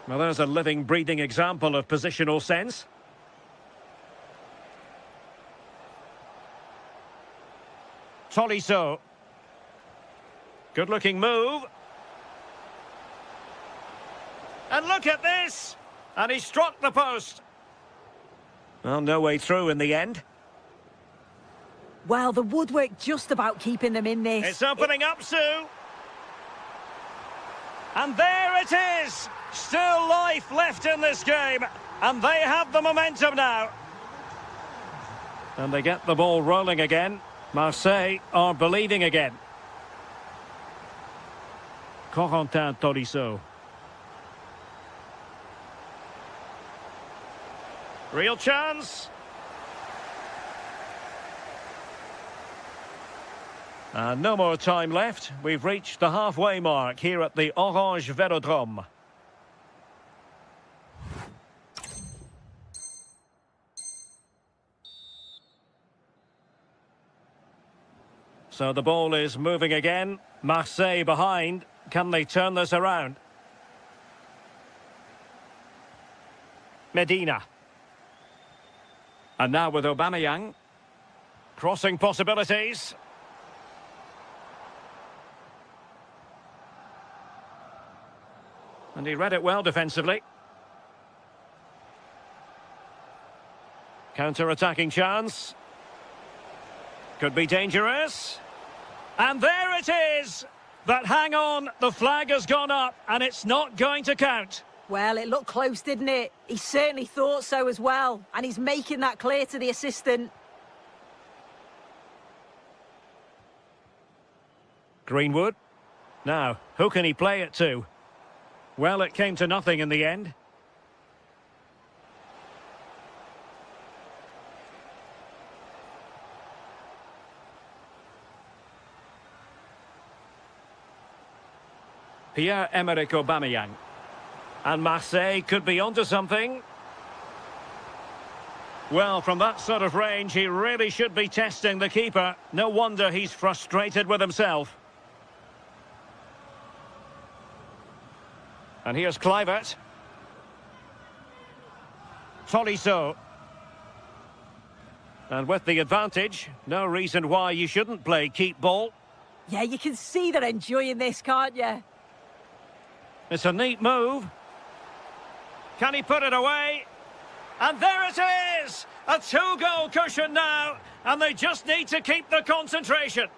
Well, there's a living, breathing example of positional sense. Tolisso. Good-looking move. And look at this! And he struck the post. Well, no way through in the end. Well, the woodwork just about keeping them in this. It's opening up, Sue. And there it is! Still life left in this game. And they have the momentum now. And they get the ball rolling again. Marseille are believing again. Corentin Tolisso. Real chance. And no more time left. We've reached the halfway mark here at the Orange Velodrome. So the ball is moving again. Marseille behind. Can they turn this around? Medina. And now with Aubameyang. Crossing possibilities. And he read it well defensively. Counter-attacking chance. Could be dangerous. And there it is! But hang on, the flag has gone up and it's not going to count. Well, it looked close, didn't it? He certainly thought so as well. And he's making that clear to the assistant. Greenwood. Now, who can he play it to? Well, it came to nothing in the end. Pierre-Emerick Aubameyang. And Marseille could be onto something. Well, from that sort of range, he really should be testing the keeper. No wonder he's frustrated with himself. And here's Kluivert. Tolisso. And with the advantage, no reason why you shouldn't play keep ball. Yeah, you can see they're enjoying this, can't you? It's a neat move. Can he put it away? And there it is! A two-goal cushion now, and they just need to keep the concentration.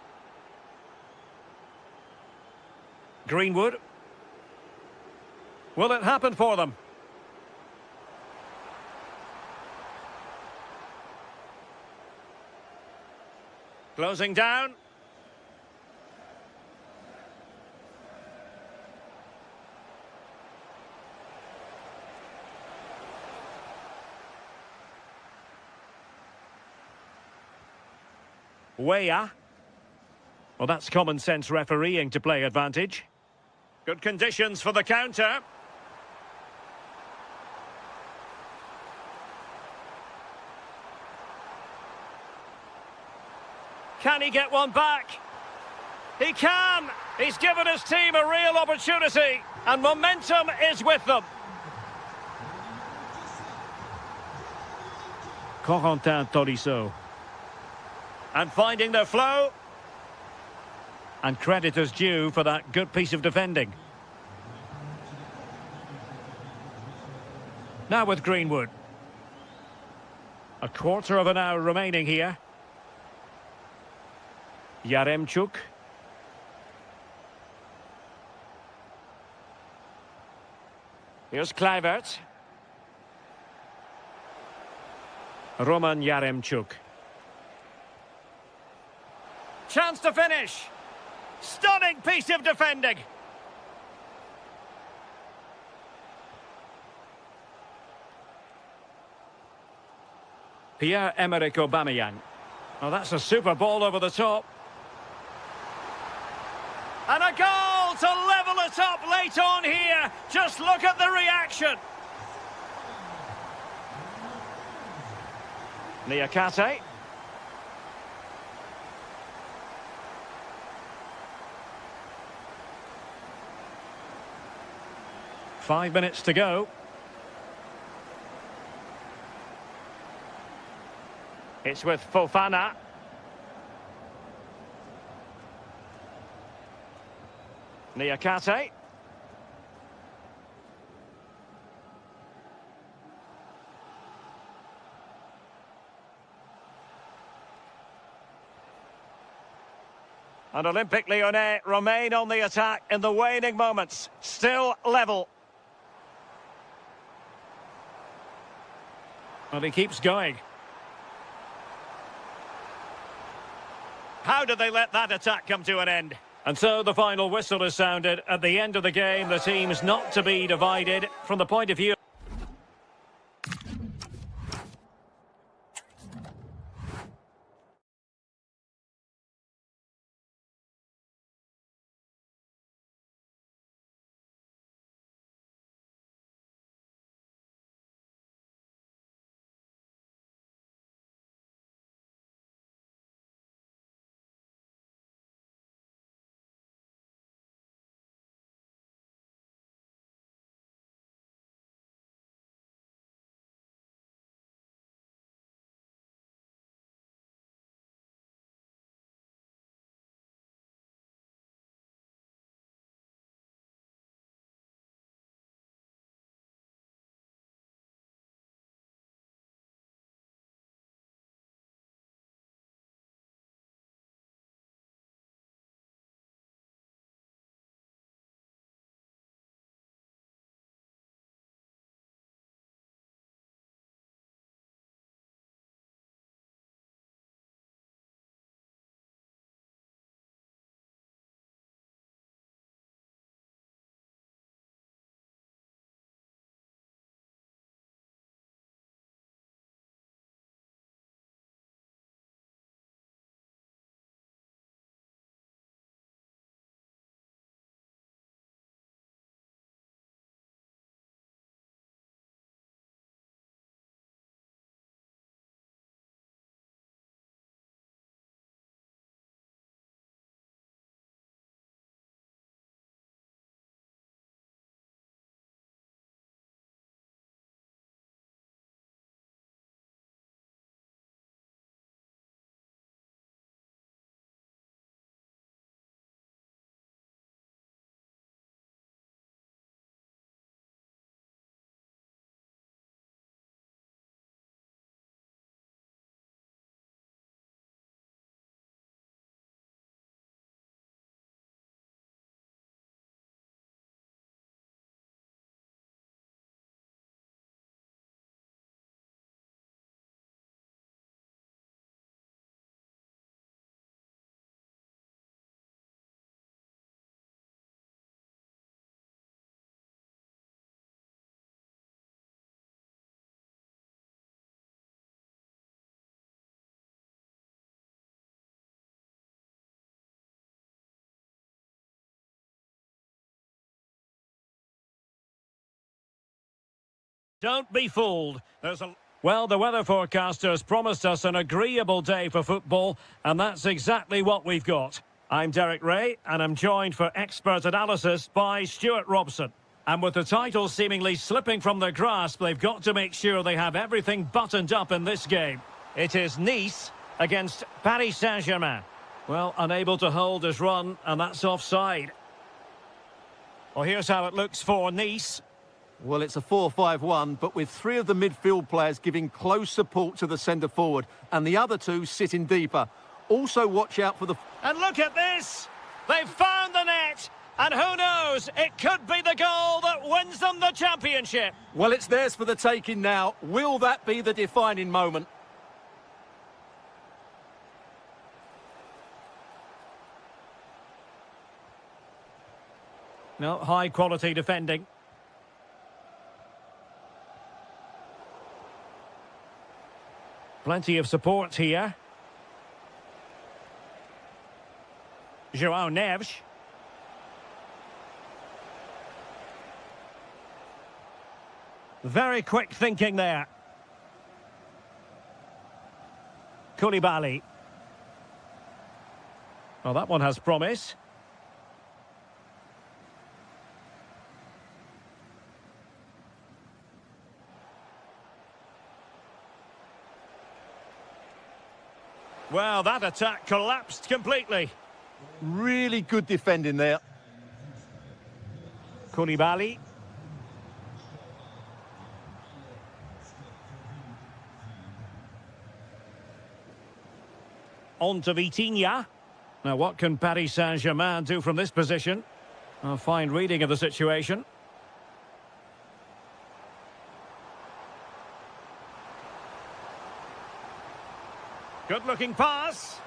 Greenwood. Will it happen for them? Closing down. Weah. Well, that's common sense refereeing to play advantage. Good conditions for the counter. Can he get one back? He can! He's given his team a real opportunity, and momentum is with them. Corentin Tolisso. And finding their flow. And credit is due for that good piece of defending. Now with Greenwood. A quarter of an hour remaining here. Yaremchuk. Here's Kluivert. Roman Yaremchuk. Chance to finish. Stunning piece of defending. Pierre-Emerick Aubameyang. Oh, that's a super ball over the top. And a goal to level it up late on here. Just look at the reaction. Niakate. Five minutes to go. It's with Fofana. Niakate. And Olympique Lyonnais remain on the attack in the waning moments. Still level. Well, he keeps going. How did they let that attack come to an end? And so the final whistle is sounded. At the end of the game, the team's not to be divided. From the point of view Don't be fooled. Well, the weather forecasters promised us an agreeable day for football, and that's exactly what we've got. I'm Derek Ray, and I'm joined for expert analysis by Stuart Robson. And with the title seemingly slipping from their grasp, they've got to make sure they have everything buttoned up in this game. It is Nice against Paris Saint-Germain. Well, unable to hold his run, and that's offside. Well, here's how it looks for Nice. Well, it's a 4-5-1, but with three of the midfield players giving close support to the centre-forward, and the other two sitting deeper. Also watch out for the... And look at this! They've found the net! And who knows, it could be the goal that wins them the championship. Well, it's theirs for the taking now. Will that be the defining moment? No, high-quality defending. Plenty of support here. João Neves. Very quick thinking there. Koulibaly. Well, that one has promise. Well, that attack collapsed completely. Really good defending there. Koulibaly. On to Vitinha. Now, what can Paris Saint-Germain do from this position? A fine reading of the situation. Good-looking pass.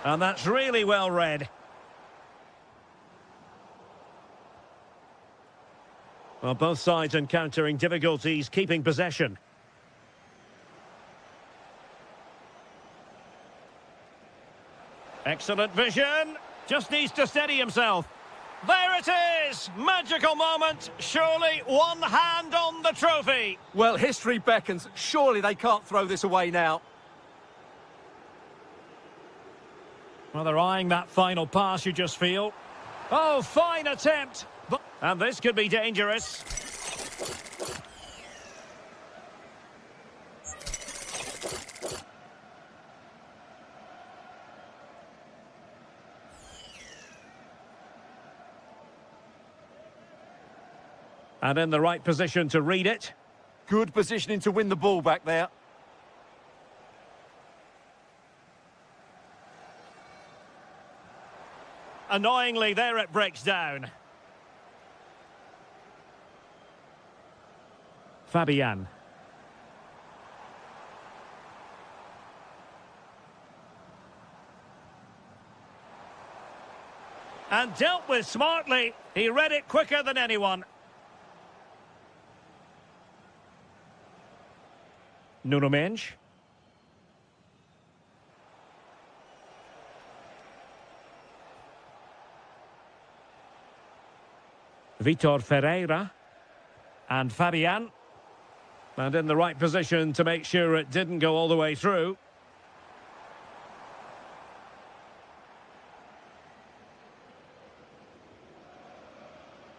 And that's really well read. Well, both sides encountering difficulties keeping possession. Excellent vision. Just needs to steady himself. There it is! Magical moment. Surely one hand on the trophy. Well, history beckons. Surely they can't throw this away now. Well, they're eyeing that final pass, you just feel. Oh, fine attempt. And this could be dangerous. And in the right position to read it. Good positioning to win the ball back there. Annoyingly, there it breaks down. Fabian. And dealt with smartly. He read it quicker than anyone. Nuno Mendes. Vitor Ferreira. And Fabian. And in the right position to make sure it didn't go all the way through.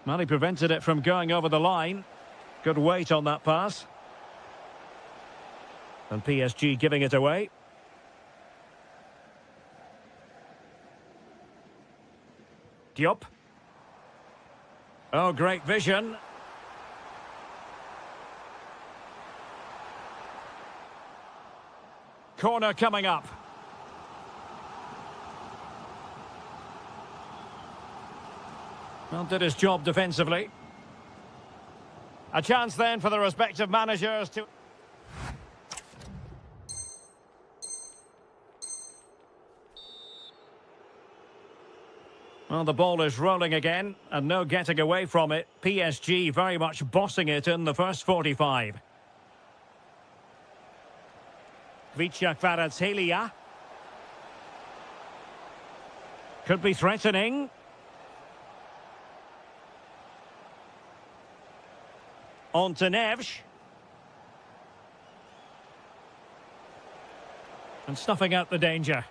Well, he prevented it from going over the line. Good weight on that pass. And PSG giving it away. Diop. Oh, great vision. Corner coming up. Well, did his job defensively. A chance then for the respective managers to... Well, the ball is rolling again, and no getting away from it. PSG very much bossing it in the first 45. Vicha Kvaratskhelia. Could be threatening. On to Nevs. And snuffing out the danger.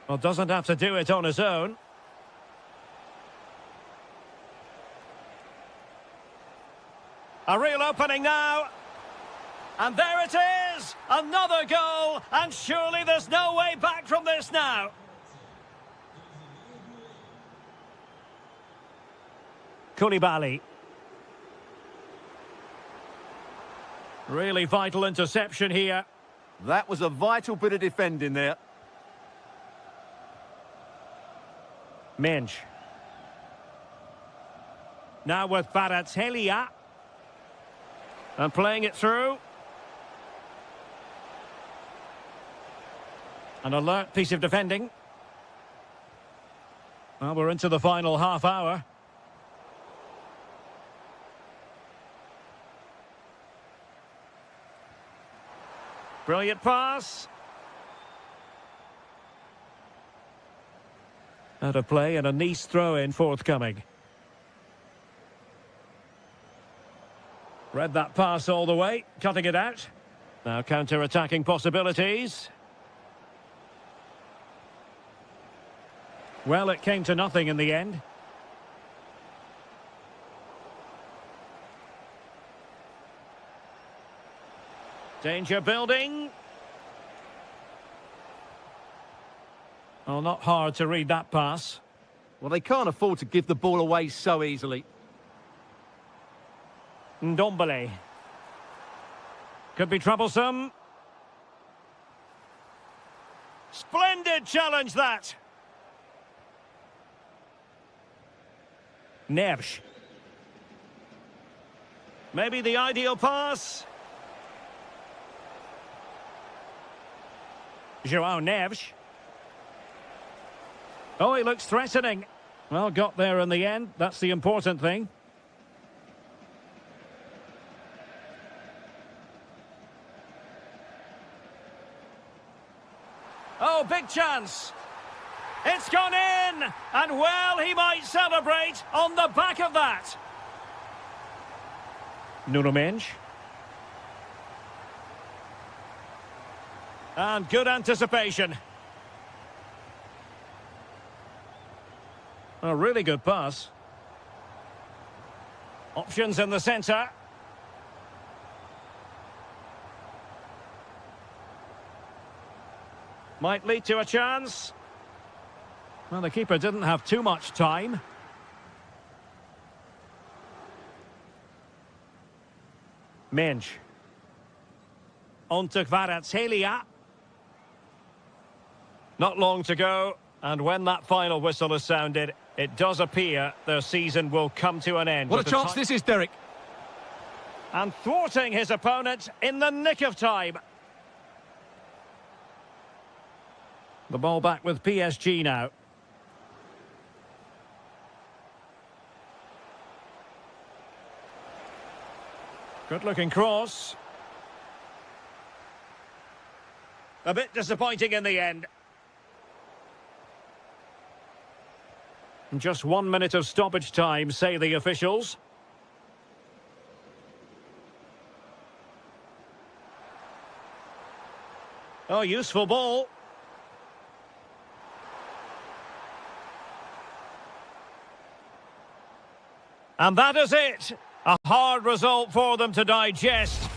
Well, doesn't have to do it on his own. A real opening now. And there it is! Another goal! And surely there's no way back from this now. Koulibaly. Really vital interception here. That was a vital bit of defending there. Minch. Now with Kvaratskhelia. And playing it through. An alert piece of defending. Well, we're into the final half hour. Brilliant pass. Out of play and a Nice throw-in forthcoming. Read that pass all the way, cutting it out. Now counter-attacking possibilities. Well, it came to nothing in the end. Danger building. Oh, not hard to read that pass. Well, they can't afford to give the ball away so easily. Ndombele. Could be troublesome. Splendid challenge, that. Nevs. Maybe the ideal pass. João Neves. Oh, he looks threatening. Well, got there in the end. That's the important thing. Oh, big chance. It's gone in. And, well, he might celebrate on the back of that. Nuno Mendes. And good anticipation. A really good pass. Options in the centre. Might lead to a chance. Well, the keeper didn't have too much time. Mensch. On to Kvaratskhelia. Not long to go, and when that final whistle is sounded, it does appear their season will come to an end. What a chance this is, Derek. And thwarting his opponent in the nick of time. The ball back with PSG now. Good-looking cross. A bit disappointing in the end. Just 1 minute of stoppage time, say the officials. Oh, useful ball. And that is it. A hard result for them to digest.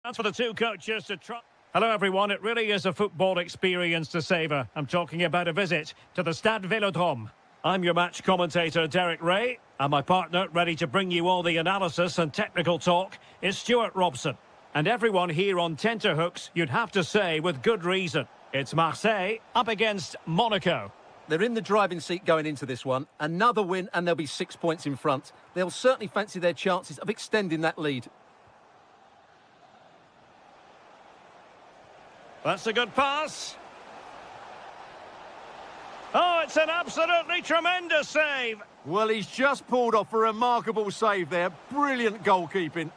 That's for the two coaches to try. Hello everyone, it really is a football experience to savour. I'm talking about a visit to the Stade Vélodrome. I'm your match commentator Derek Ray, and my partner ready to bring you all the analysis and technical talk is Stuart Robson. And everyone here on tenterhooks, you'd have to say with good reason. It's Marseille up against Monaco. They're in the driving seat going into this one. Another win and they'll be 6 points in front. They'll certainly fancy their chances of extending that lead. That's a good pass. Oh, it's an absolutely tremendous save. Well, he's just pulled off a remarkable save there. Brilliant goalkeeping.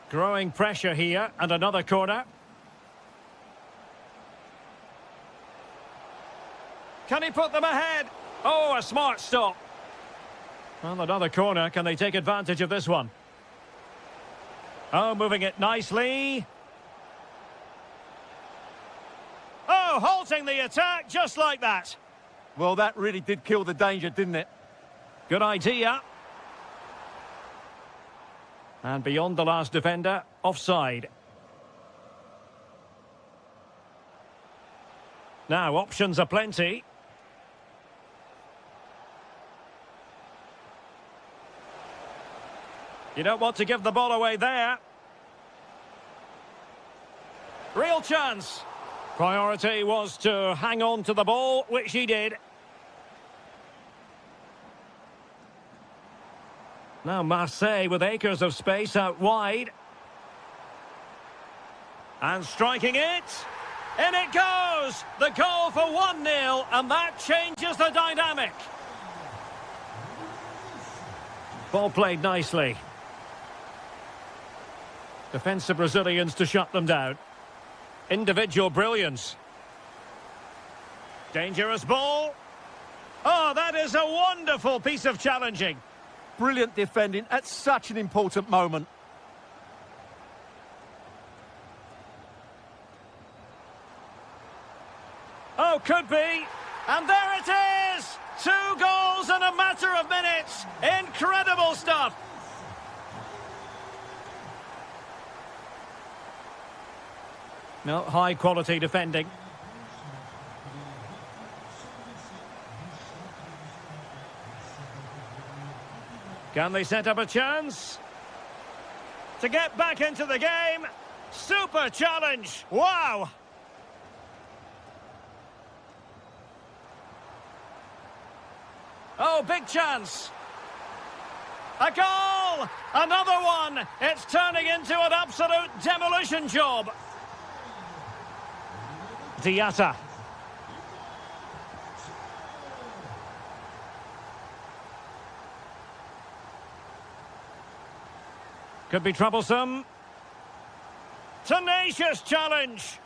Growing pressure here, and another corner. Can he put them ahead? Oh, a smart stop. Well, another corner. Can they take advantage of this one? Oh, moving it nicely. Oh, halting the attack just like that. Well, that really did kill the danger, didn't it? Good idea. And beyond the last defender, offside. Now, options are plenty. You don't want to give the ball away there. Real chance. Priority was to hang on to the ball, which he did. Now Marseille with acres of space out wide. And striking it. In it goes! The goal for 1-0, and that changes the dynamic. Ball played nicely. Defensive Brazilians to shut them down. Individual brilliance. Dangerous ball. Oh, that is a wonderful piece of challenging. Brilliant defending at such an important moment. Oh, could be. And there it is! 2 goals in a matter of minutes. Incredible stuff. No, high-quality defending. Can they set up a chance? To get back into the game. Super challenge. Wow. Oh, big chance. A goal! Another one! It's turning into an absolute demolition job. Diatta. Could be troublesome. Tenacious challenge.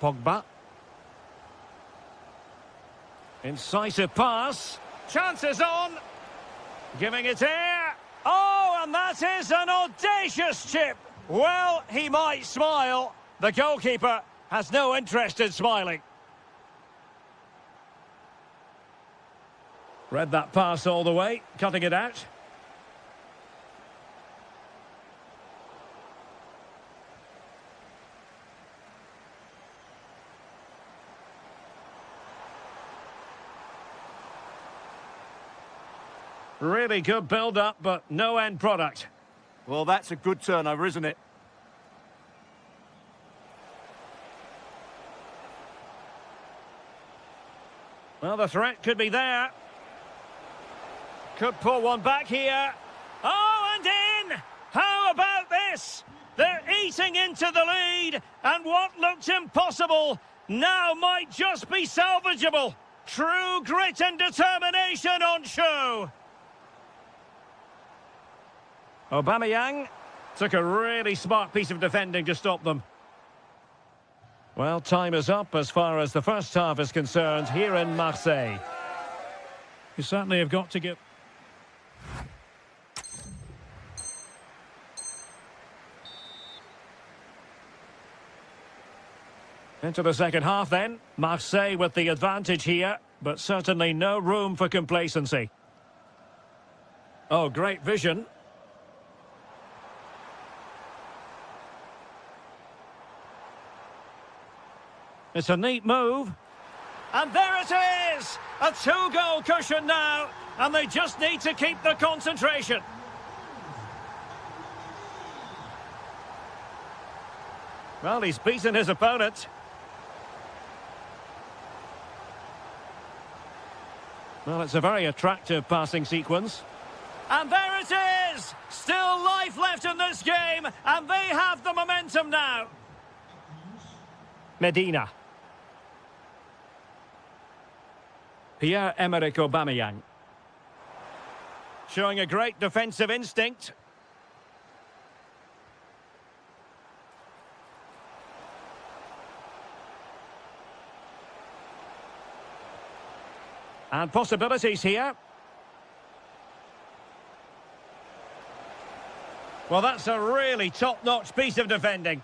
Pogba. Incisive pass. Chances on. Giving it air. Oh, and that is an audacious chip. Well, he might smile. The goalkeeper has no interest in smiling. Read that pass all the way, cutting it out. Really good build-up, but no end product. Well, that's a good turnover, isn't it? Well, the threat could be there. Could pull one back here. Oh, and in! How about this? They're eating into the lead, and what looked impossible now might just be salvageable. True grit and determination on show. Aubameyang took a really smart piece of defending to stop them. Well, time is up as far as the first half is concerned here in Marseille. You certainly have got to give... Into the second half then. Marseille with the advantage here, but certainly no room for complacency. Oh, great vision. It's a neat move. And there it is! A two-goal cushion now, and they just need to keep the concentration. Well, he's beaten his opponent. Well, it's a very attractive passing sequence. And there it is! Still life left in this game, and they have the momentum now. Medina. Pierre-Emerick Aubameyang. Showing a great defensive instinct. And possibilities here. Well, that's a really top-notch piece of defending.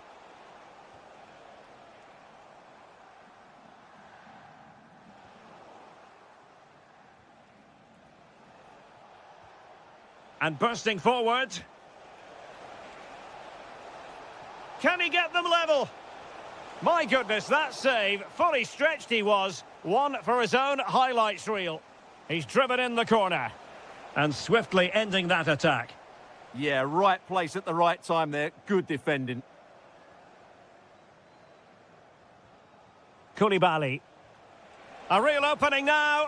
And bursting forward. Can he get them level? My goodness, that save. Fully stretched he was. One for his own highlights reel. He's driven in the corner. And swiftly ending that attack. Yeah, right place at the right time there. Good defending. Koulibaly. A real opening now.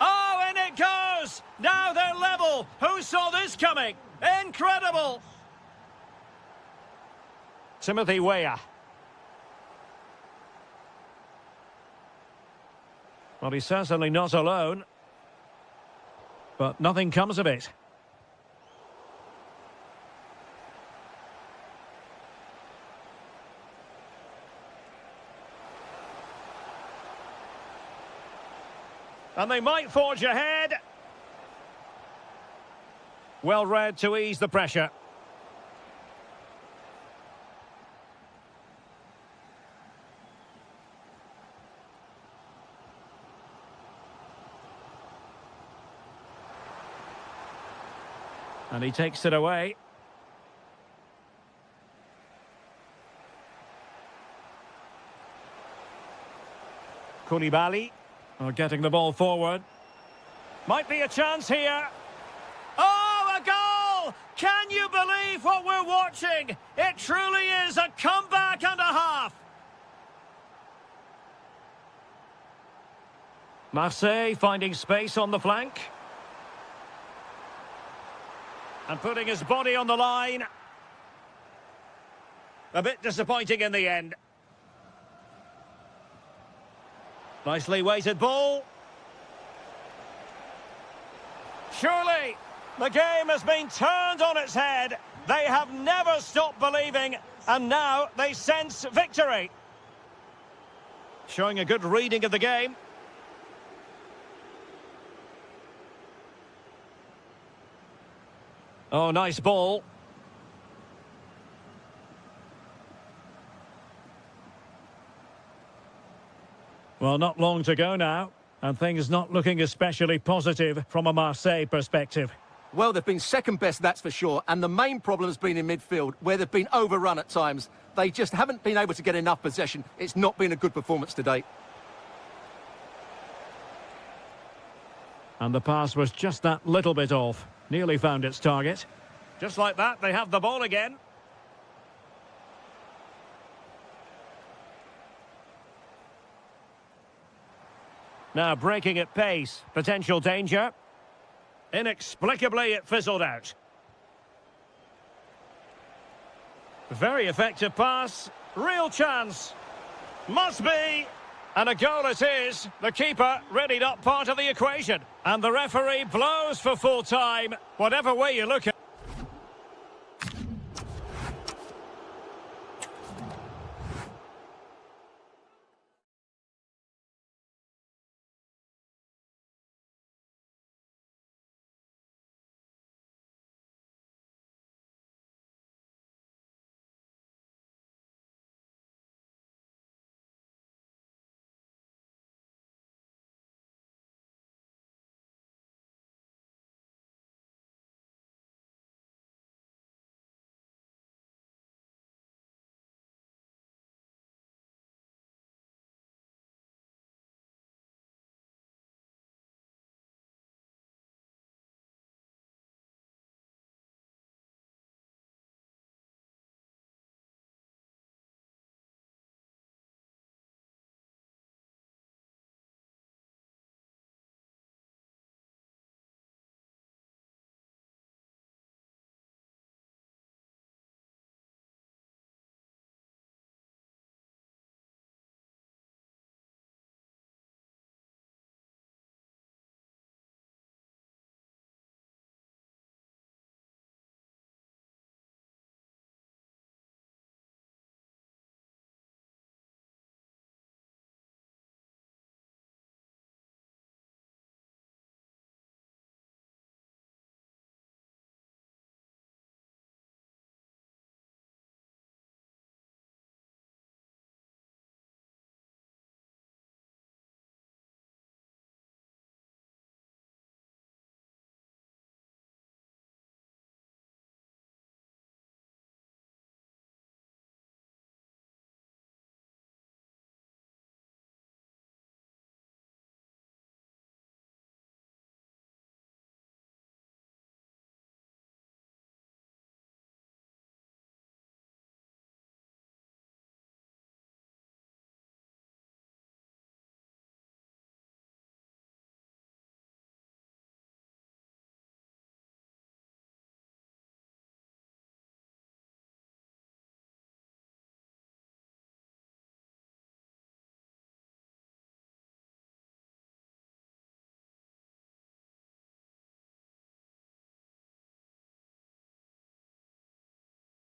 Oh, in it goes! Now they're level. Who saw this coming? Incredible! Timothy Weah. Well, he's certainly not alone. But nothing comes of it. And they might forge ahead. Well read to ease the pressure. And he takes it away. Koulibaly. Oh, getting the ball forward. Might be a chance here. Oh, a goal! Can you believe what we're watching? It truly is a comeback and a half. Marseille finding space on the flank. And putting his body on the line. A bit disappointing in the end. Nicely weighted ball. Surely, the game has been turned on its head. They have never stopped believing, and now they sense victory. Showing a good reading of the game. Oh, nice ball. Well, not long to go now, and things not looking especially positive from a Marseille perspective. Well, they've been second best, that's for sure, and the main problem has been in midfield, where they've been overrun at times. They just haven't been able to get enough possession. It's not been a good performance to date. And the pass was just that little bit off. Nearly found its target. Just like that, they have the ball again. Now breaking at pace. Potential danger. Inexplicably, it fizzled out. Very effective pass. Real chance. Must be. And a goal it is. The keeper really not part of the equation. And the referee blows for full time. Whatever way you look at it.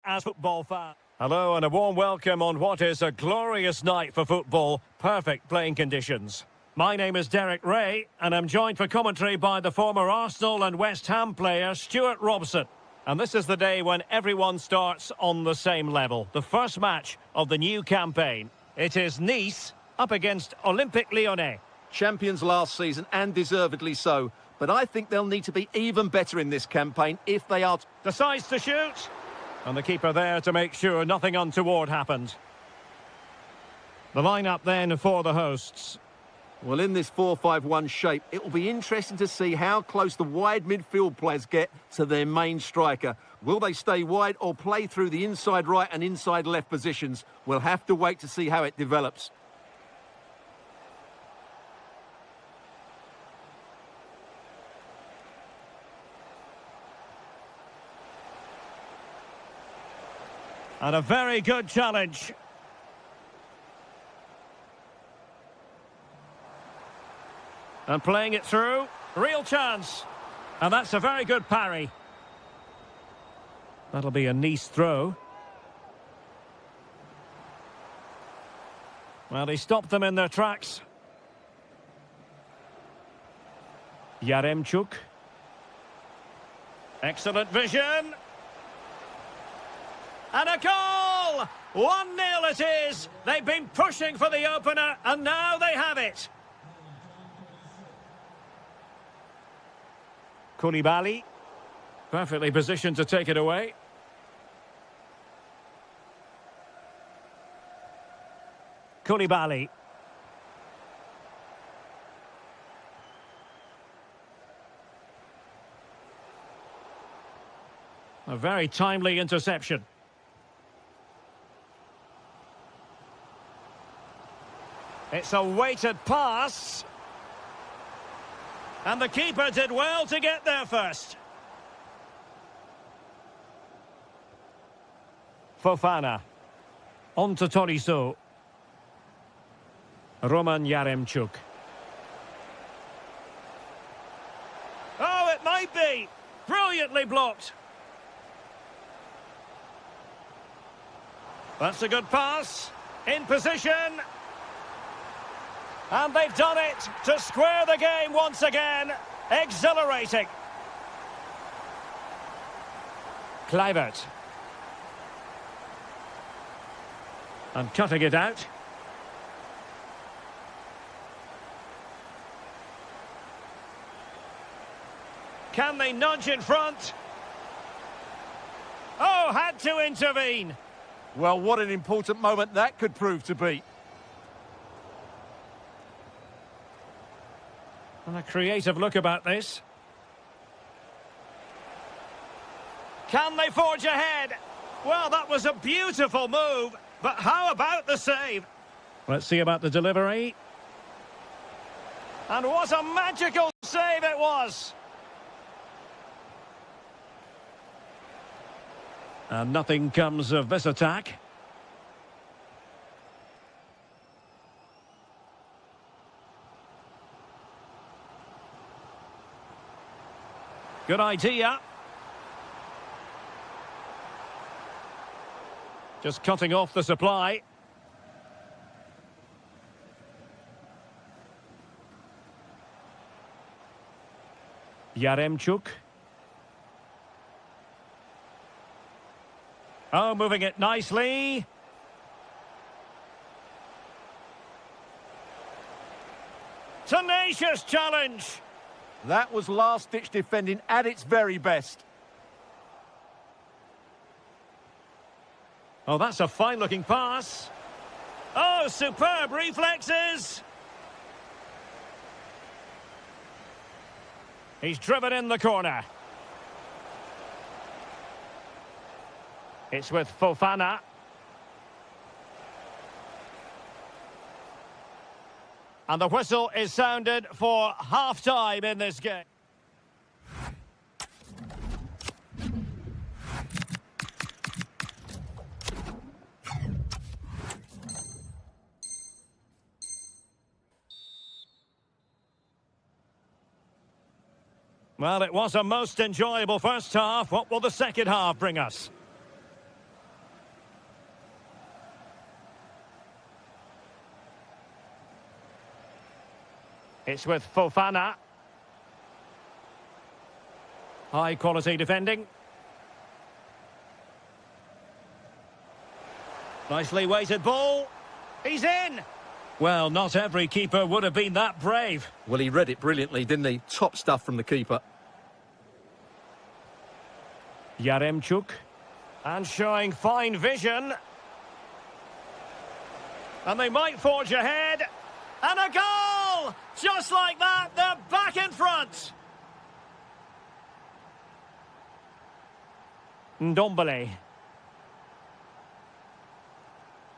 as football fan. Hello and a warm welcome on what is a glorious night for football. Perfect playing conditions. My name is Derek Ray and I'm joined for commentary by the former Arsenal and West Ham player Stuart Robson. And this is the day when everyone starts on the same level. The first match of the new campaign. It is Nice up against Olympique Lyonnais. Champions last season, and deservedly so. But I think they'll need to be even better in this campaign if they are... Decides to shoot. And the keeper there to make sure nothing untoward happened. The lineup then for the hosts. Well, in this 4-5-1 shape, it will be interesting to see how close the wide midfield players get to their main striker. Will they stay wide or play through the inside right and inside left positions? We'll have to wait to see how it develops. And a very good challenge. And playing it through. Real chance. And that's a very good parry. That'll be a Nice throw. Well, he stopped them in their tracks. Yaremchuk. Excellent vision. And a goal! 1-0 it is. They've been pushing for the opener, and now they have it. Koulibaly. Perfectly positioned to take it away. Koulibaly. A very timely interception. It's a weighted pass. And the keeper did well to get there first. Fofana. On to Tolisso. Roman Yaremchuk. Oh, it might be. Brilliantly blocked. That's a good pass. In position. And they've done it to square the game once again. Exhilarating. Kluivert. And cutting it out. Can they nudge in front? Oh, had to intervene. Well, what an important moment that could prove to be. And a creative look about this. Can they forge ahead? Well, that was a beautiful move, but how about the save? Let's see about the delivery. And what a magical save it was! And nothing comes of this attack. Good idea. Just cutting off the supply. Yaremchuk. Oh, moving it nicely. Tenacious challenge. That was last-ditch defending at its very best. Oh, that's a fine-looking pass. Oh, superb reflexes. He's driven in the corner. It's with Fofana. And the whistle is sounded for half-time in this game. Well, it was a most enjoyable first half. What will the second half bring us? It's with Fofana. High quality defending. Nicely weighted ball. He's in. Well, not every keeper would have been that brave. Well, he read it brilliantly, didn't he? Top stuff from the keeper. Yaremchuk. And showing fine vision. And they might forge ahead. And a goal! Just like that, they're back in front. Ndombele.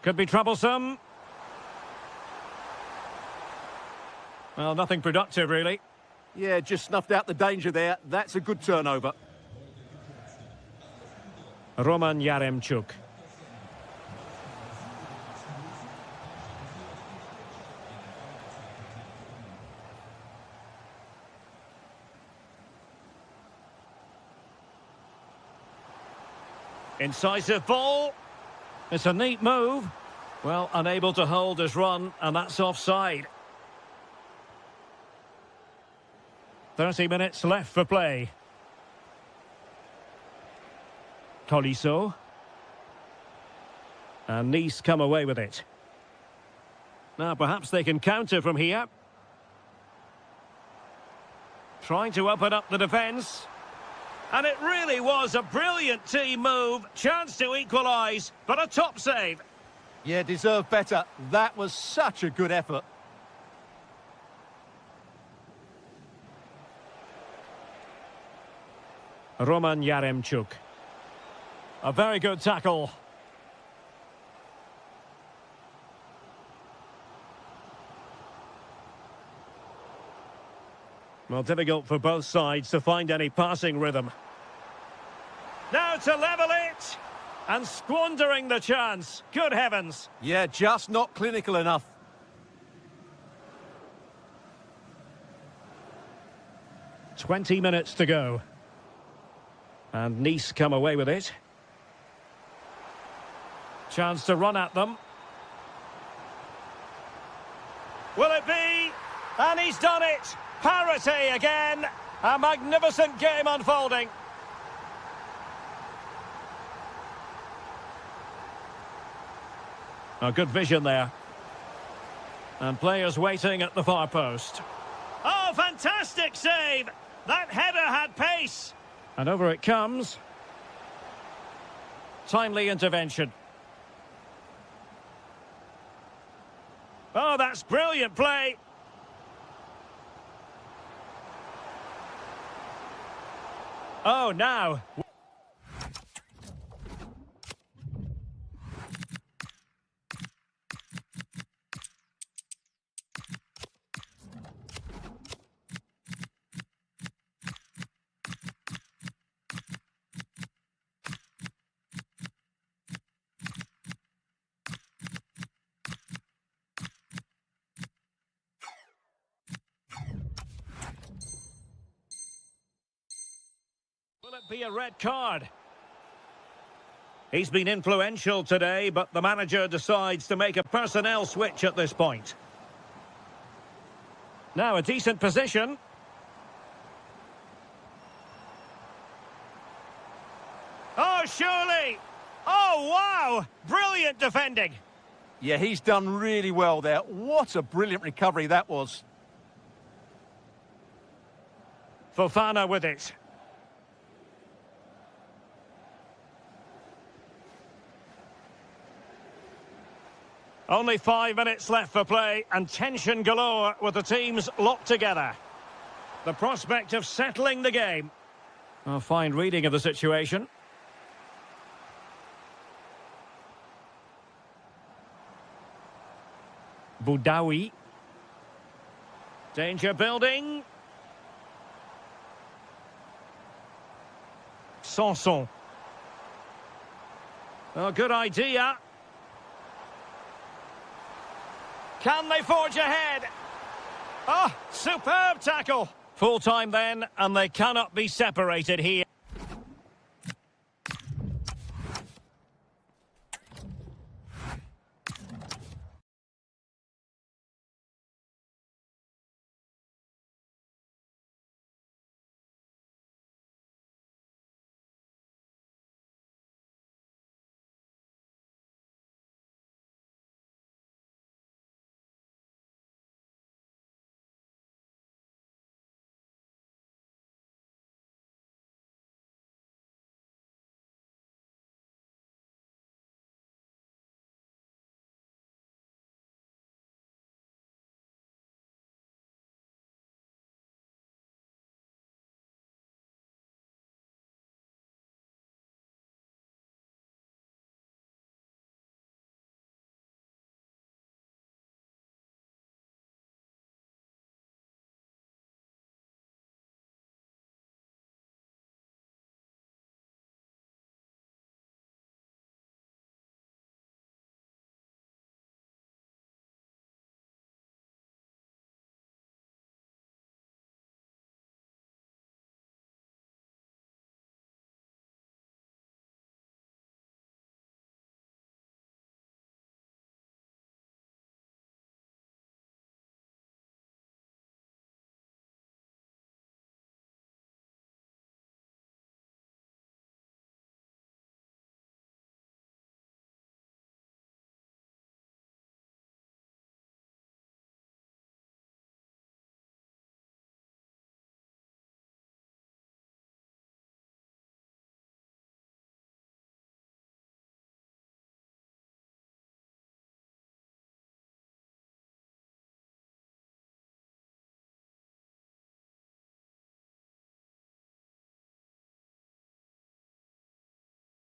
Could be troublesome. Well, nothing productive, really. Yeah, just snuffed out the danger there. That's a good turnover. Roman Yaremchuk. Incisive ball. It's a neat move. Well, unable to hold his run, and that's offside. 30 minutes left for play. Tolisso. And Nice come away with it. Now, perhaps they can counter from here. Trying to open up the defence. And it really was a brilliant team move. Chance to equalise, but a top save. Yeah, deserved better. That was such a good effort. Roman Yaremchuk. A very good tackle. Well, difficult for both sides to find any passing rhythm. Now to level it! And squandering the chance. Good heavens. Yeah, just not clinical enough. "20 minutes to go. And Nice come away with it. Chance to run at them. Will it be? And he's done it! Parity again! A magnificent game unfolding. A good vision there. And players waiting at the far post. Oh, fantastic save! That header had pace. And over it comes. Timely intervention. Oh, that's brilliant play. Oh, now. Will it be a red card? He's been influential today, but the manager decides to make a personnel switch at this point. Now a decent position. Oh, surely! Oh, wow! Brilliant defending! Yeah, he's done really well there. What a brilliant recovery that was. Fofana with it. Only 5 minutes left for play, and tension galore with the teams locked together. The prospect of settling the game. A fine reading of the situation. Boudaoui. Danger building. Sanson. Oh, good idea. Can they forge ahead? Oh, superb tackle. Full time then, and they cannot be separated here.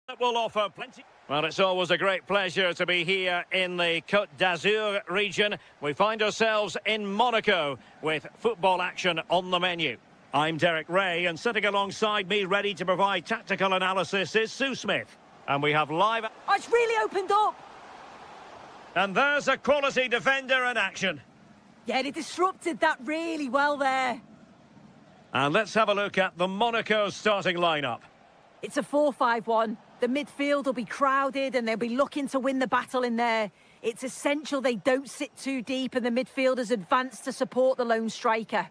That will offer plenty. Well, it's always a great pleasure to be here in the Côte d'Azur region. We find ourselves in Monaco with football action on the menu. I'm Derek Ray, and sitting alongside me, ready to provide tactical analysis, is Sue Smith. And we have live... Oh, it's really opened up. And there's a quality defender in action. Yeah, they disrupted that really well there. And let's have a look at the Monaco starting lineup. It's a 4-5-1. The midfield will be crowded and they'll be looking to win the battle in there. It's essential they don't sit too deep and the midfielders advance to support the lone striker.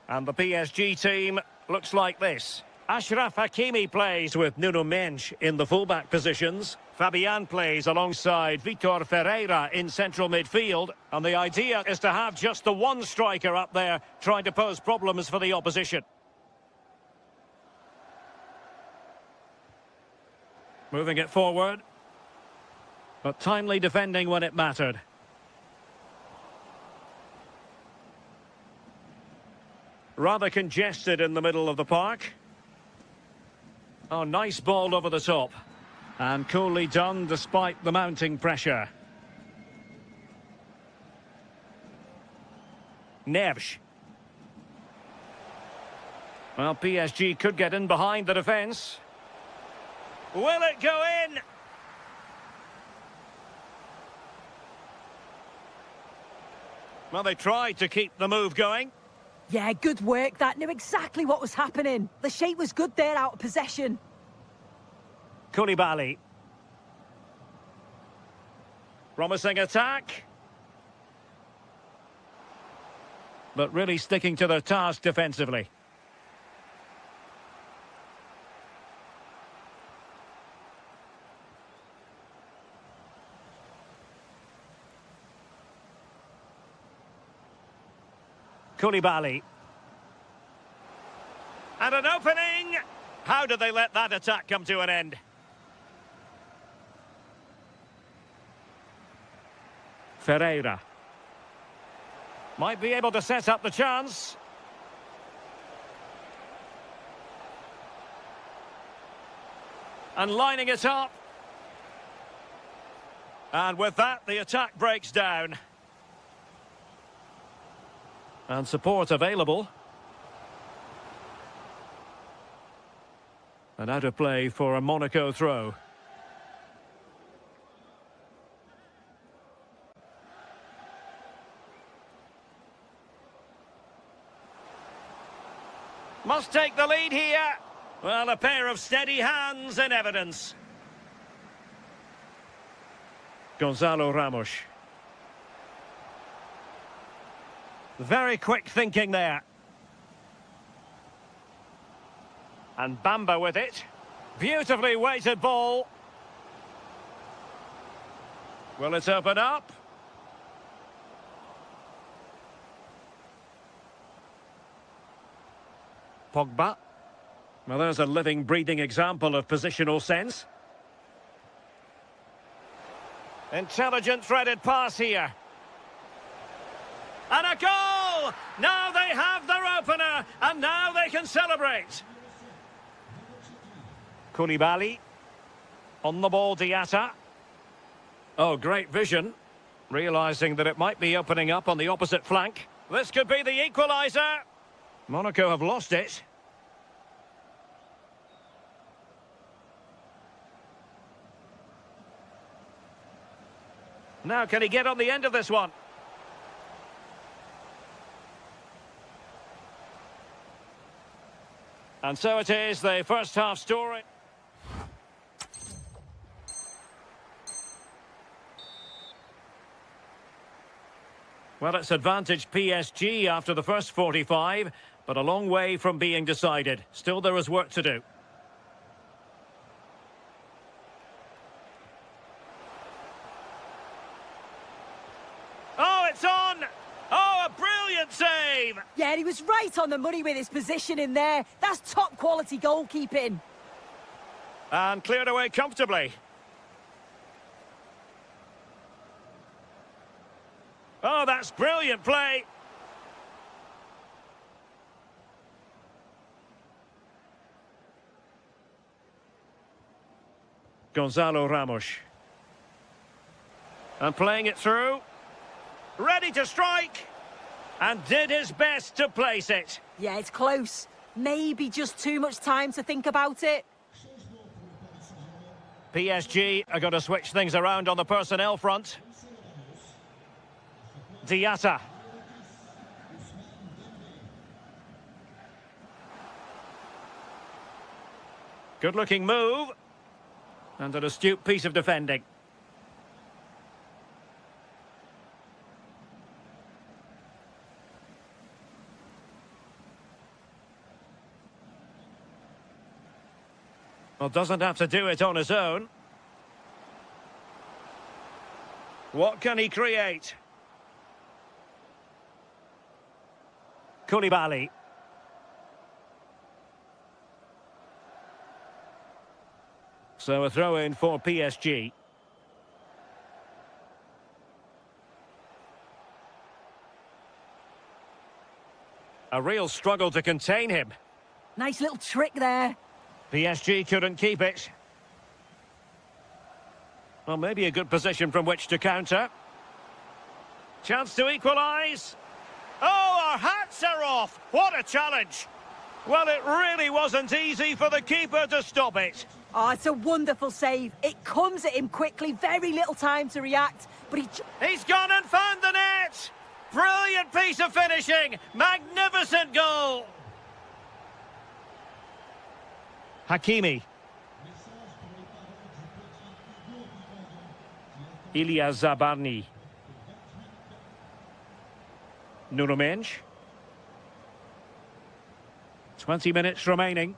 And the PSG team looks like this. Achraf Hakimi plays with Nuno Mendes in the fullback positions. Fabian plays alongside Vitor Ferreira in central midfield. And the idea is to have just the one striker up there trying to pose problems for the opposition. Moving it forward. But timely defending when it mattered. Rather congested in the middle of the park. Oh, nice ball over the top. And coolly done despite the mounting pressure. Neves. Well, PSG could get in behind the defence. Will it go in? Well, they tried to keep the move going. Yeah, good work. That knew exactly what was happening. The shape was good there out of possession. Koulibaly. Promising attack. But really sticking to their task defensively. Koulibaly. And an opening! How did they let that attack come to an end? Ferreira. Might be able to set up the chance. And lining it up. And with that, the attack breaks down. And support available. And out of play for a Monaco throw. Must take the lead here. Well, a pair of steady hands in evidence. Gonzalo Ramos. Very quick thinking there. And Bamba with it. Beautifully weighted ball. Will it open up? Pogba. Well, there's a living, breathing example of positional sense. Intelligent threaded pass here. And a goal! Now they have their opener, and now they can celebrate. Koulibaly. On the ball, Diatta. Oh, great vision. Realising that it might be opening up on the opposite flank. This could be the equaliser. Monaco have lost it. Now, can he get on the end of this one? And so it is, the first half story. Well, it's advantage PSG after the first 45, but a long way from being decided. Still, there is work to do. Oh, it's on! Oh, a brilliant save! Yeah, he was right on the money with his position in there. That's top quality goalkeeping. And cleared away comfortably. Oh, that's brilliant play. Gonzalo Ramos. And playing it through. Ready to strike. And did his best to place it. Yeah, it's close. Maybe just too much time to think about it. PSG are going to switch things around on the personnel front. Diatta. Good-looking move. And an astute piece of defending. Well, doesn't have to do it on his own. What can he create? Koulibaly. So a throw-in for PSG. A real struggle to contain him. Nice little trick there. PSG couldn't keep it. Well, maybe a good position from which to counter. Chance to equalise. Oh, our hats are off. What a challenge. Well, it really wasn't easy for the keeper to stop it. Oh, it's a wonderful save. It comes at him quickly, very little time to react, but He's gone and found the net. Brilliant piece of finishing. Magnificent goal. Hakimi. Ilya Zabarny. Nuno Mendes. 20 minutes remaining.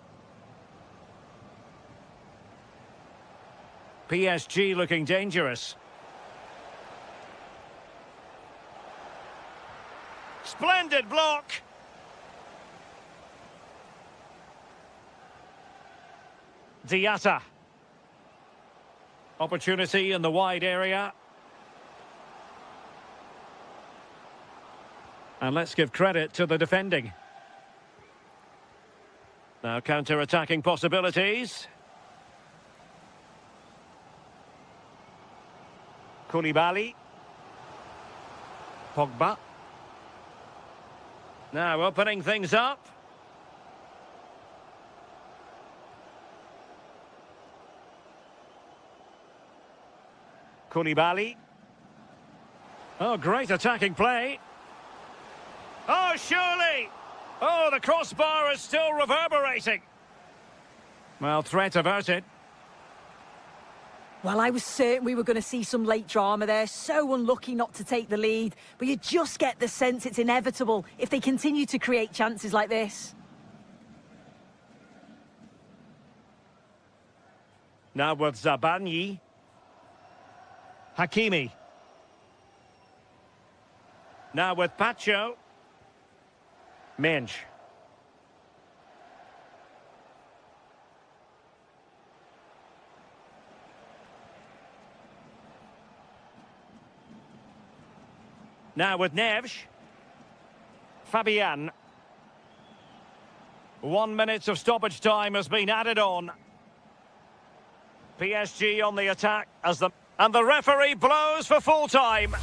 PSG looking dangerous. Splendid block. Diatta. Opportunity in the wide area. And let's give credit to the defending. Now counter-attacking possibilities. Koulibaly. Pogba. Now opening things up. Koulibaly. Oh, great attacking play. Oh, surely! Oh, the crossbar is still reverberating. Well, threat averted. well, I was certain we were going to see some late drama there. So unlucky not to take the lead. But you just get the sense it's inevitable if they continue to create chances like this. Now with Zabarny. Hakimi. Now with Pacho. Mendes. Now with Neves. Fabian. 1 minute of stoppage time has been added on. PSG on the attack as the... And the referee blows for full time.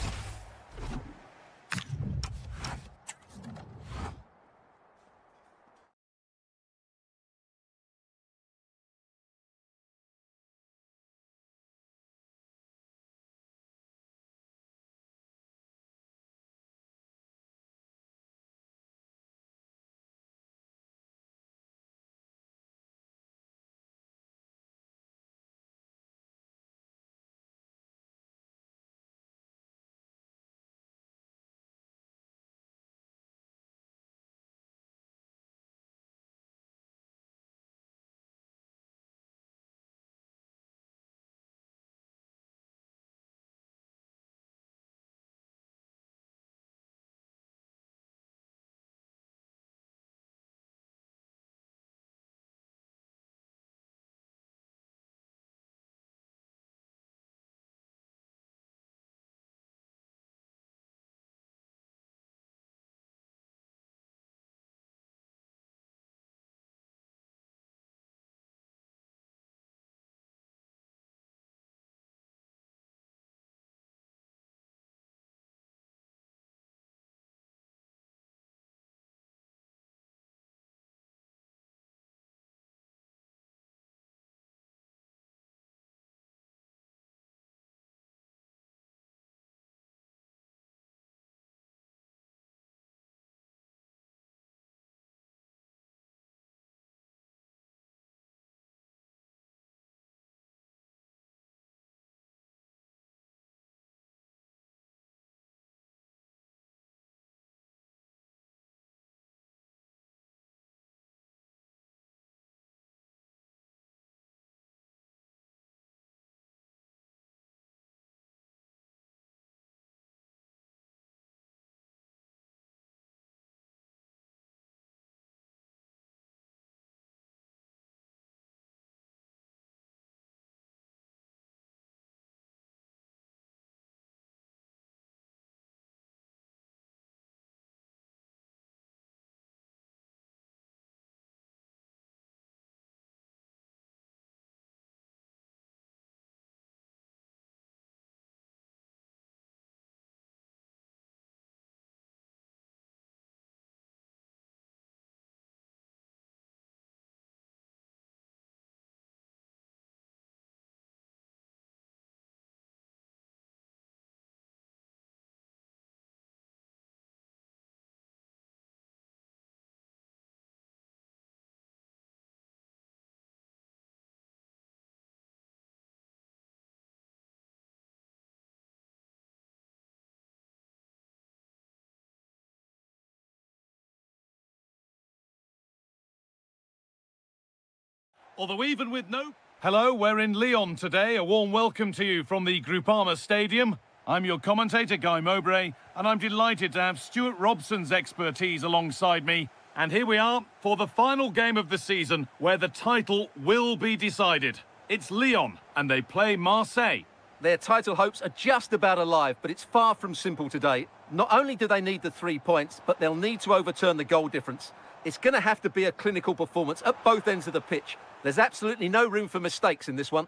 Although even with no... Hello, we're in Lyon today. A warm welcome to you from the Groupama Stadium. I'm your commentator, Guy Mowbray, and I'm delighted to have Stuart Robson's expertise alongside me. And here we are for the final game of the season, where the title will be decided. It's Lyon, and they play Marseille. Their title hopes are just about alive, but it's far from simple today. Not only do they need the 3 points, but they'll need to overturn the goal difference. It's going to have to be a clinical performance at both ends of the pitch. There's absolutely no room for mistakes in this one.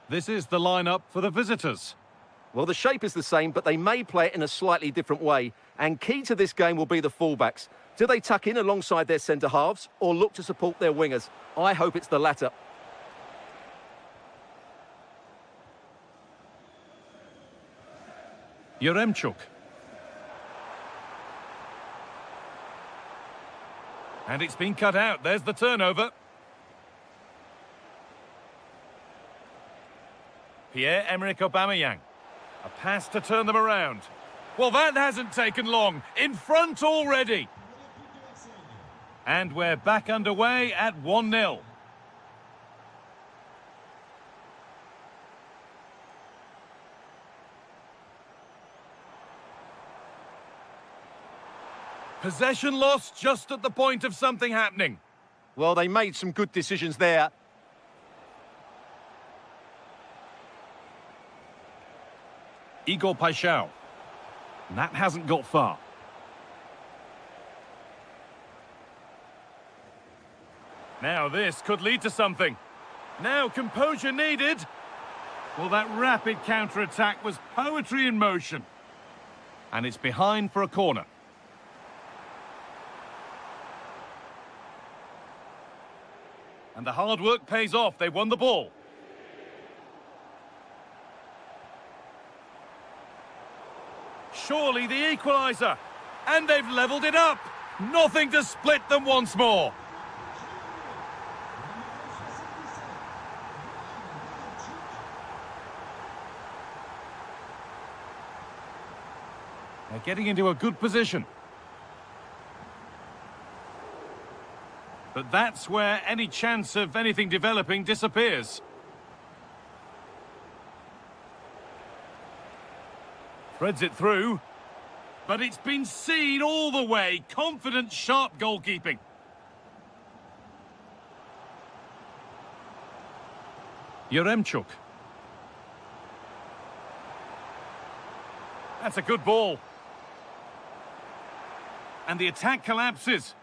This is the lineup for the visitors. Well, the shape is the same, but they may play it in a slightly different way. And key to this game will be the fullbacks. Do they tuck in alongside their centre-halves or look to support their wingers? I hope it's the latter. Yaremchuk. And it's been cut out. There's the turnover. Pierre-Emerick Aubameyang. A pass to turn them around. Well, that hasn't taken long. In front already. And we're back underway at 1-0. Possession lost just at the point of something happening. Well, they made some good decisions there. Igor Paixão. That hasn't got far. Now this could lead to something. Now composure needed. Well, that rapid counter-attack was poetry in motion. And it's behind for a corner. And the hard work pays off. They won the ball. Surely the equaliser. And they've levelled it up. Nothing to split them once more. They're getting into a good position. But that's where any chance of anything developing disappears. Threads it through. But it's been seen all the way. Confident, sharp goalkeeping. Yaremchuk. That's a good ball. And the attack collapses.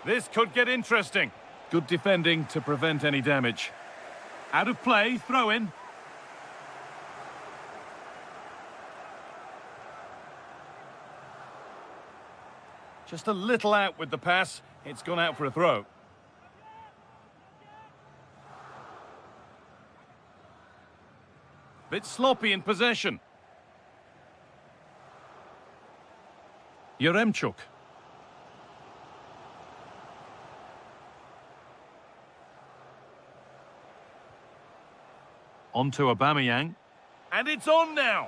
This could get interesting. Good defending to prevent any damage. Out of play, throw in. Just a little out with the pass. It's gone out for a throw. Bit sloppy in possession. Yaremchuk. On to Aubameyang. And it's on now.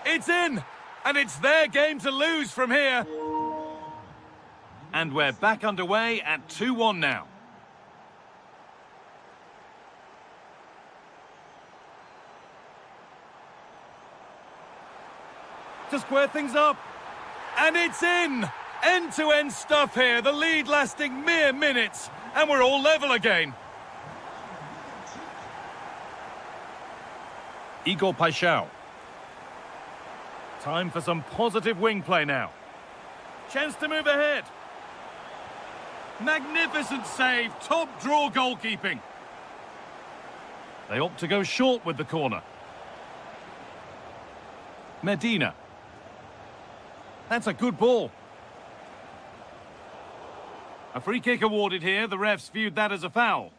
It's in. And it's their game to lose from here. And we're back underway at 2-1 now. To square things up. And it's in. End-to-end stuff here. The lead lasting mere minutes. And we're all level again. Igor Paixão. Time for some positive wing play now. Chance to move ahead. Magnificent save. Top draw goalkeeping. They opt to go short with the corner. Medina. That's a good ball. A free kick awarded here. The refs viewed that as a foul.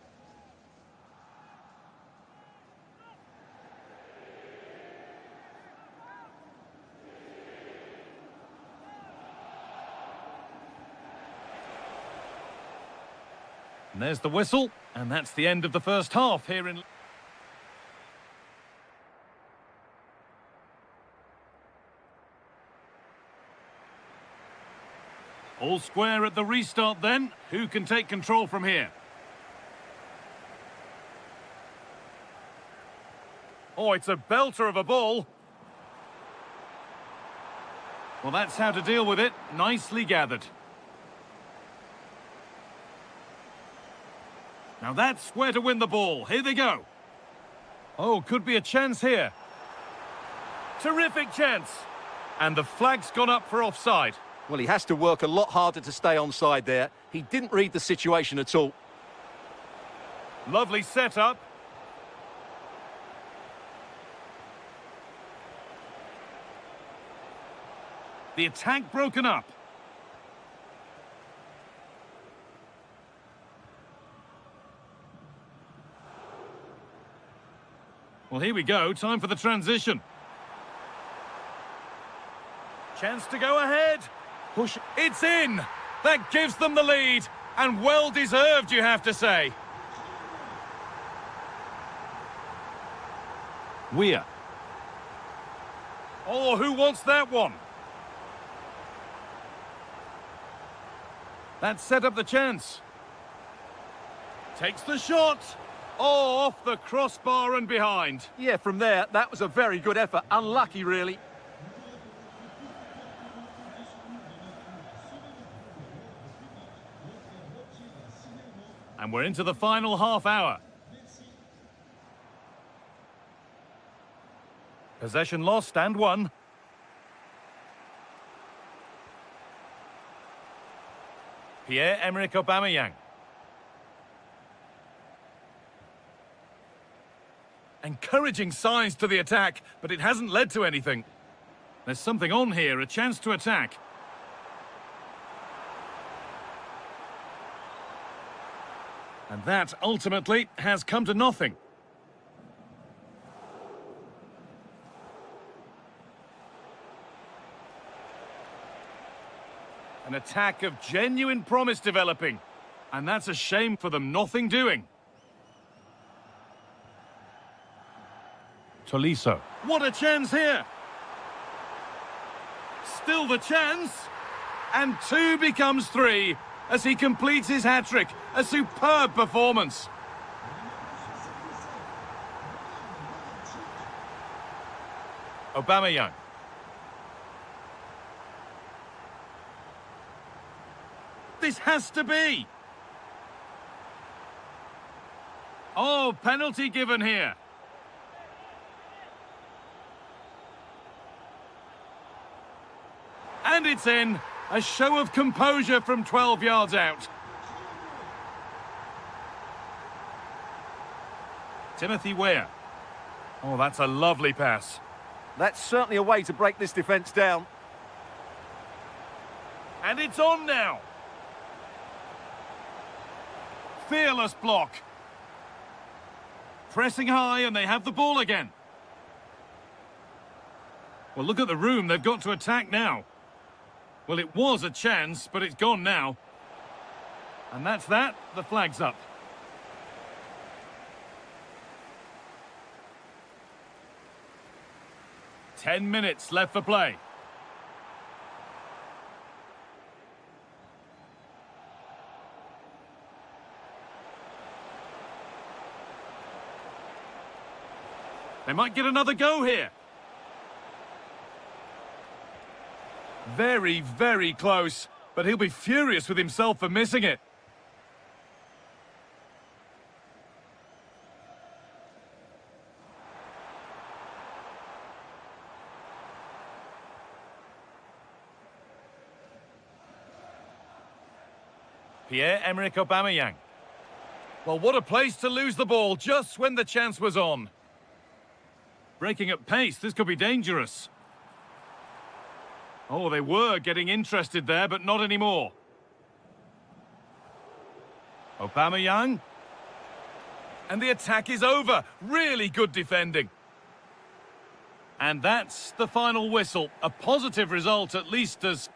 And there's the whistle. And that's the end of the first half here in... All square at the restart then. Who can take control from here? Oh, it's a belter of a ball. Well, that's how to deal with it. Nicely gathered. Now that's where to win the ball. Here they go. Oh, could be a chance here. Terrific chance. And the flag's gone up for offside. Well, he has to work a lot harder to stay onside there. He didn't read the situation at all. Lovely setup. The attack broken up. Well, here we go. Time for the transition. Chance to go ahead. Push. It's in. That gives them the lead. And well deserved, you have to say. Weir. Oh, who wants that one? That set up the chance. Takes the shot. Oh, off the crossbar and behind. Yeah, from there, that was a very good effort. Unlucky, really. And we're into the final half hour. Possession lost and won. Pierre-Emerick Aubameyang. Encouraging signs to the attack, but it hasn't led to anything. There's something on here, a chance to attack. And that, ultimately, has come to nothing. An attack of genuine promise developing. And that's a shame for them, nothing doing. Tolisso. What a chance here! Still the chance. And 2 becomes 3 as he completes his hat-trick. A superb performance. Aubameyang. This has to be. Oh, penalty given here. And it's in. A show of composure from 12 yards out. Timothy Weah. Oh, that's a lovely pass. That's certainly a way to break this defence down. And it's on now. Fearless block. Pressing high and they have the ball again. Well, look at the room. They've got to attack now. Well, it was a chance, but it's gone now. And that's that. The flag's up. Ten minutes left for play. They might get another go here. Very, very close, but he'll be furious with himself for missing it. Pierre-Emerick Aubameyang. Well, what a place to lose the ball just when the chance was on. Breaking at pace, this could be dangerous. Oh, they were getting interested there, but not anymore. Aubameyang. And the attack is over. Really good defending. And that's the final whistle. A positive result, at least as...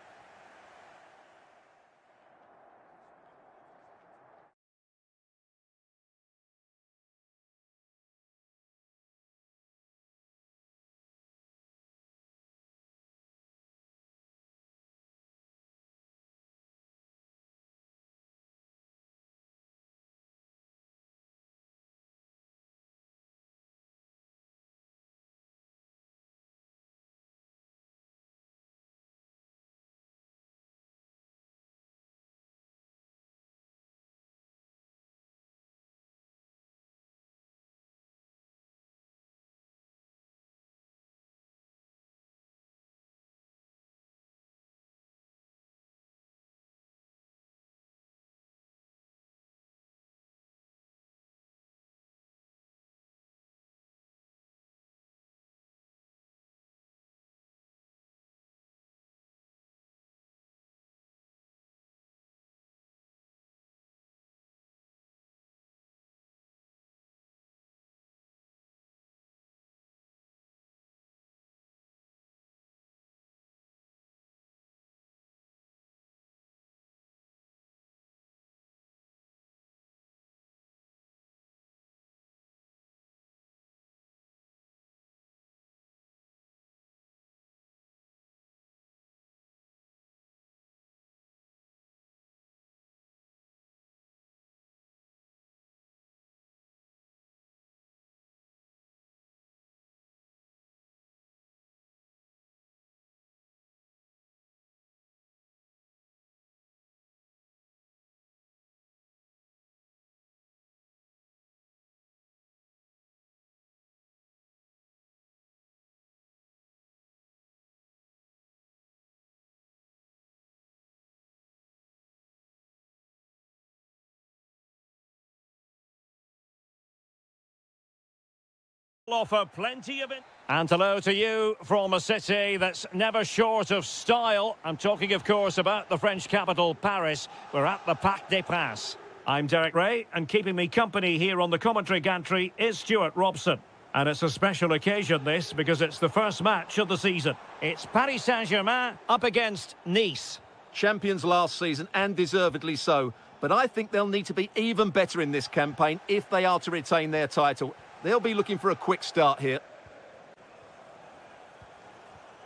Offer plenty of it. And hello to you from a city that's never short of style. I'm talking, of course, about the French capital, Paris. We're at the Parc des Princes. I'm Derek Ray, and keeping me company here on the commentary gantry is Stuart Robson. And it's a special occasion, this, because it's the first match of the season. It's Paris Saint-Germain up against Nice. Champions last season, and deservedly so. But I think they'll need to be even better in this campaign if they are to retain their title. They'll be looking for a quick start here.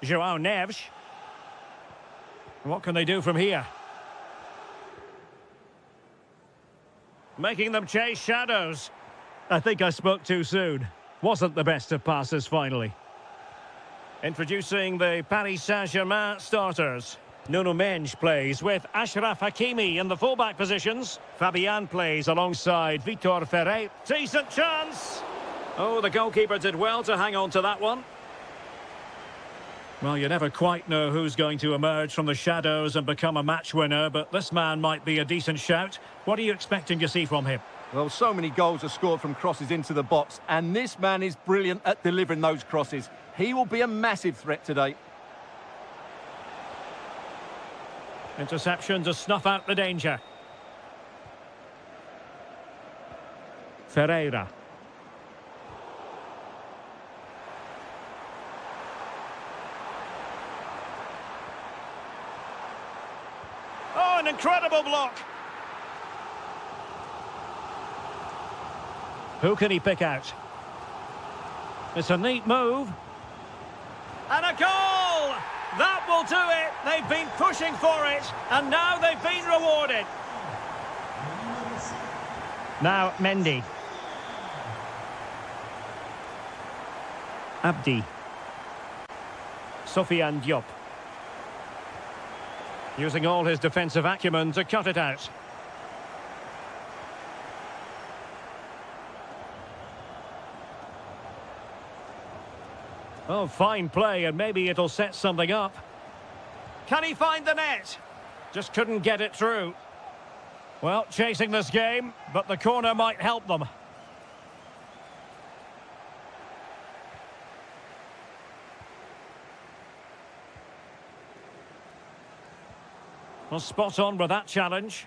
João Neves. What can they do from here? Making them chase shadows. I think I spoke too soon. Wasn't the best of passes finally. Introducing the Paris Saint-Germain starters. Nuno Mendes plays with Achraf Hakimi in the fullback positions. Fabian plays alongside Vitor Ferreira. Decent chance! Oh, the goalkeeper did well to hang on to that one. Well, you never quite know who's going to emerge from the shadows and become a match winner, but this man might be a decent shout. What are you expecting to see from him? Well, so many goals are scored from crosses into the box, and this man is brilliant at delivering those crosses. He will be a massive threat today. Interception to snuff out the danger. Ferreira. Oh, an incredible block. Who can he pick out? It's a neat move. And a goal! That will do it. They've been pushing for it, and now they've been rewarded. Now Mendy. Abdi. Sofiane Diop. Using all his defensive acumen to cut it out. Oh, fine play, and maybe it'll set something up. Can he find the net? Just couldn't get it through. Well, chasing this game, but the corner might help them. Well, spot on with that challenge.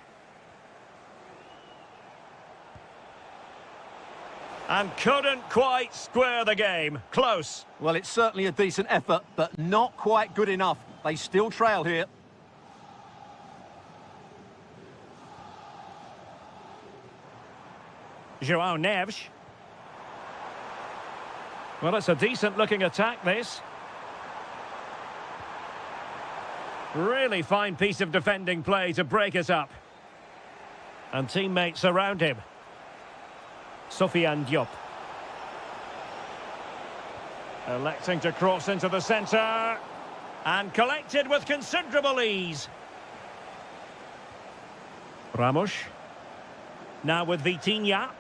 And couldn't quite square the game. Close. Well, it's certainly a decent effort, but not quite good enough. They still trail here. João Neves. Well, it's a decent-looking attack, this. Really fine piece of defending play to break it up. And teammates around him. Sofiane Diop. Electing to cross into the centre. And collected with considerable ease. Ramos. Now with Vitinha.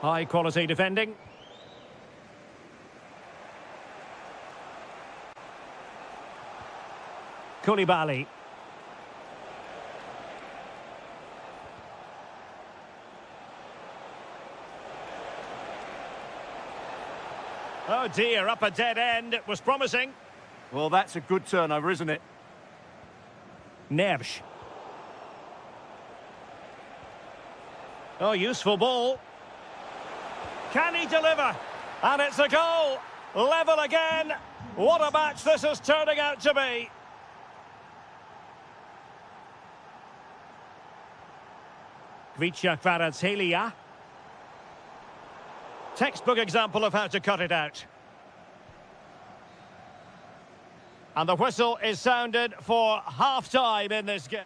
High quality defending. Koulibaly. Oh dear, up a dead end. It was promising. Well, that's a good turnover, isn't it? Neves. Oh, useful ball. Can he deliver? And it's a goal. Level again. What a match this is turning out to be. Kvaratskhelia. Textbook example of how to cut it out. And the whistle is sounded for half-time in this game.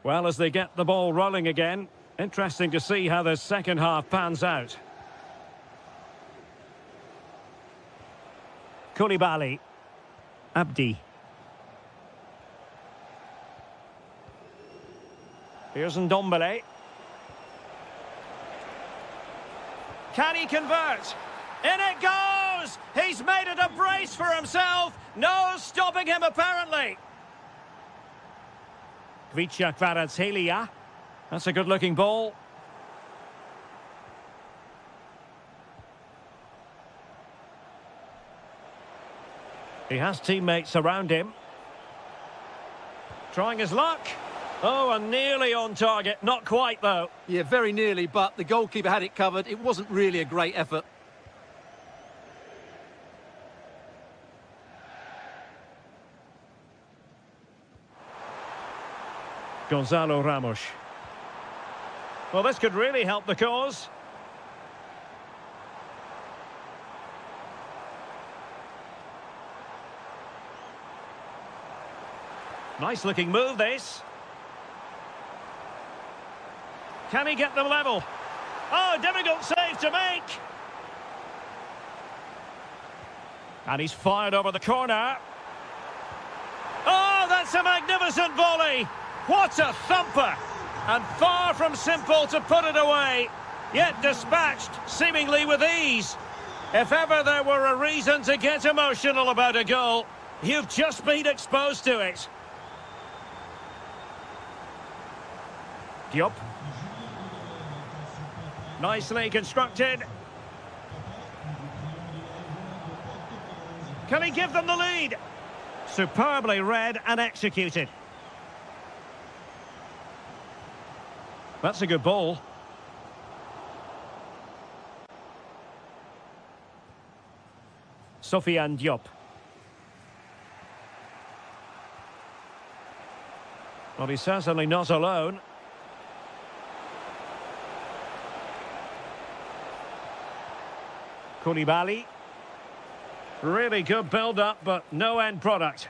Well, as they get the ball rolling again, interesting to see how the second half pans out. Koulibaly. Abdi. Here's Ndombele. Can he convert? In it goes! He's made it a brace for himself. No stopping him, apparently. Kvaratskhelia. That's a good-looking ball. He has teammates around him. Trying his luck. Oh, and nearly on target. Not quite, though. Yeah, very nearly, but the goalkeeper had it covered. It wasn't really a great effort. Gonzalo Ramos. Well, this could really help the cause. Nice looking move, this. Can he get them level? Oh, difficult save to make. And he's fired over the corner. Oh, that's a magnificent volley. What a thumper. And far from simple to put it away. Yet dispatched, seemingly with ease. If ever there were a reason to get emotional about a goal, you've just been exposed to it. Diop. Nicely constructed. Can he give them the lead? Superbly read and executed. That's a good ball. Sofiane Diop. Well, he's certainly not alone. Koulibaly. Really good build-up, but no end product.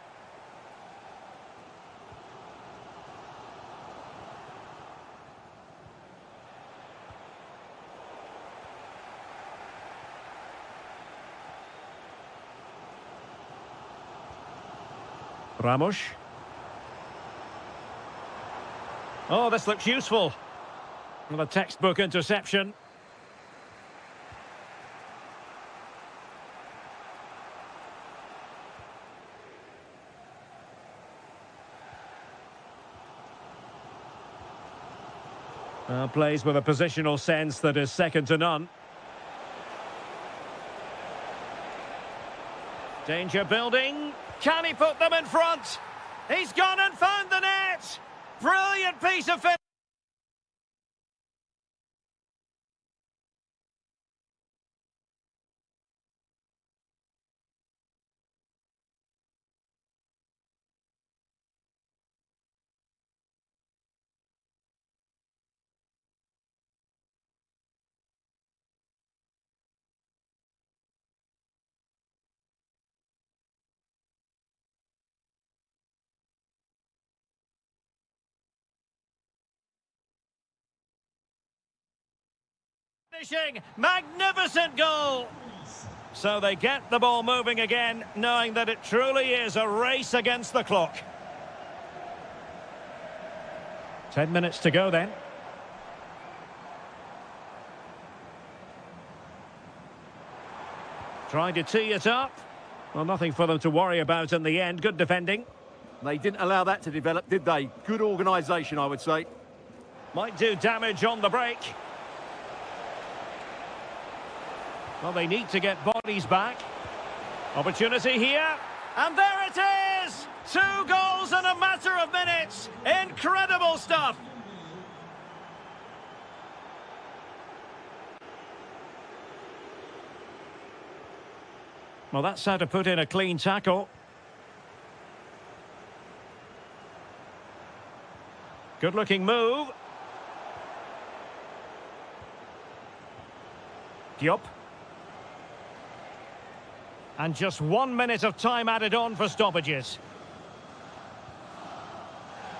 Ramos. Oh, this looks useful. Well, a textbook interception. Plays with a positional sense that is second to none. Danger building. Can he put them in front? He's gone and found the net. Brilliant piece of finish. Magnificent goal. So they get the ball moving again, knowing that it truly is a race against the clock. 10 minutes to go then. Trying to tee it up. Well, nothing for them to worry about in the end. Good defending. They didn't allow that to develop, did they? Good organisation, I would say. Might do damage on the break. Well, they need to get bodies back. Opportunity here. And there it is! 2 goals in a matter of minutes. Incredible stuff. Well, that's how to put in a clean tackle. Good-looking move. Diop. And just 1 minute of time added on for stoppages.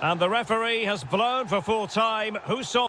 And the referee has blown for full time. Who saw...